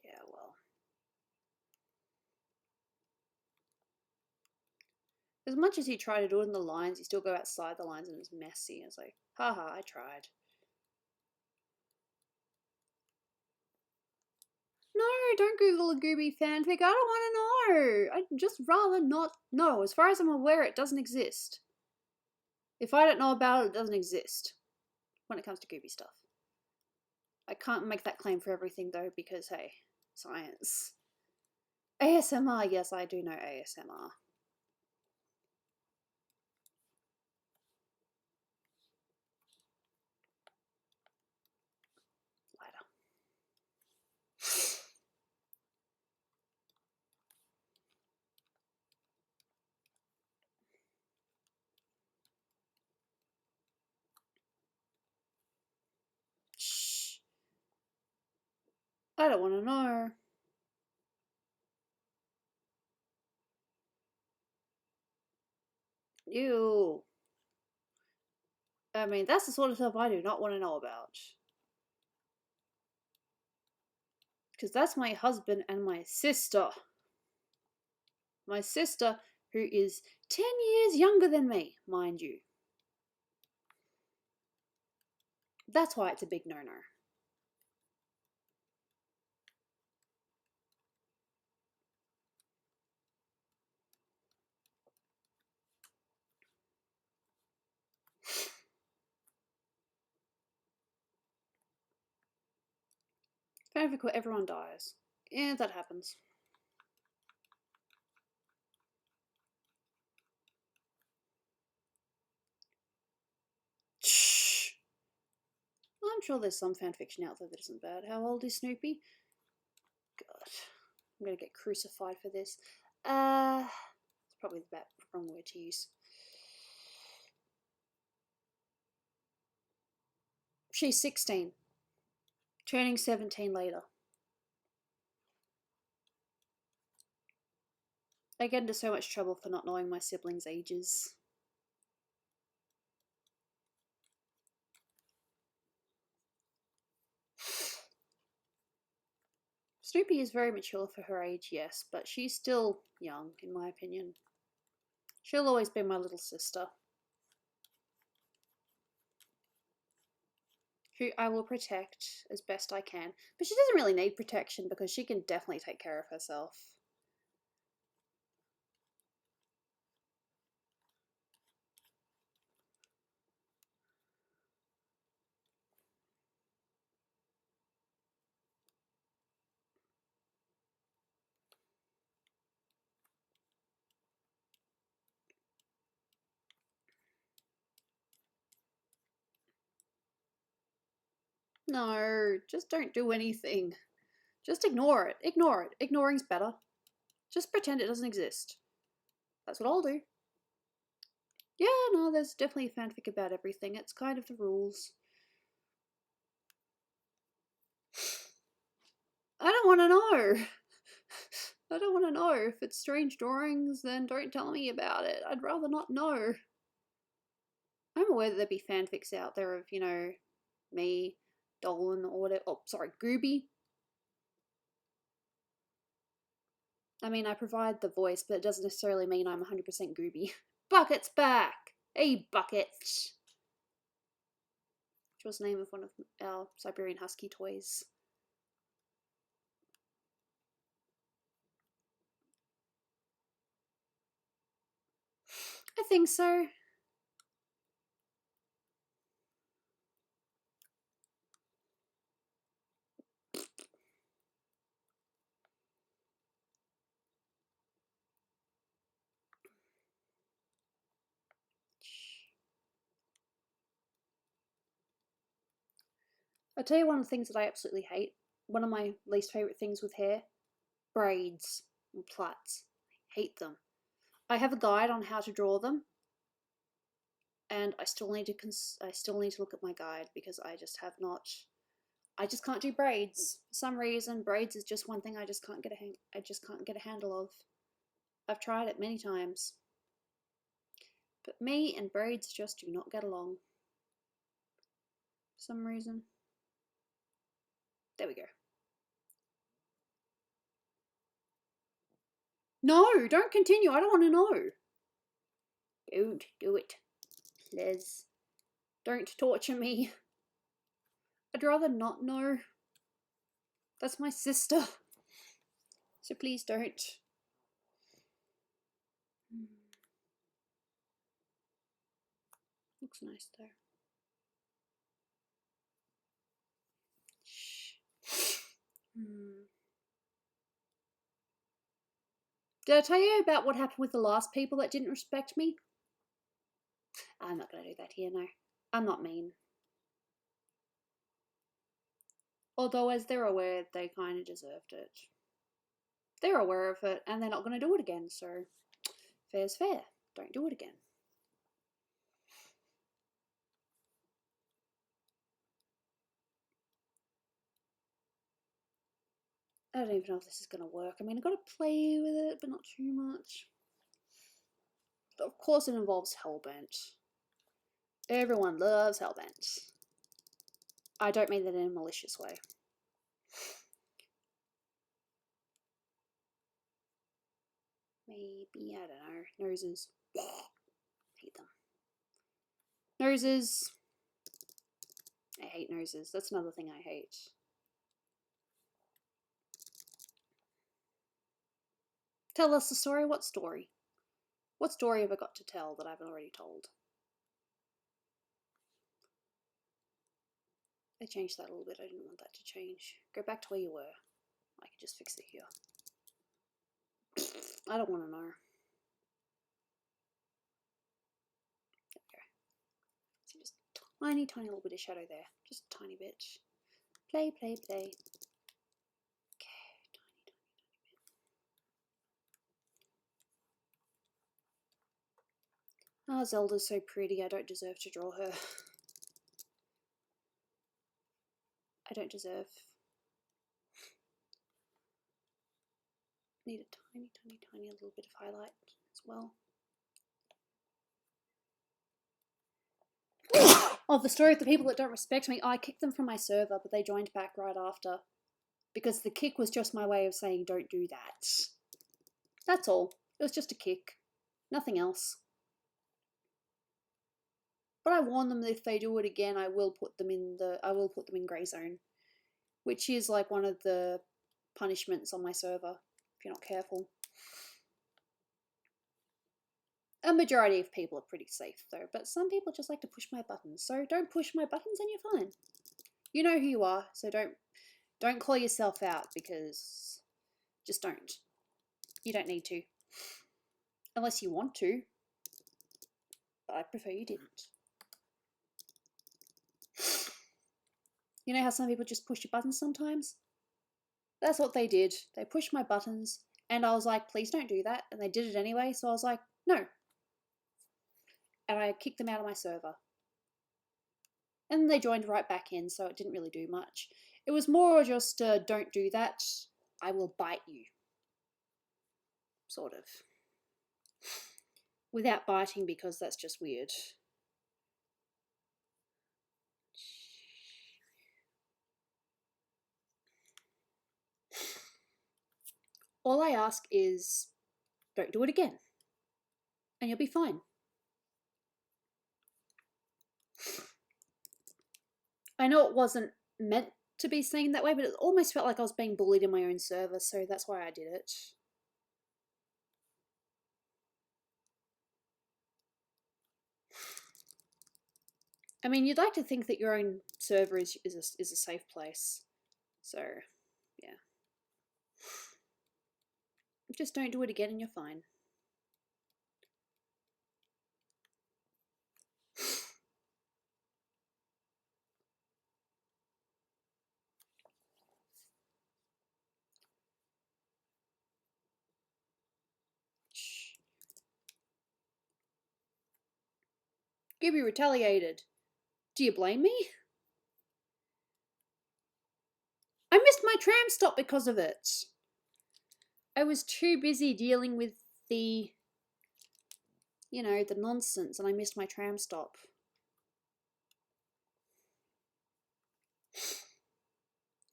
Yeah, well. As much as you try to do it in the lines, you still go outside the lines and it's messy. It's like, haha, I tried. No, don't Google a Gooby fanfic. I don't want to know. I'd just rather not know. As far as I'm aware, it doesn't exist. If I don't know about it, it doesn't exist when it comes to Gooby stuff. I can't make that claim for everything though because, hey, science. ASMR, yes, I do know ASMR. Lighter. Shh. I don't want to know. Ew. I mean, that's the sort of stuff I do not want to know about. Because that's my husband and my sister. My sister, who is 10 years younger than me, mind you. That's why it's a big no-no. Fanfic where everyone dies. Yeah, that happens. Shh.
I'm sure there's some fanfiction out there that isn't bad. How old is Snoopy? God, I'm gonna get crucified for this. It's probably the wrong word to use. She's 16, turning 17 later. I get into so much trouble for not knowing my siblings' ages. Snoopy is very mature for her age, yes, but she's still young, in my opinion. She'll always be my little sister, who I will protect as best I can. But she doesn't really need protection because she can definitely take care of herself. No, just don't do anything. Just ignore it. Ignore it. Ignoring's better. Just pretend it doesn't exist. That's what I'll do. Yeah, no, there's definitely a fanfic about everything. It's kind of the rules. I don't want to know. I don't want to know. If it's strange drawings, then don't tell me about it. I'd rather not know. I'm aware that there'd be fanfics out there of, you know, me, Dolan, or whatever. Oh, sorry, Gooby. I mean, I provide the voice, but it doesn't necessarily mean I'm 100% Gooby. Bucket's back! Hey, Bucket! Which was the name of one of our Siberian Husky toys. I think so. I'll tell you one of the things that I absolutely hate. One of my least favourite things with hair. Braids and plaits. I hate them. I have a guide on how to draw them, and I still need to look at my guide because I just have not. I just can't do braids for some reason. Braids is just one thing I just can't get a handle of. I've tried it many times, but me and braids just do not get along for some reason. There we go. No, don't continue. I don't want to know. Don't do it, please. Don't torture me. I'd rather not know. That's my sister. So please don't. Looks nice though. Did I tell you about what happened with the last people that didn't respect me? I'm not going to do that here, no. I'm not mean. Although, as they're aware, they kind of deserved it. They're aware of it, and they're not going to do it again, so fair's fair. Don't do it again. I don't even know if this is going to work. I mean, I've got to play with it, but not too much. But of course it involves Hellbent. Everyone loves Hellbent. I don't mean that in a malicious way. Maybe, I don't know. Noses. Hate them. Noses. I hate noses. That's another thing I hate. Tell us the story. What story? What story have I got to tell that I haven't already told? I changed that a little bit. I didn't want that to change. Go back to where you were. I can just fix it here. I don't want to know. Okay. So just Tiny, tiny little bit of shadow there. Just a tiny bit. Play, play, play. Okay, tiny, tiny, tiny bit. Oh, Zelda's so pretty. I don't deserve to draw her. I don't deserve. Need a tiny, tiny, tiny little bit of highlight as well. Oh, the story of the people that don't respect me. I kicked them from my server, but they joined back right after. Because the kick was just my way of saying don't do that. That's all. It was just a kick. Nothing else. But I warn them that if they do it again, I will put them in grey zone. Which is like one of the punishments on my server, if you're not careful. A majority of people are pretty safe though, but some people just like to push my buttons. So don't push my buttons and you're fine. You know who you are, so don't call yourself out, because just don't. You don't need to. Unless you want to. But I prefer you didn't. You know how some people just push your buttons sometimes? That's what they did. They pushed my buttons, and I was like, please don't do that. And they did it anyway, so I was like, no. And I kicked them out of my server. And they joined right back in, so it didn't really do much. It was more just, don't do that, I will bite you. Sort of. Without biting, because that's just weird. All I ask is, don't do it again. And you'll be fine. I know it wasn't meant to be seen that way, but it almost felt like I was being bullied in my own server, so that's why I did it. I mean, you'd like to think that your own server is a safe place. So, yeah. Just don't do it again and you're fine. Gooby retaliated. Do you blame me? I missed my tram stop because of it. I was too busy dealing with the, the nonsense, and I missed my tram stop.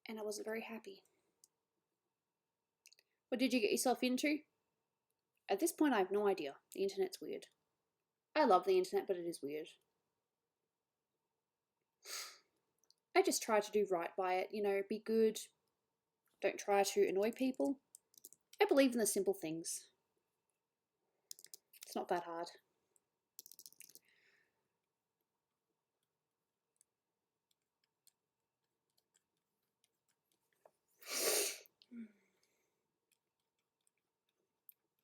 And I wasn't very happy. What did you get yourself into? At this point, I have no idea. The internet's weird. I love the internet, but it is weird. I just try to do right by it, be good. Don't try to annoy people. I believe in the simple things. It's not that hard.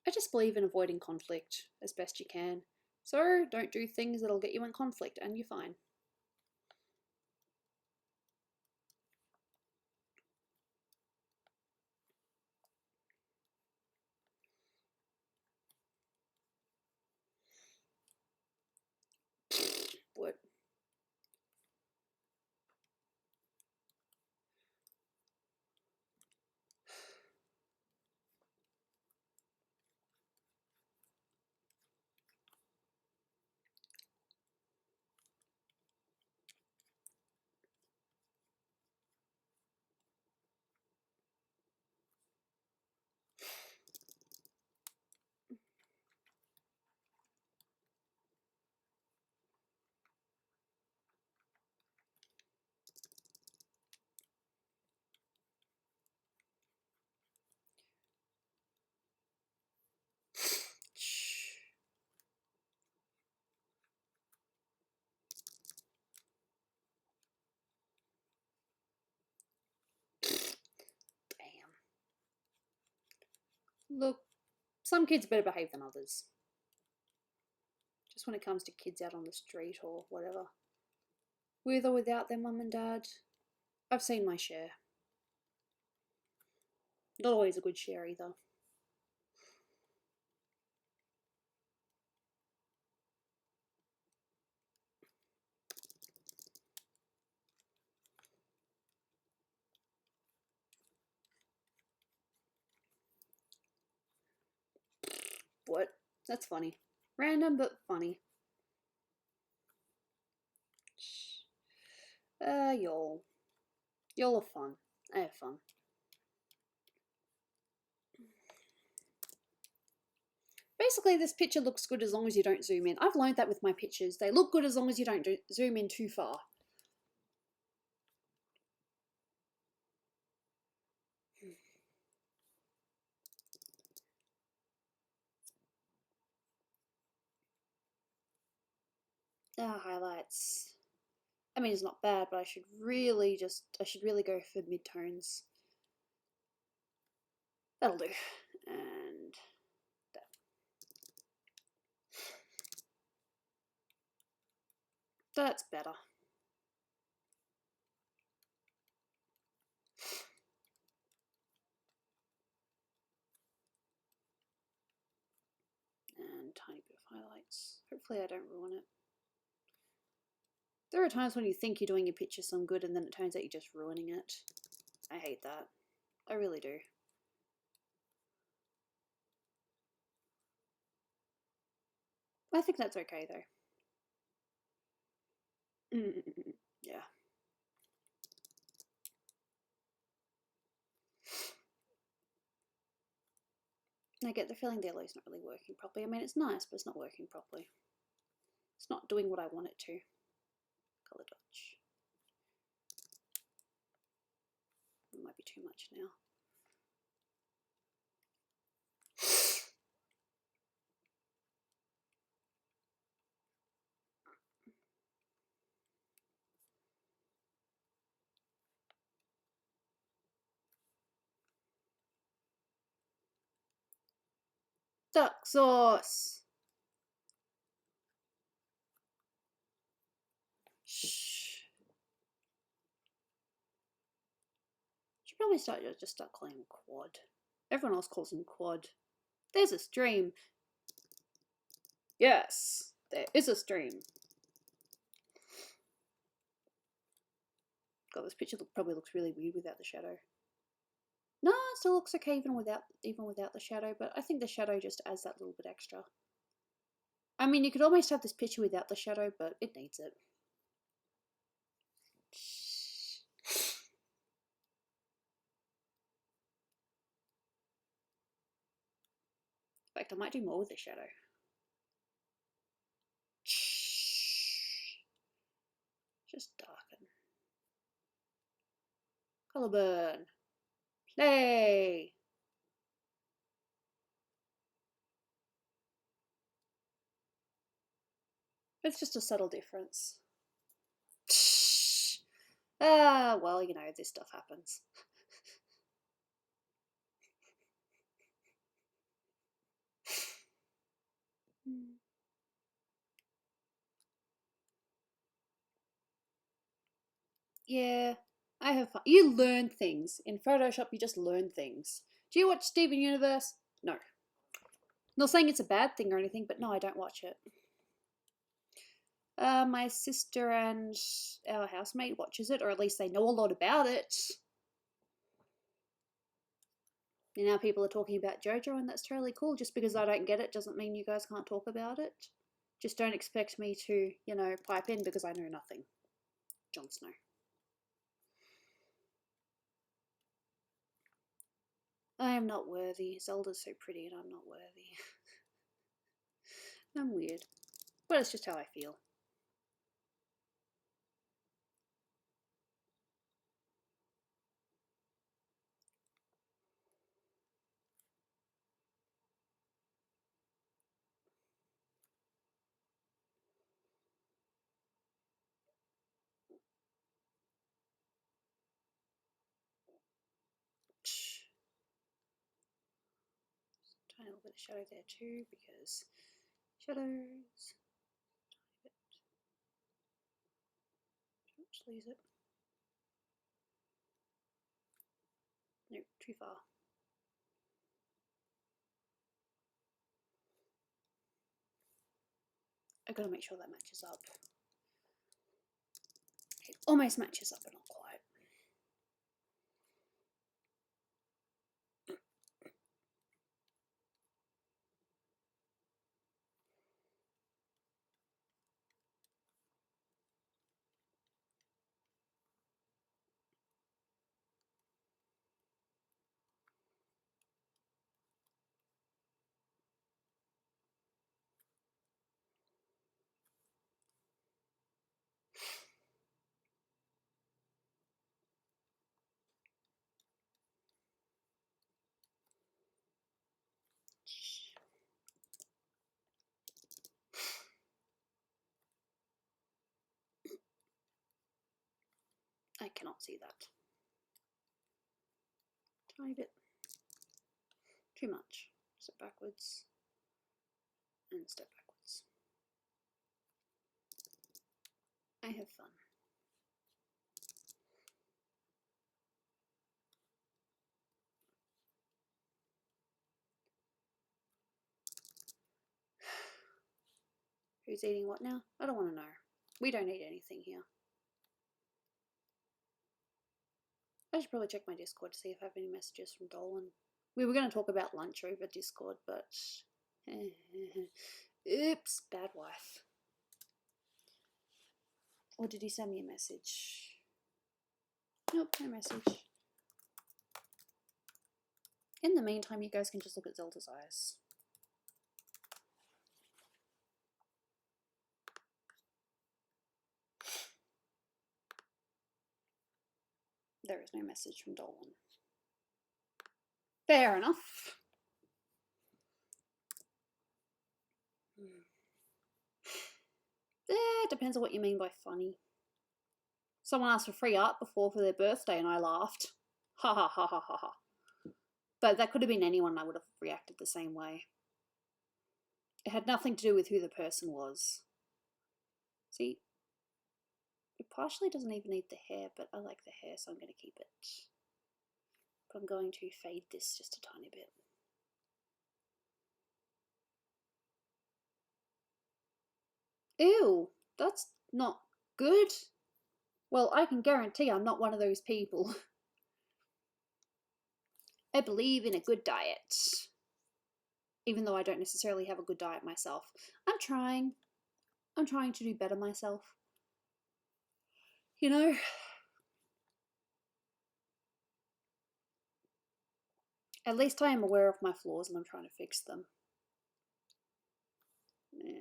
I just believe in avoiding conflict as best you can. So don't do things that'll get you in conflict and you're fine. What? Look, some kids better behave than others. Just when it comes to kids out on the street or whatever. with or without their mum and dad. I've seen my share. Not always a good share either. What? That's funny. Random but funny. Y'all. Y'all are fun. I have fun. Basically, this picture looks good as long as you don't zoom in. I've learned that with my pictures. They look good as long as you don't zoom in too far. Highlights. I mean, it's not bad, but I should really go for midtones. That'll do. And that. That's better. And tiny bit of highlights. Hopefully I don't ruin it. There are times when you think you're doing your picture some good and then it turns out you're just ruining it. I hate that. I really do. I think that's okay though. Yeah. I get the feeling the yellow's not really working properly. I mean, it's nice, but it's not working properly. It's not doing what I want it to. Colour dodge. It might be too much now. Duck sauce. Shh. Should probably just start calling him Quad. Everyone else calls him Quad. There's a stream. Yes, there is a stream. God, this picture probably looks really weird without the shadow. No, it still looks okay even without the shadow, but I think the shadow just adds that little bit extra. I mean, you could almost have this picture without the shadow, but it needs it. In fact, I might do more with the shadow. Just darken. Color burn. Play. It's just a subtle difference. Well, you know, this stuff happens. Yeah, I have fun. You learn things. In Photoshop, you just learn things. Do you watch Steven Universe? No. Not saying it's a bad thing or anything, but no, I don't watch it. My sister and our housemate watches it, or at least they know a lot about it. And now people are talking about JoJo, and that's totally cool. Just because I don't get it doesn't mean you guys can't talk about it. Just don't expect me to, you know, pipe in because I know nothing. Jon Snow. I am not worthy. Zelda's so pretty and I'm not worthy. I'm weird. But it's just how I feel. Tiny little bit of shadow there too, because shadows. actually use it. Nope, too far. I've got to make sure that matches up. It almost matches up, but not quite. I cannot see that. Tiny bit. Too much. Step backwards. And step backwards. I have fun. Who's eating what now? I don't want to know. We don't eat anything here. I should probably check my Discord to see if I have any messages from Dolan. We were going to talk about lunch over Discord, but... Oops, bad wife. Or did he send me a message? Nope, no message. In the meantime, you guys can just look at Zelda's eyes. There is no message from Dolan. Fair enough. It depends on what you mean by funny. Someone asked for free art before for their birthday and I laughed. Ha ha ha ha ha ha. But that could have been anyone and I would have reacted the same way. It had nothing to do with who the person was. See, it partially doesn't even need the hair, but I like the hair, so I'm going to keep it. But I'm going to fade this just a tiny bit. Ew, that's not good. Well, I can guarantee I'm not one of those people. I believe in a good diet. Even though I don't necessarily have a good diet myself. I'm trying. I'm trying to do better myself. You know? At least I am aware of my flaws and I'm trying to fix them. Yeah.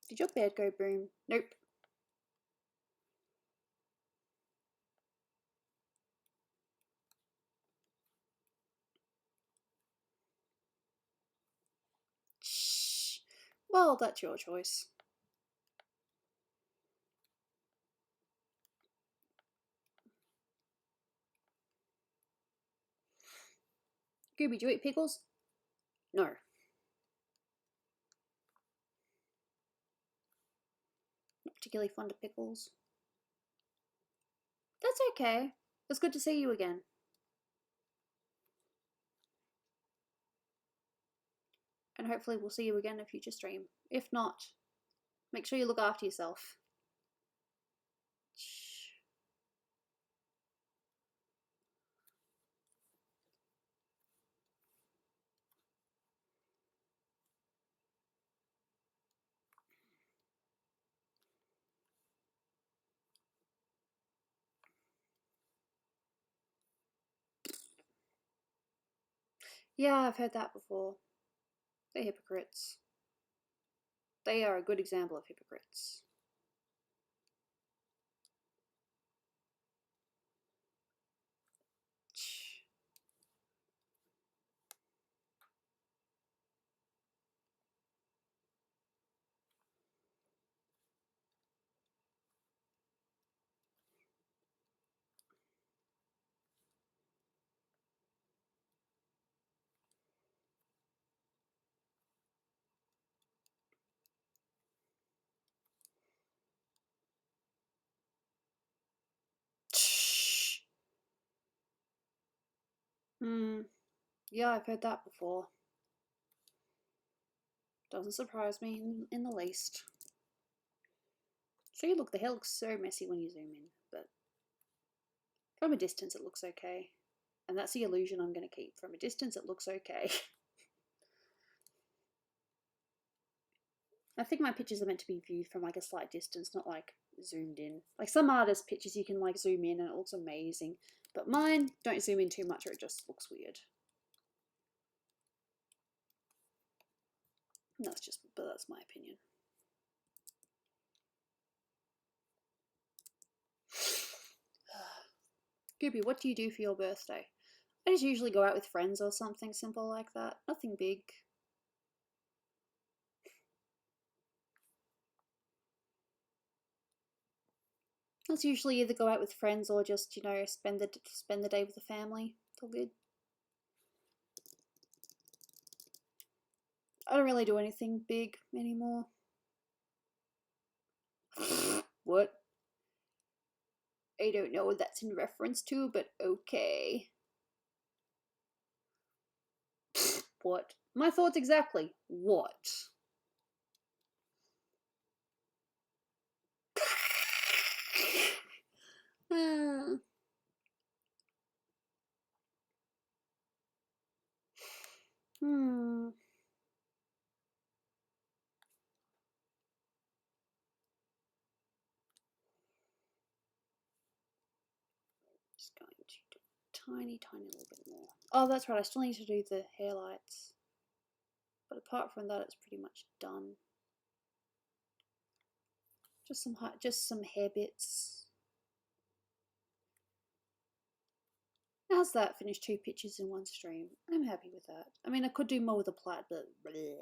Did your bed go boom? Nope. Shh. Well, that's your choice. Gooby, do you eat pickles? No. Not particularly fond of pickles. That's okay. It's good to see you again. And hopefully we'll see you again in a future stream. If not, make sure you look after yourself. Shh. Yeah, I've heard that before. They're hypocrites. They are a good example of hypocrites. Yeah, I've heard that before. Doesn't surprise me in the least. See, look, the hair looks so messy when you zoom in, but from a distance it looks okay. And that's the illusion I'm going to keep. From a distance it looks okay. I think my pictures are meant to be viewed from like a slight distance, not like zoomed in. Like some artists' pictures you can like zoom in and it looks amazing. But mine, don't zoom in too much or it just looks weird. But that's my opinion. Gooby, what do you do for your birthday? I just usually go out with friends or something simple like that. Nothing big. Let's usually either go out with friends or just, you know, spend the day with the family. It's all good. I don't really do anything big anymore. What? I don't know what that's in reference to, but okay. What? My thoughts exactly. What? Hmm. Just going to do a tiny little bit more. Oh, that's right. I still need to do the hair lights. But apart from that, it's pretty much done. Just some hair bits. How's that? Finished 2 pictures in 1 stream. I'm happy with that. I mean, I could do more with the plaid, but bleh.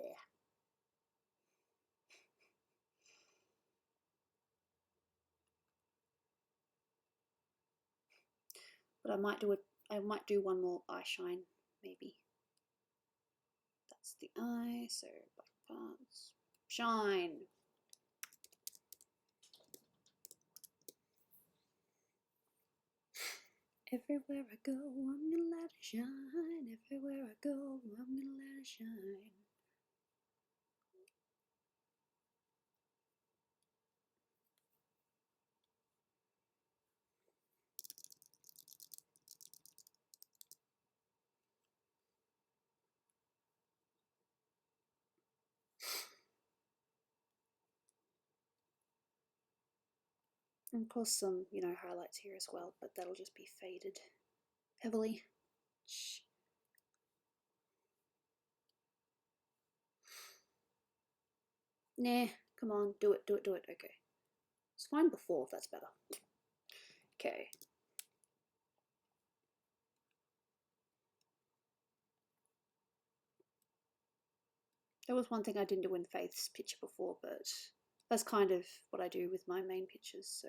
But I might do 1 more eye shine, maybe. That's the eye, so black parts. Shine. Everywhere I go, I'm gonna let it shine. Everywhere I go, I'm gonna let it shine. And of course some, you know, highlights here as well, but that'll just be faded heavily. Shh. Nah, come on, do it. Okay. It's fine before, if that's better. Okay. That was one thing I didn't do in Faith's picture before, but that's kind of what I do with my main pictures, so.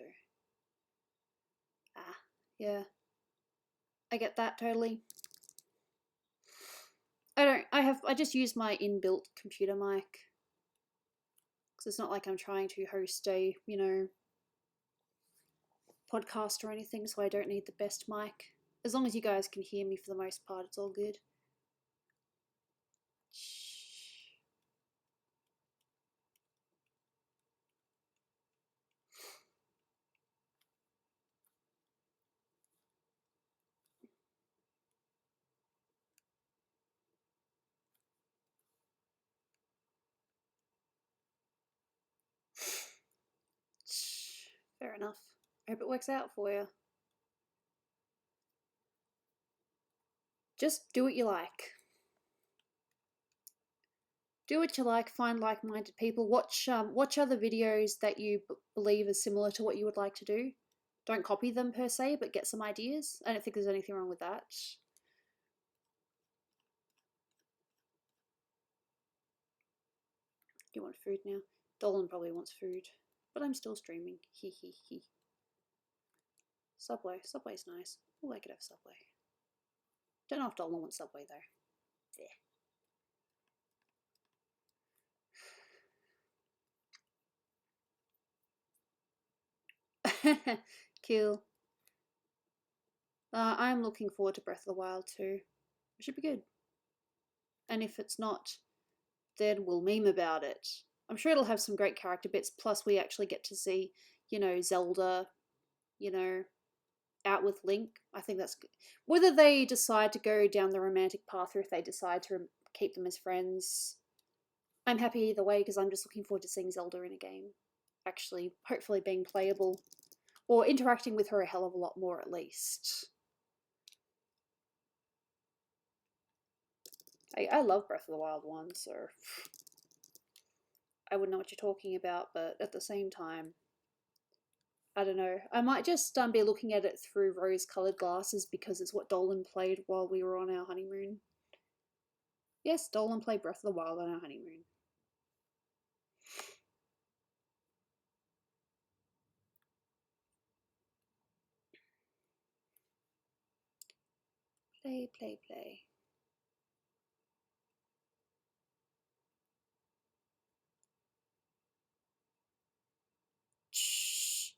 Yeah. I get that totally. I just use my inbuilt computer mic. Because it's not like I'm trying to host a, you know, podcast or anything, so I don't need the best mic. As long as you guys can hear me for the most part, it's all good. Fair enough. I hope it works out for you. Just do what you like. Do what you like. Find like-minded people. Watch other videos that you believe are similar to what you would like to do. Don't copy them per se, but get some ideas. I don't think there's anything wrong with that. Do you want food now? Dolan probably wants food, but I'm still streaming. He. Subway. Subway's nice. Oh, I could have Subway. Don't know if Dolan wants Subway though. Yeah. Cool. I'm looking forward to Breath of the Wild too. It should be good. And if it's not, then we'll meme about it. I'm sure it'll have some great character bits. Plus, we actually get to see, Zelda, you know, out with Link. I think that's good. Whether they decide to go down the romantic path or if they decide to keep them as friends, I'm happy either way because I'm just looking forward to seeing Zelda in a game. Actually, hopefully being playable or interacting with her a hell of a lot more at least. I love Breath of the Wild 1, so I wouldn't know what you're talking about, but at the same time, I don't know. I might just be looking at it through rose-colored glasses because it's what Dolan played while we were on our honeymoon. Yes, Dolan played Breath of the Wild on our honeymoon. Play, play, play. Shh.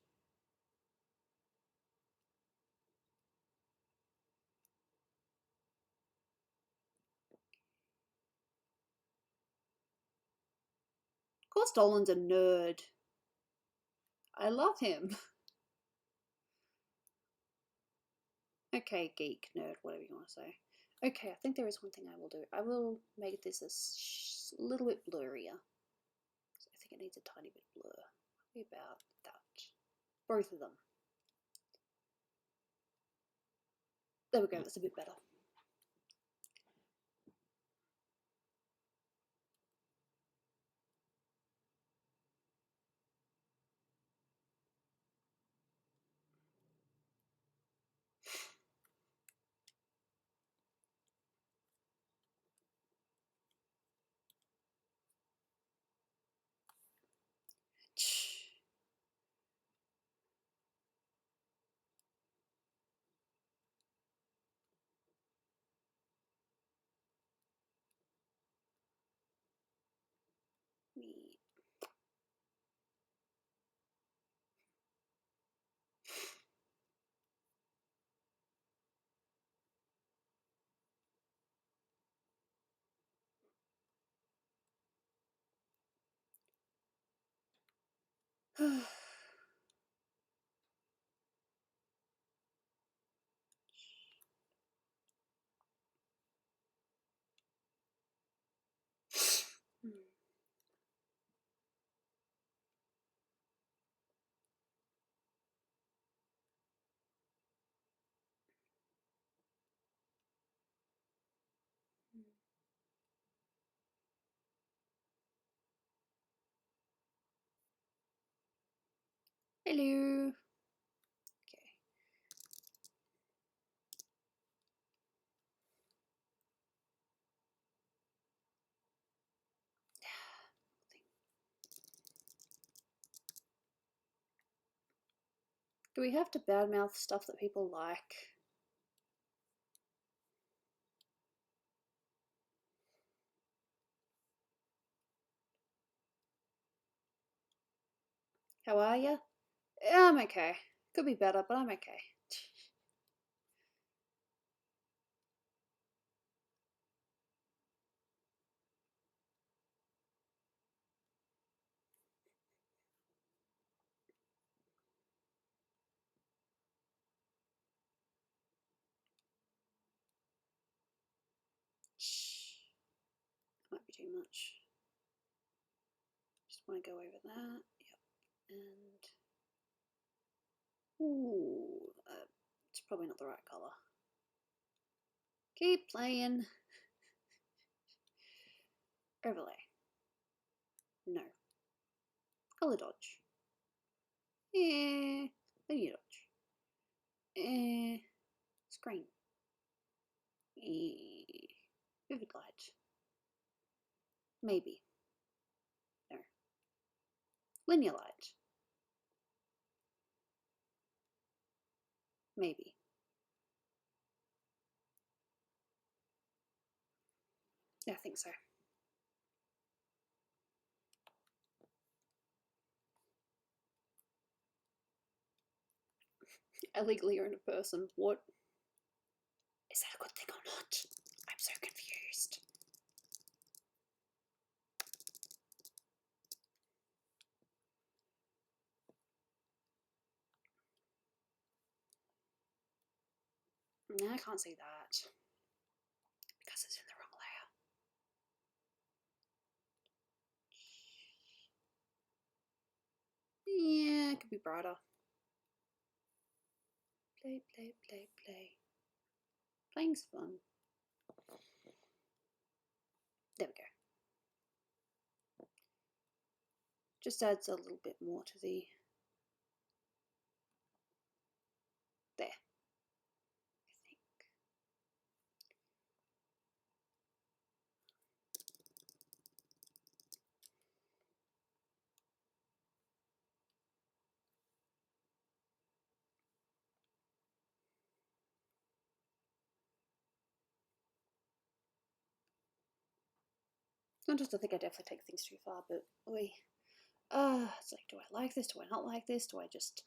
Of course, Dolan's a nerd. I love him. Okay, geek, nerd, whatever you want to say. Okay, I think there is one thing I will do. I will make this a little bit blurrier. I think it needs a tiny bit of blur. Maybe about that. Both of them. There we go, that's a bit better. Me. Hello. Okay. Do we have to badmouth stuff that people like? How are ya? Yeah, I'm okay. Could be better, but I'm okay. Might be too much. Just want to go over that. Yep. And ooh, it's probably not the right color. Keep playing. Overlay. No. Color dodge. Linear dodge. Screen. Vivid light. Maybe. No. Linear light. Maybe. Yeah, I think so. I legally own a person. What? Is that a good thing or not? I so confused. No, I can't see that because it's in the wrong layer. Yeah, it could be brighter. Play, play, play, play. Playing's fun. There we go. Just adds a little bit more to the... There. I think. Sometimes I think I definitely take things too far, but it's like, do I like this? Do I not like this? Do I just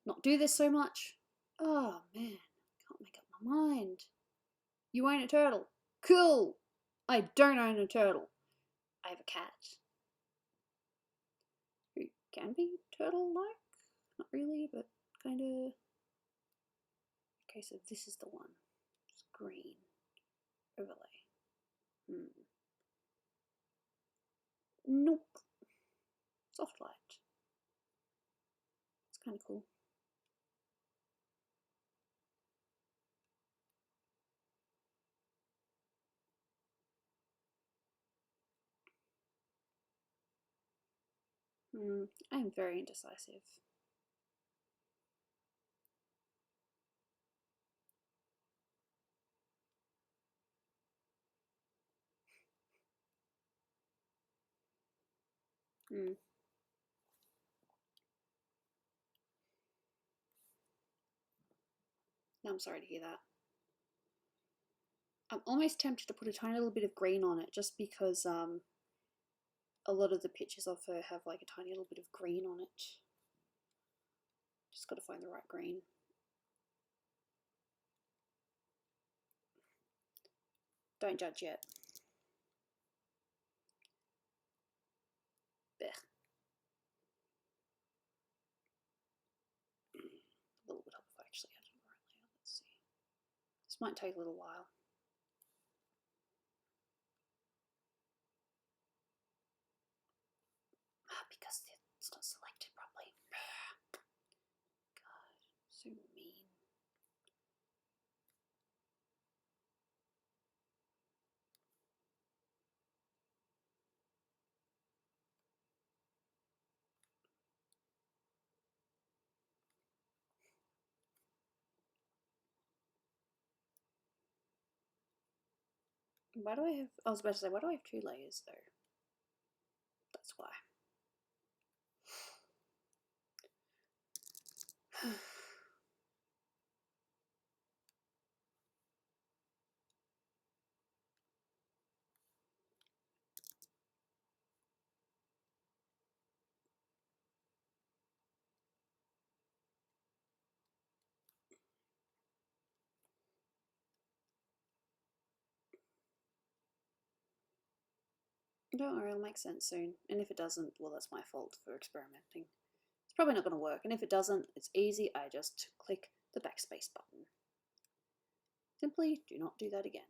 not do this so much? Oh man, can't make up my mind. You own a turtle. Cool. I don't own a turtle. I have a cat. Who can be turtle-like? Not really, but kind of. Okay, so this is the one. It's green. Overlay. Nope. Soft light. It's kind of cool. I'm very indecisive. No, I'm sorry to hear that. I'm almost tempted to put a tiny little bit of green on it just because a lot of the pictures of her have like a tiny little bit of green on it. Just got to find the right green. Don't judge yet. Blech. A little bit help if I actually had it in the right layer. Let's see. This might take a little while. Because it's not selected properly. God, so mean. Why do I have... I was about to say, why do I have 2 layers though? That's why. Don't worry, it'll make sense soon. And if it doesn't, well, that's my fault for experimenting. It's probably not going to work. And if it doesn't, it's easy. I just click the backspace button. Simply do not do that again.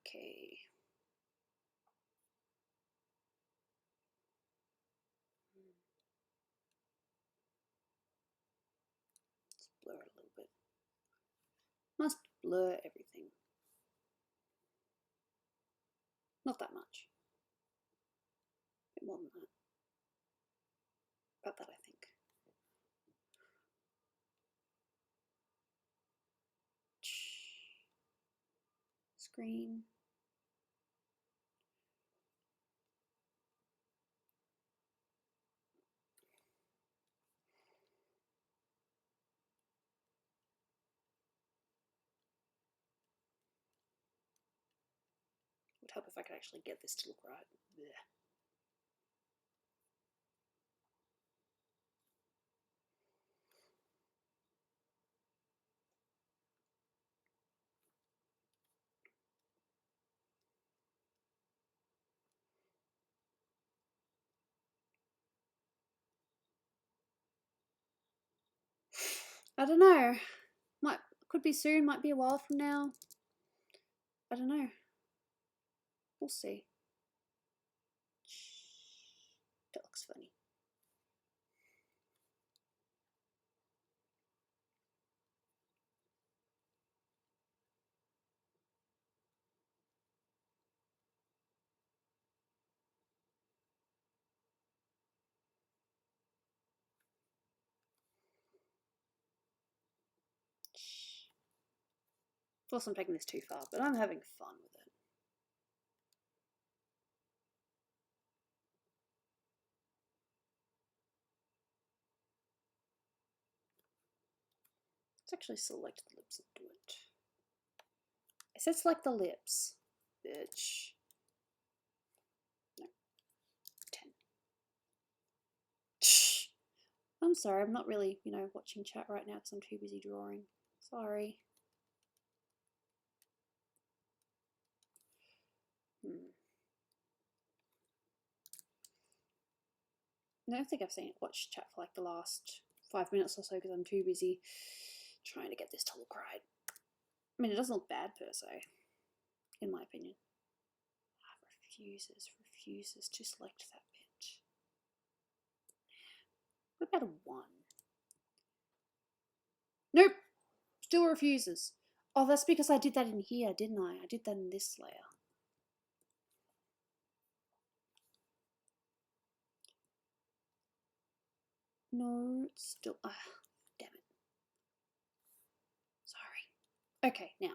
Okay. Let's blur it a little bit. Must blur everything. Not that much. A bit more than that. About that, I think. Screen. Would help if I could actually get this to look right. Blech. I don't know. Could be soon, might be a while from now. I don't know. We'll see. That looks funny. Of course, I'm taking this too far, but I'm having fun with it. Let's actually select the lips and do it. I said select the lips, bitch. No, 10. I'm sorry, I'm not really, watching chat right now because I'm too busy drawing. Sorry. I don't think I've watched chat for like the last 5 minutes or so because I'm too busy trying to get this to look right. I mean, it doesn't look bad per se, in my opinion. Refuses to select that bitch. What about a 1? Nope, still refuses. Oh, that's because I did that in here, didn't I? I did that in this layer. No, still. Damn it. Sorry. Okay, now.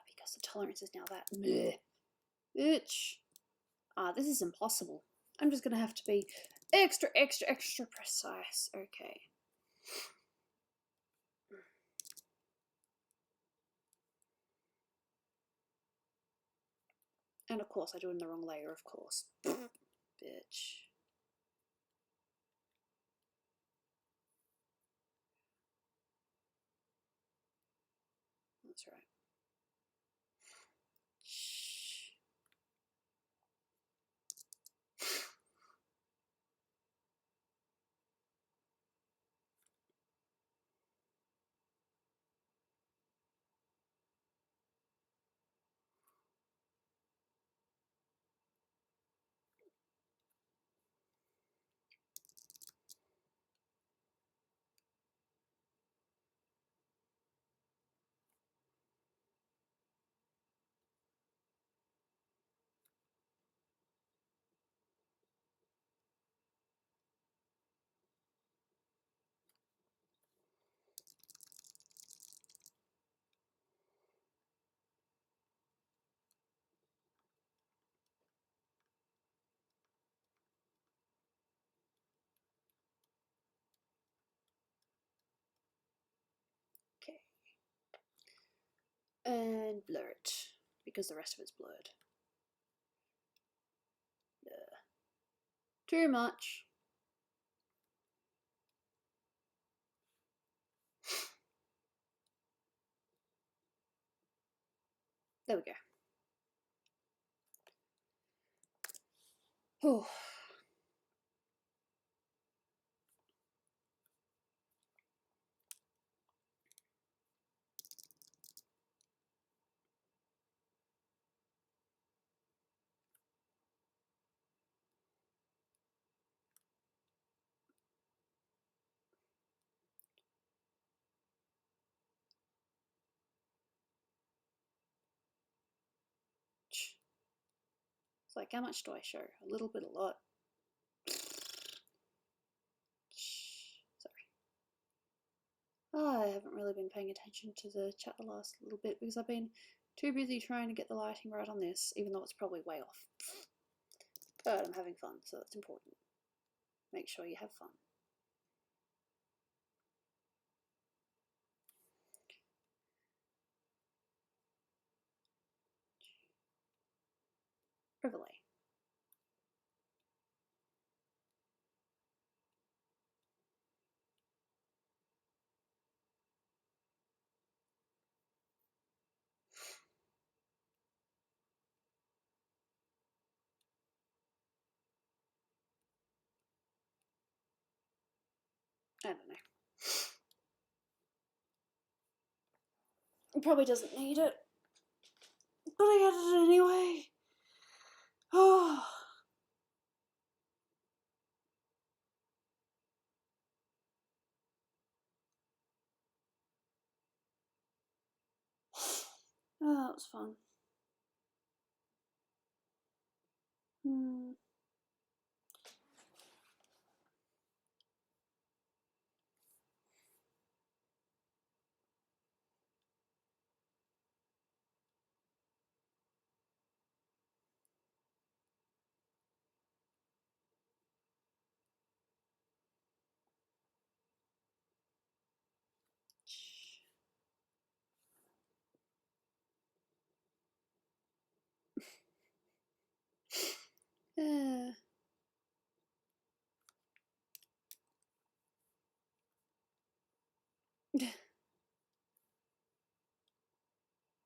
Because the tolerance is now that. Bleh. Bitch. This is impossible. I'm just gonna have to be extra precise. Okay. And of course, I do it in the wrong layer, of course. Bitch. That's right. Okay. And blur it, because the rest of it's blurred. Too much. There we go. Oh. It's like, how much do I show? A little bit, a lot. Sorry. I haven't really been paying attention to the chat the last little bit because I've been too busy trying to get the lighting right on this, even though it's probably way off. But I'm having fun, so that's important. Make sure you have fun. Overlay. I don't know. It probably doesn't need it, but I added it anyway. Oh. Oh, that was fun.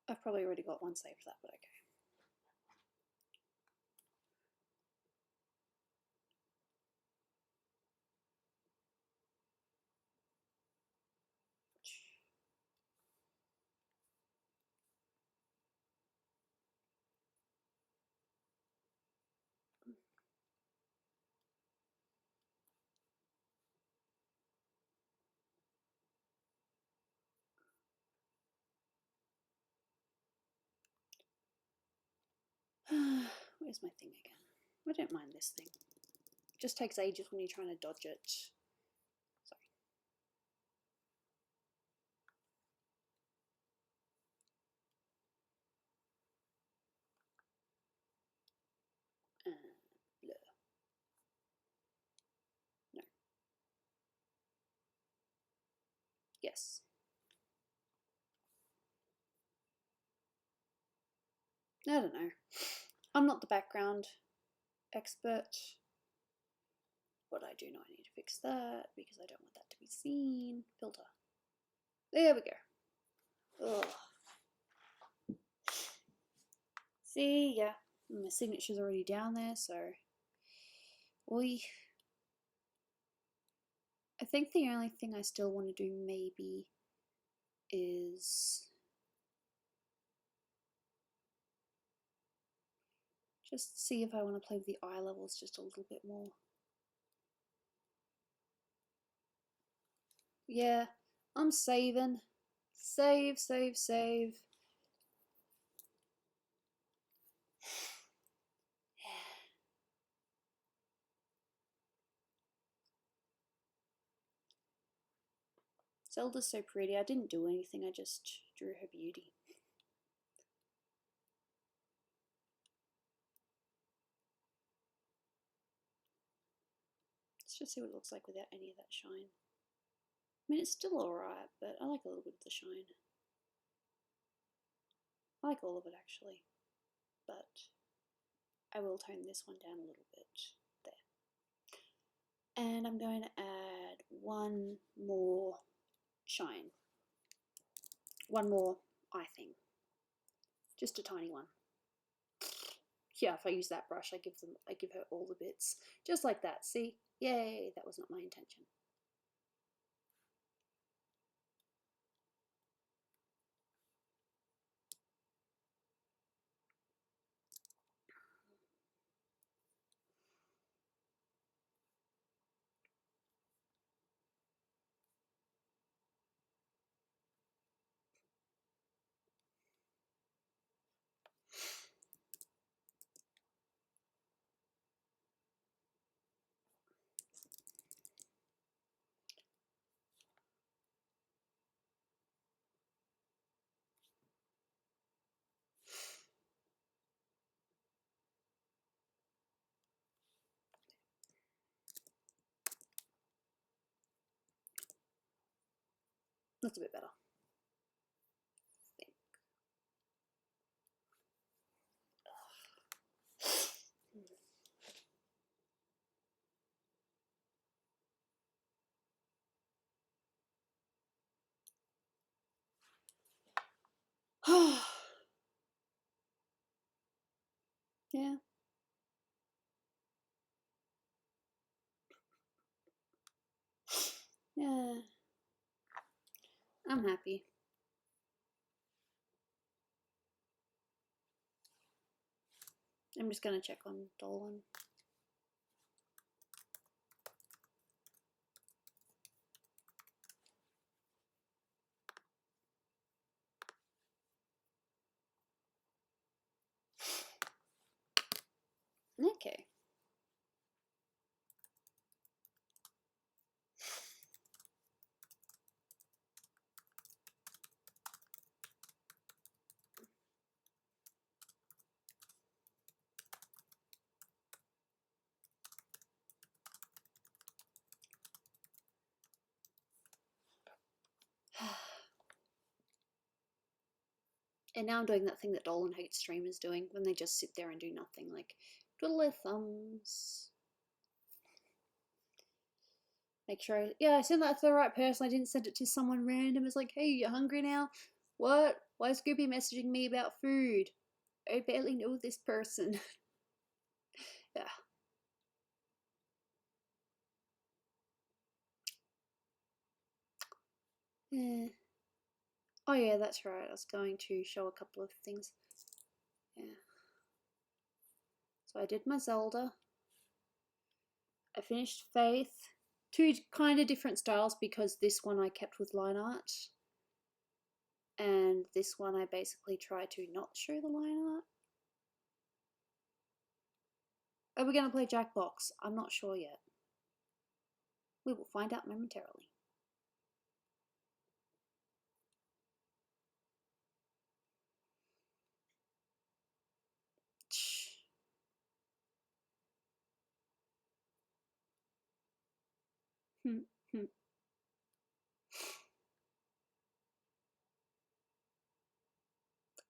I've probably already got one saved for that, but okay. Where's my thing again? I don't mind this thing. It just takes ages when you're trying to dodge it. Sorry. Blur. No. Yes. I don't know. I'm not the background expert, but I do know I need to fix that because I don't want that to be seen. Filter. There we go. Ugh. See, yeah, my signature's already down there, so I think the only thing I still want to do maybe is just see if I want to play with the eye levels just a little bit more. Yeah, I'm saving. Save, save, save. Zelda's so pretty. I didn't do anything, I just drew her beauty. Let's just see what it looks like without any of that shine. I mean, it's still alright, but I like a little bit of the shine. I like all of it actually, but I will tone this one down a little bit there. And I'm going to add one more shine. One more eye thing. Just a tiny one. Yeah, if I use that brush, I give her all the bits. Just like that, see? Yay, that was not my intention. That's a bit better. Yeah. Yeah, I'm happy. I'm just gonna check on Dolan. Okay. And now I'm doing that thing that Dolan hates streamers doing when they just sit there and do nothing, like twiddle their thumbs. Make sure I sent that to the right person. I didn't send it to someone random. It's like, hey, you hungry now? What? Why is Gooby messaging me about food? I barely know this person. Yeah. Eh. Oh yeah, that's right. I was going to show a couple of things. Yeah. So I did my Zelda. I finished Faith. Two kind of different styles because this one I kept with line art. And this one I basically tried to not show the line art. Are we going to play Jackbox? I'm not sure yet. We will find out momentarily.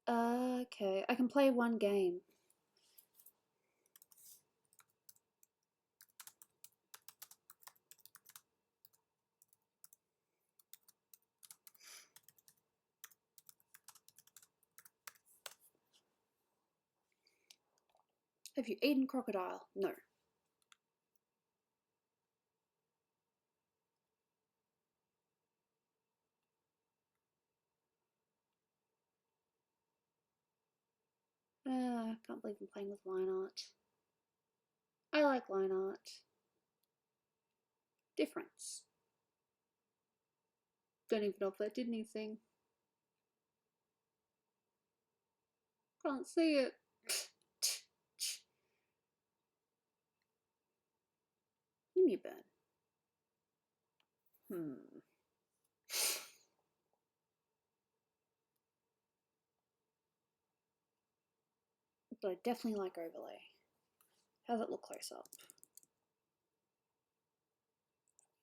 Okay, I can play one game. Have you eaten crocodile? No. I can't believe I'm playing with line art. I like line art. Difference. Don't even know if that did anything. Can't see it. Give me a burn. But I definitely like overlay. How's it look close up?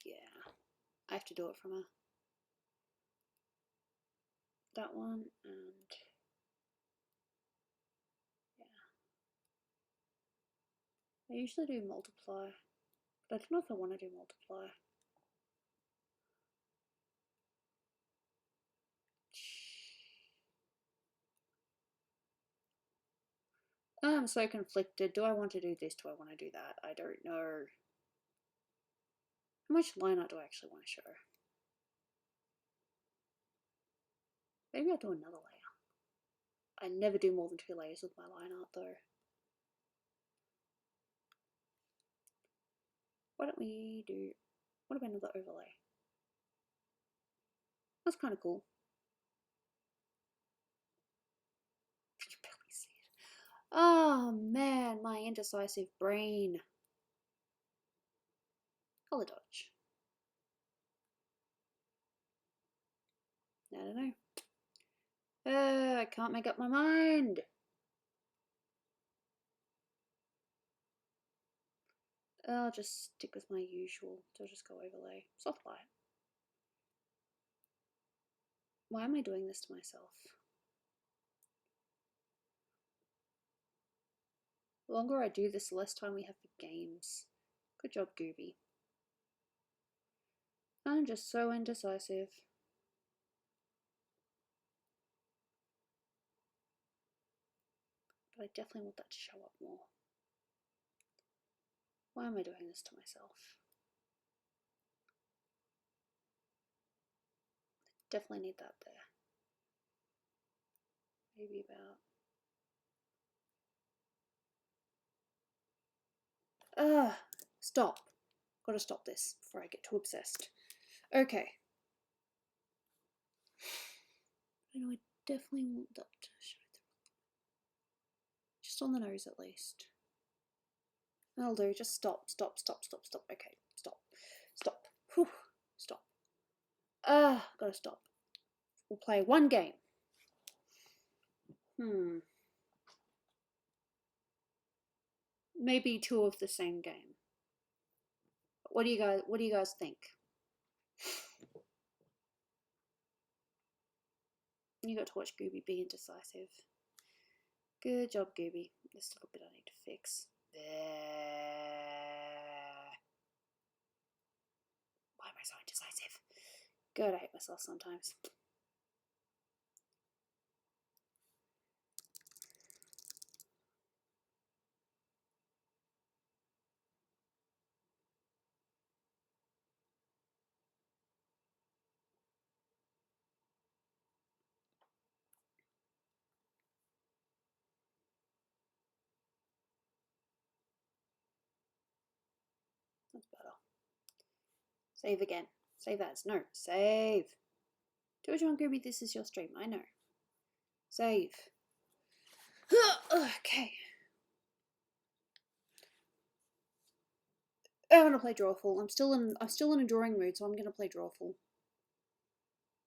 Yeah. I have to do it from that one and yeah. I usually do multiply, but I don't know if I want to do multiply. I'm so conflicted. Do I want to do this? Do I want to do that? I don't know. How much line art do I actually want to show? Maybe I'll do another layer. I never do more than 2 layers with my line art though. Why don't we do... What about another overlay? That's kind of cool. Can you barely see it? Oh man, my indecisive brain. Color dodge. I don't know. I can't make up my mind. I'll just stick with my usual. So I'll just go overlay. Soft light. Why am I doing this to myself? The longer I do this, the less time we have for games. Good job, Gooby. I'm just so indecisive. But I definitely want that to show up more. Why am I doing this to myself? Definitely need that there. Maybe about... stop. Gotta stop this before I get too obsessed. Okay. I know I definitely want that to show through. Just on the nose at least. That'll do. Just stop. Okay, stop. Whew. Stop. Gotta stop. We'll play one game. Maybe two of the same game. What do you guys think? You got to watch Gooby be indecisive. Good job, Gooby. There's still a bit I need to fix. Why am I so indecisive? God, I hate myself sometimes. That's better. Save again. Save as. No. Save. Do what you want, Gooby. This is your stream. I know. Save. Okay. I'm gonna play drawful. I'm still in a drawing mood, so I'm gonna play drawful.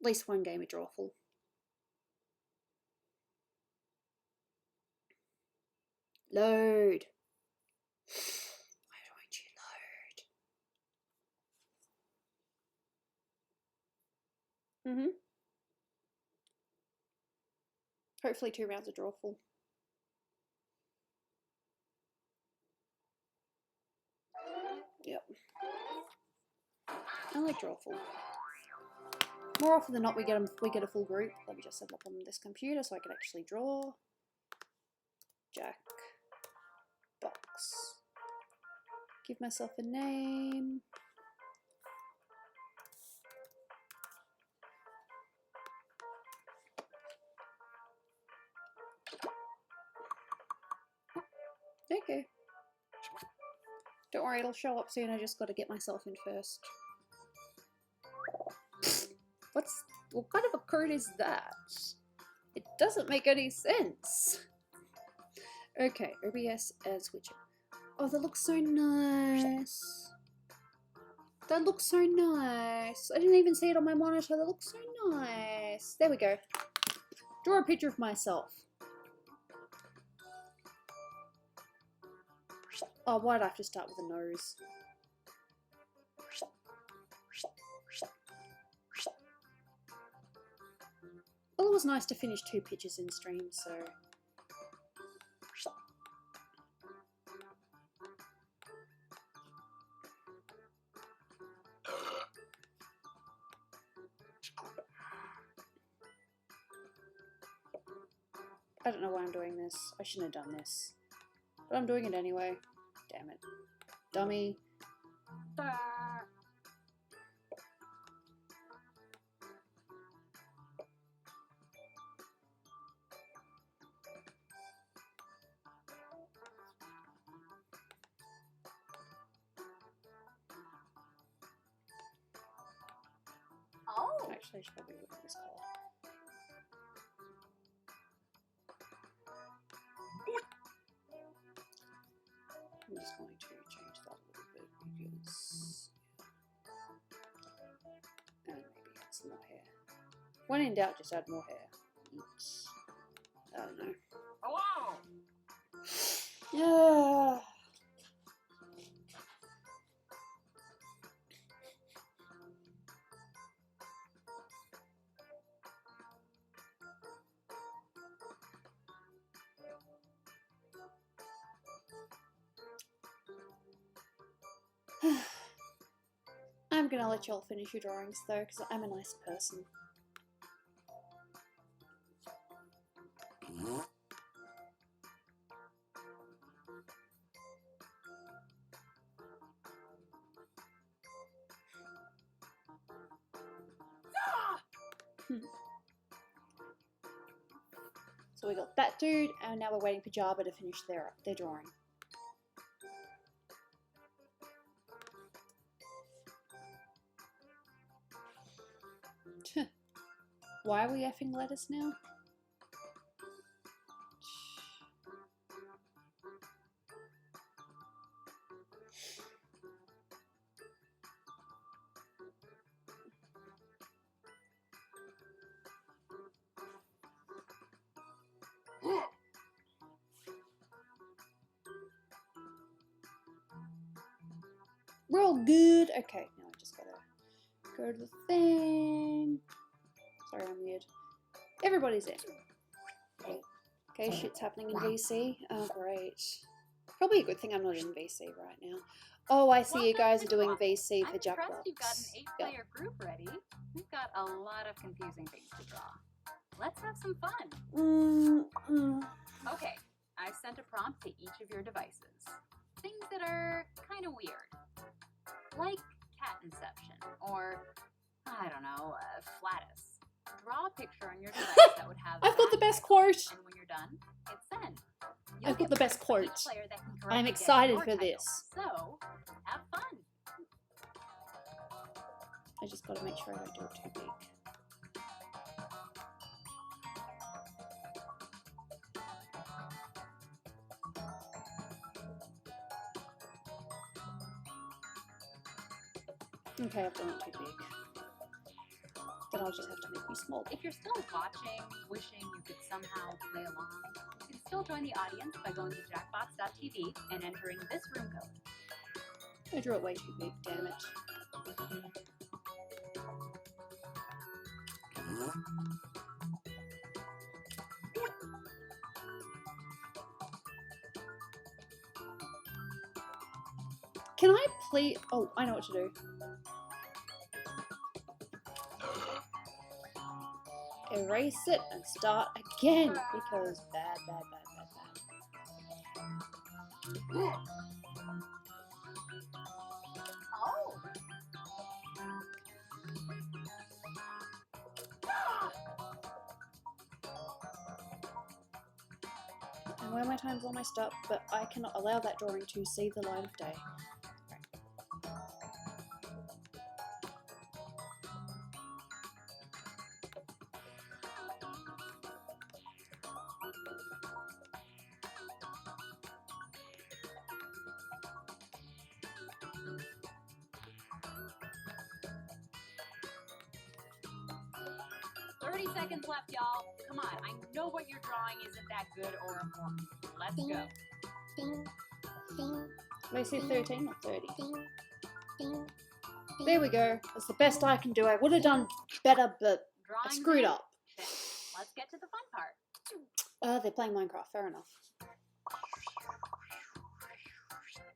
At least one game of drawful. Load. Why don't you load? Hopefully 2 rounds of drawful. Yep. I like drawful. More often than not, we get a full group. Let me just set up on this computer so I can actually draw. Jack. Box. Give myself a name. Okay. Don't worry, it'll show up soon. I just got to get myself in first. What kind of a code is that? It doesn't make any sense. Okay, OBS and switcher. Oh, that looks so nice. That looks so nice. I didn't even see it on my monitor. That looks so nice. There we go. Draw a picture of myself. Oh, why'd I have to start with a nose? Well, it was nice to finish 2 pictures in stream, so... I don't know why I'm doing this. I shouldn't have done this. But I'm doing it anyway. Damn it. Dummy. Oh. Actually, I should probably look at this color. I'm just going to change that a little bit because... and maybe add some more hair. When in doubt, just add more hair. Oops. I don't know. Hello! Yeah. I'm gonna let y'all finish your drawings though, because I'm a nice person. So we got that dude, and now we're waiting for Jabba to finish their drawing. Why are we effing lettuce now? We're all good. Okay, now I just gotta go to the thing. Sorry, I'm weird. Everybody's in. Okay, shit's happening in VC. Oh, great. Probably a good thing I'm not in VC right now. Oh, I see you guys are doing VC for Jackbox.
I trust you've got an 8-player group ready. We've got a lot of confusing things to draw. Let's have some fun. Okay, I've sent a prompt to each of your devices. Things that are kind of weird. Like cat inception, or, I don't know, flatus. Draw a picture on your device that would have
I've got the best
text,
quote.
and when you're done, hit send.
I've got the best quote. I'm excited for this.
So, have fun.
I just gotta make sure I don't do it too big. Okay, I've done it too big. Then I'll just have to make me small.
If you're still watching, wishing you could somehow play along, you can still join the audience by going to jackbox.tv and entering this room code.
I drew it way too big, damn it. Can I please? Oh, I know what to do. Erase it and start again because bad.
Oh!
And where my time's almost up, but I cannot allow that drawing to see the light of day.
30 seconds left, y'all. Come on, I know what you're drawing isn't that good or important. Let's go.
Did I say 13 or 30? There we go. That's the best I can do. I would have done better, but I screwed up.
Check. Let's get to the fun part.
They're playing Minecraft. Fair enough.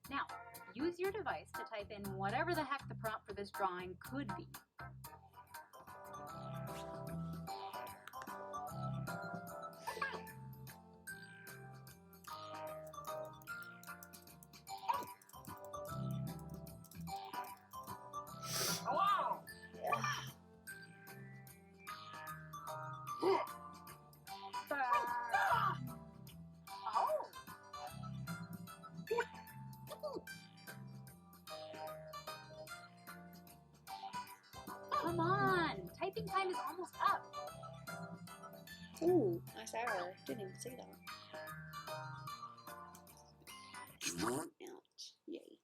Now, use your device to type in whatever the heck the prompt for this drawing could be. Come on! Typing time is almost up.
Ooh, nice arrow. Didn't even see that. Ouch. Yay.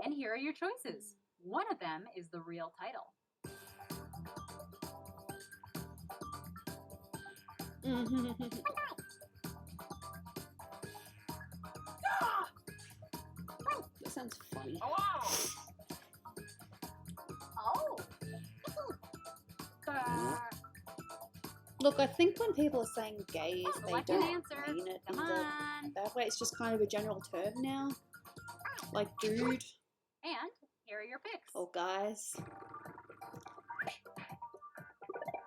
And here are your choices. One of them is the real title.
That sounds funny.
Oh!
Look, I think when people are saying gays, they
Select an
don't
answer.
mean it in
Come
the
on.
bad way. It's just kind of a general term now. Like, dude.
And here are your picks.
Or guys.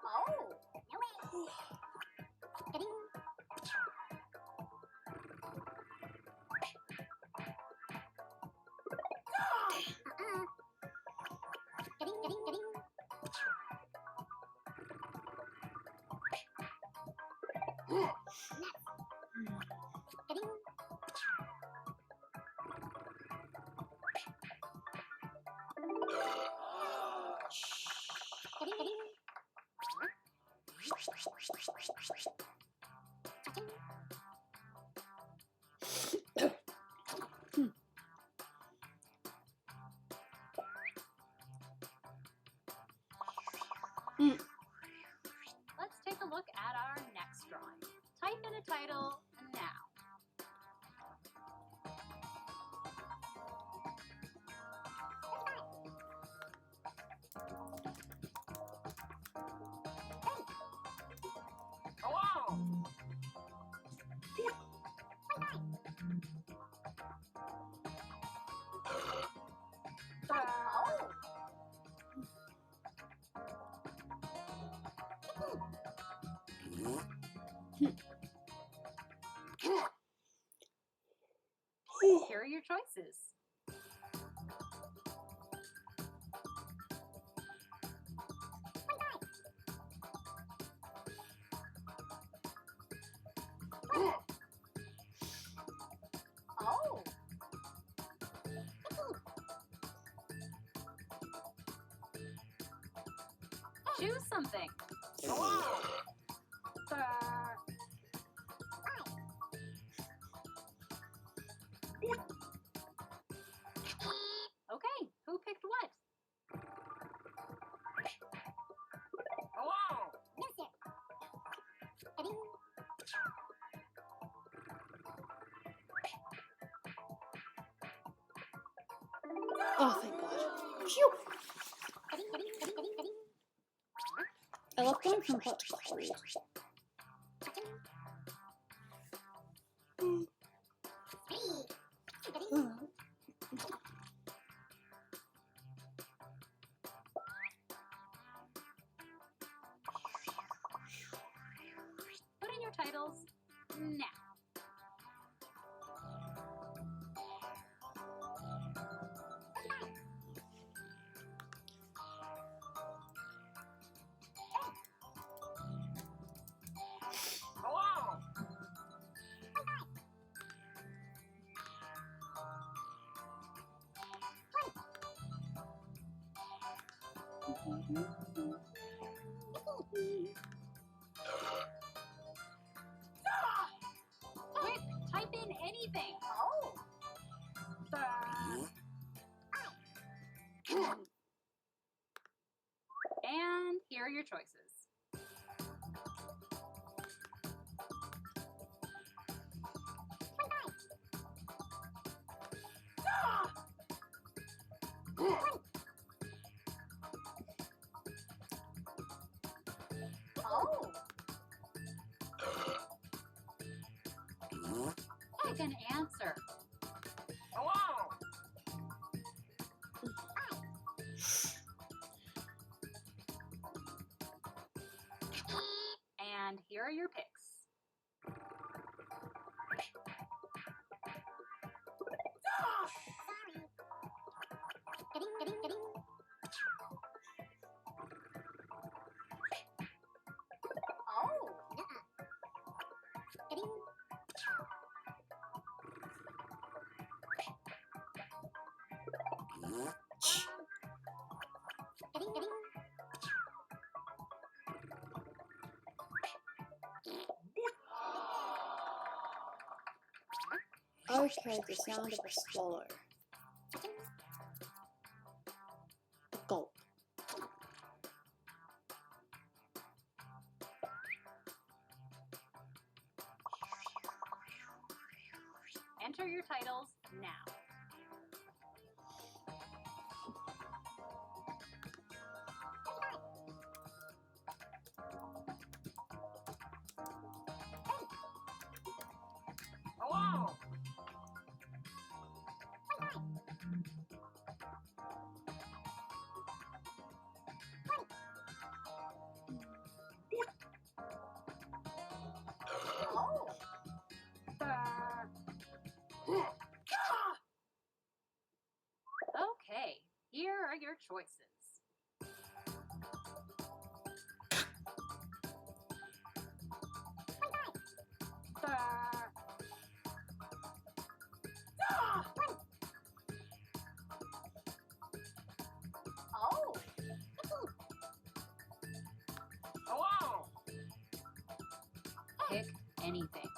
Oh!
Mm.
Let's take a look at our next drawing. Type in a title now. Here are your choices. Oh. Choose something. Okay, who picked what?
Oh, thank God. Phew. I love going from hot to cold.
Put in your titles now. Quick, type in anything. And here are your choices. Pick an answer. And here are your picks.
Okay, the sound of a swallow. A gulp.
Enter your titles now. Okay, here are your choices. Pick anything.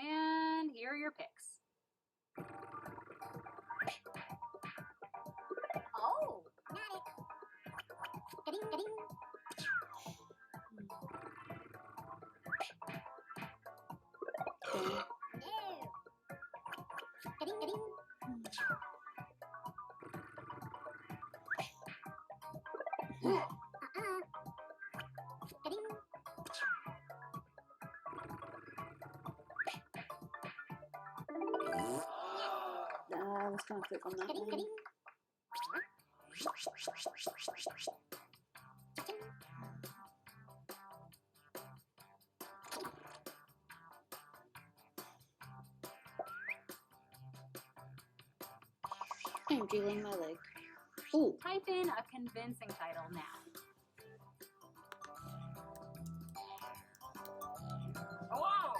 And here are your picks.
fine. I was trying to click on that one. I'm jiggling my leg. Ooh.
Type in a convincing title now.
Hello!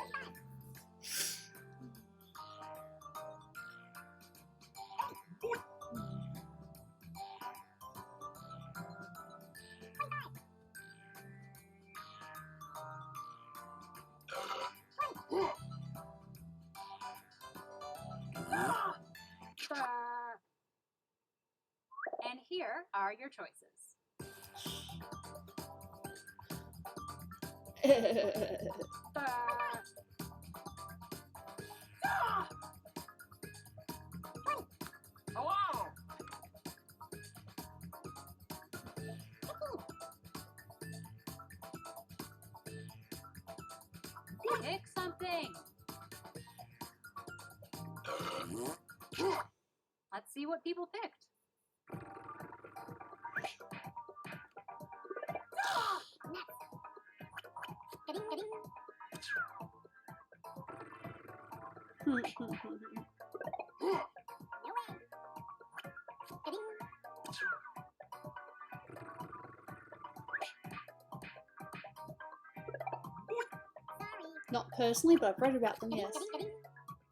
And here are your choices.
Hello!
Pick something. Let's see what people picked.
Not personally, but I've read about them, yes.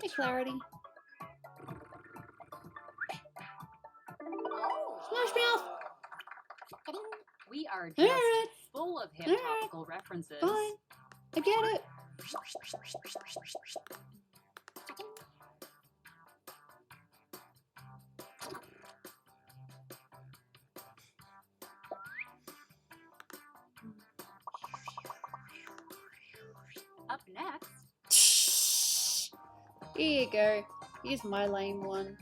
Hey, Clarity. Smash Mouth!
We are just
Alright.
full of hip topical references.
Fine. I get it.
Up next,
Here you go. Here's my lame one.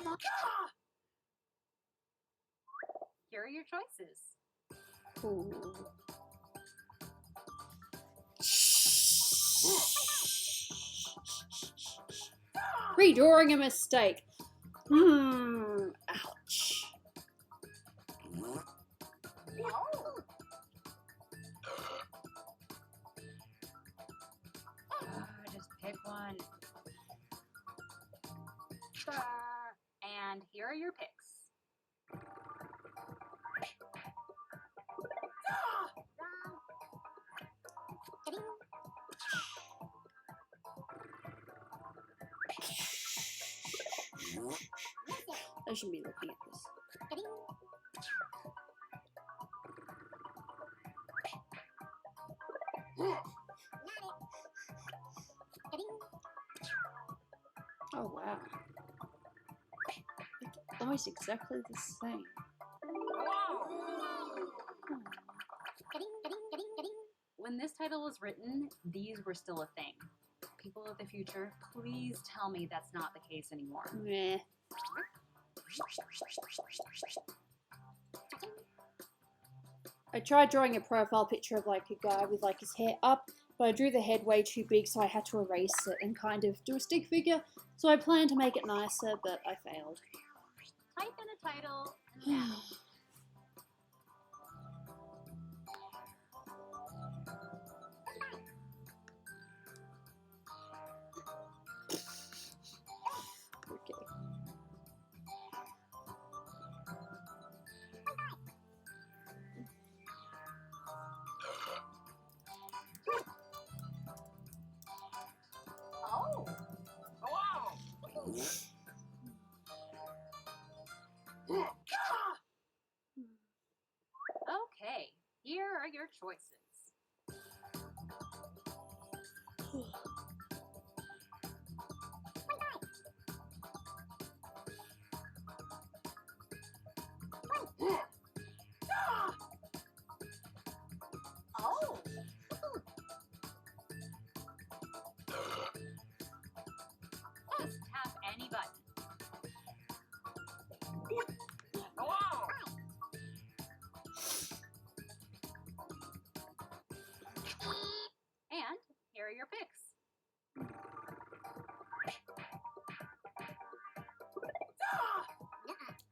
come on. Here are your choices.
Ooh. Redrawing a mistake. Ouch.
Just pick one. And here are your picks.
I shouldn't be looking at this. Oh wow. It's almost exactly the same.
When this title was written, these were still a thing. People of the future, please tell me that's not the case anymore.
Meh. I tried drawing a profile picture of like a guy with like his hair up, but I drew the head way too big, so I had to erase it and kind of do a stick figure. So I planned to make it nicer, but I failed.
Type in a title now.
Okay.
Hello!
Okay, here are your choices.
Oh.
Just tap any button.
Hello.
And here are your picks.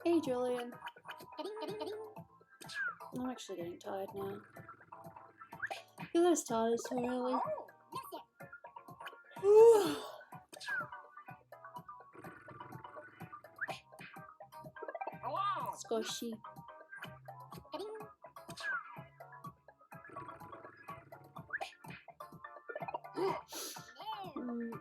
Hey, Julian. I'm actually getting tired now. You guys started so early.
Hello.
Squishy. Mm.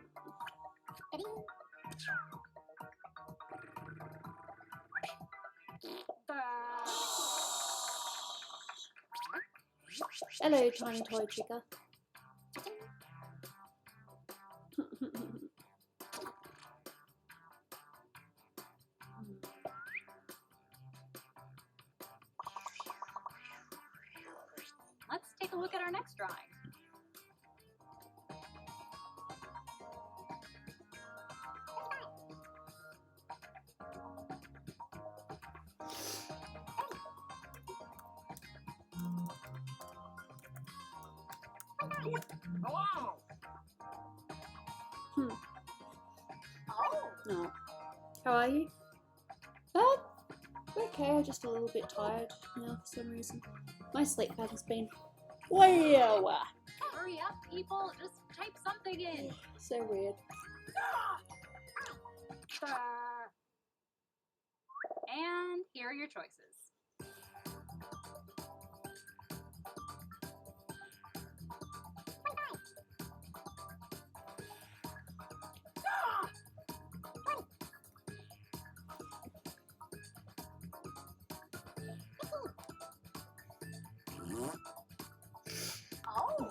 Hello, tiny toy chica.
Let's take a look at our next drawing.
Hello.
No. How are you? Okay, I'm just a little bit tired now for some reason. My sleep pattern's been wow.
Hurry up, people. Just type something in.
So weird.
And here are your choices.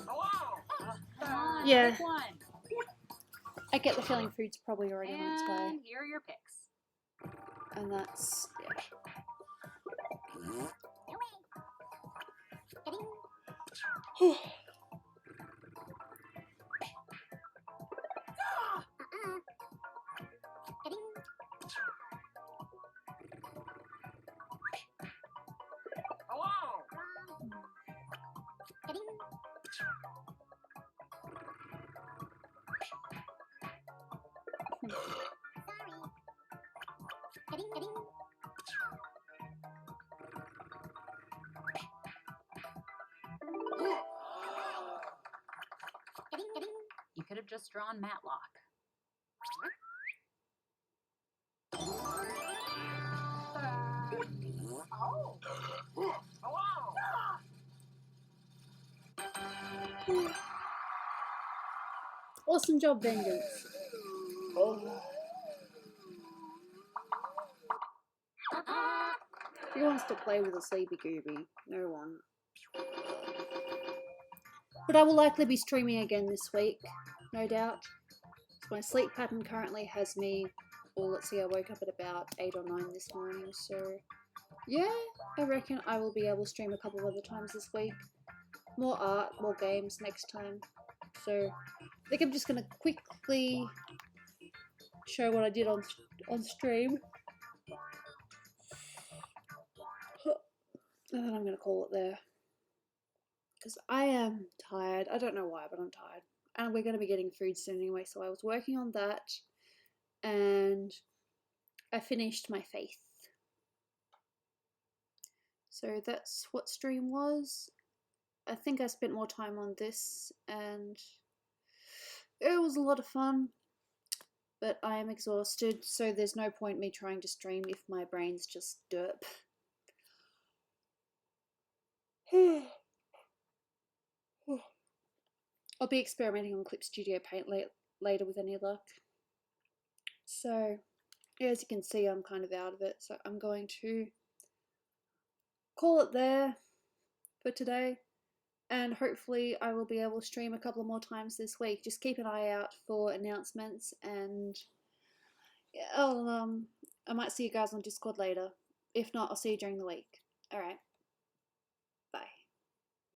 Hello.
Come on,
Yeah.
pick one.
I get the feeling food's probably already on its way.
And here are your picks.
And that's, yeah.
Hello.
You could have just drawn Matlock.
Hello.
Awesome job, Vengeance. Who wants to play with a sleepy Gooby? No one. But I will likely be streaming again this week, no doubt. My sleep pattern currently has me, well, let's see, I woke up at about 8 or 9 this morning, so yeah, I reckon I will be able to stream a couple of other times this week. More art, more games next time. So I think I'm just going to quickly show what I did on stream. And then I'm going to call it there. Because I am tired. I don't know why, but I'm tired. And we're going to be getting food soon anyway, so I was working on that. And I finished my faith. So that's what stream was. I think I spent more time on this, and it was a lot of fun. But I am exhausted, so there's no point me trying to stream if my brain's just derp. I'll be experimenting on Clip Studio Paint later with any luck. So, as you can see, I'm kind of out of it, so I'm going to call it there for today. And hopefully I will be able to stream a couple more times this week. Just keep an eye out for announcements, and I might see you guys on Discord later. If not, I'll see you during the week. Alright.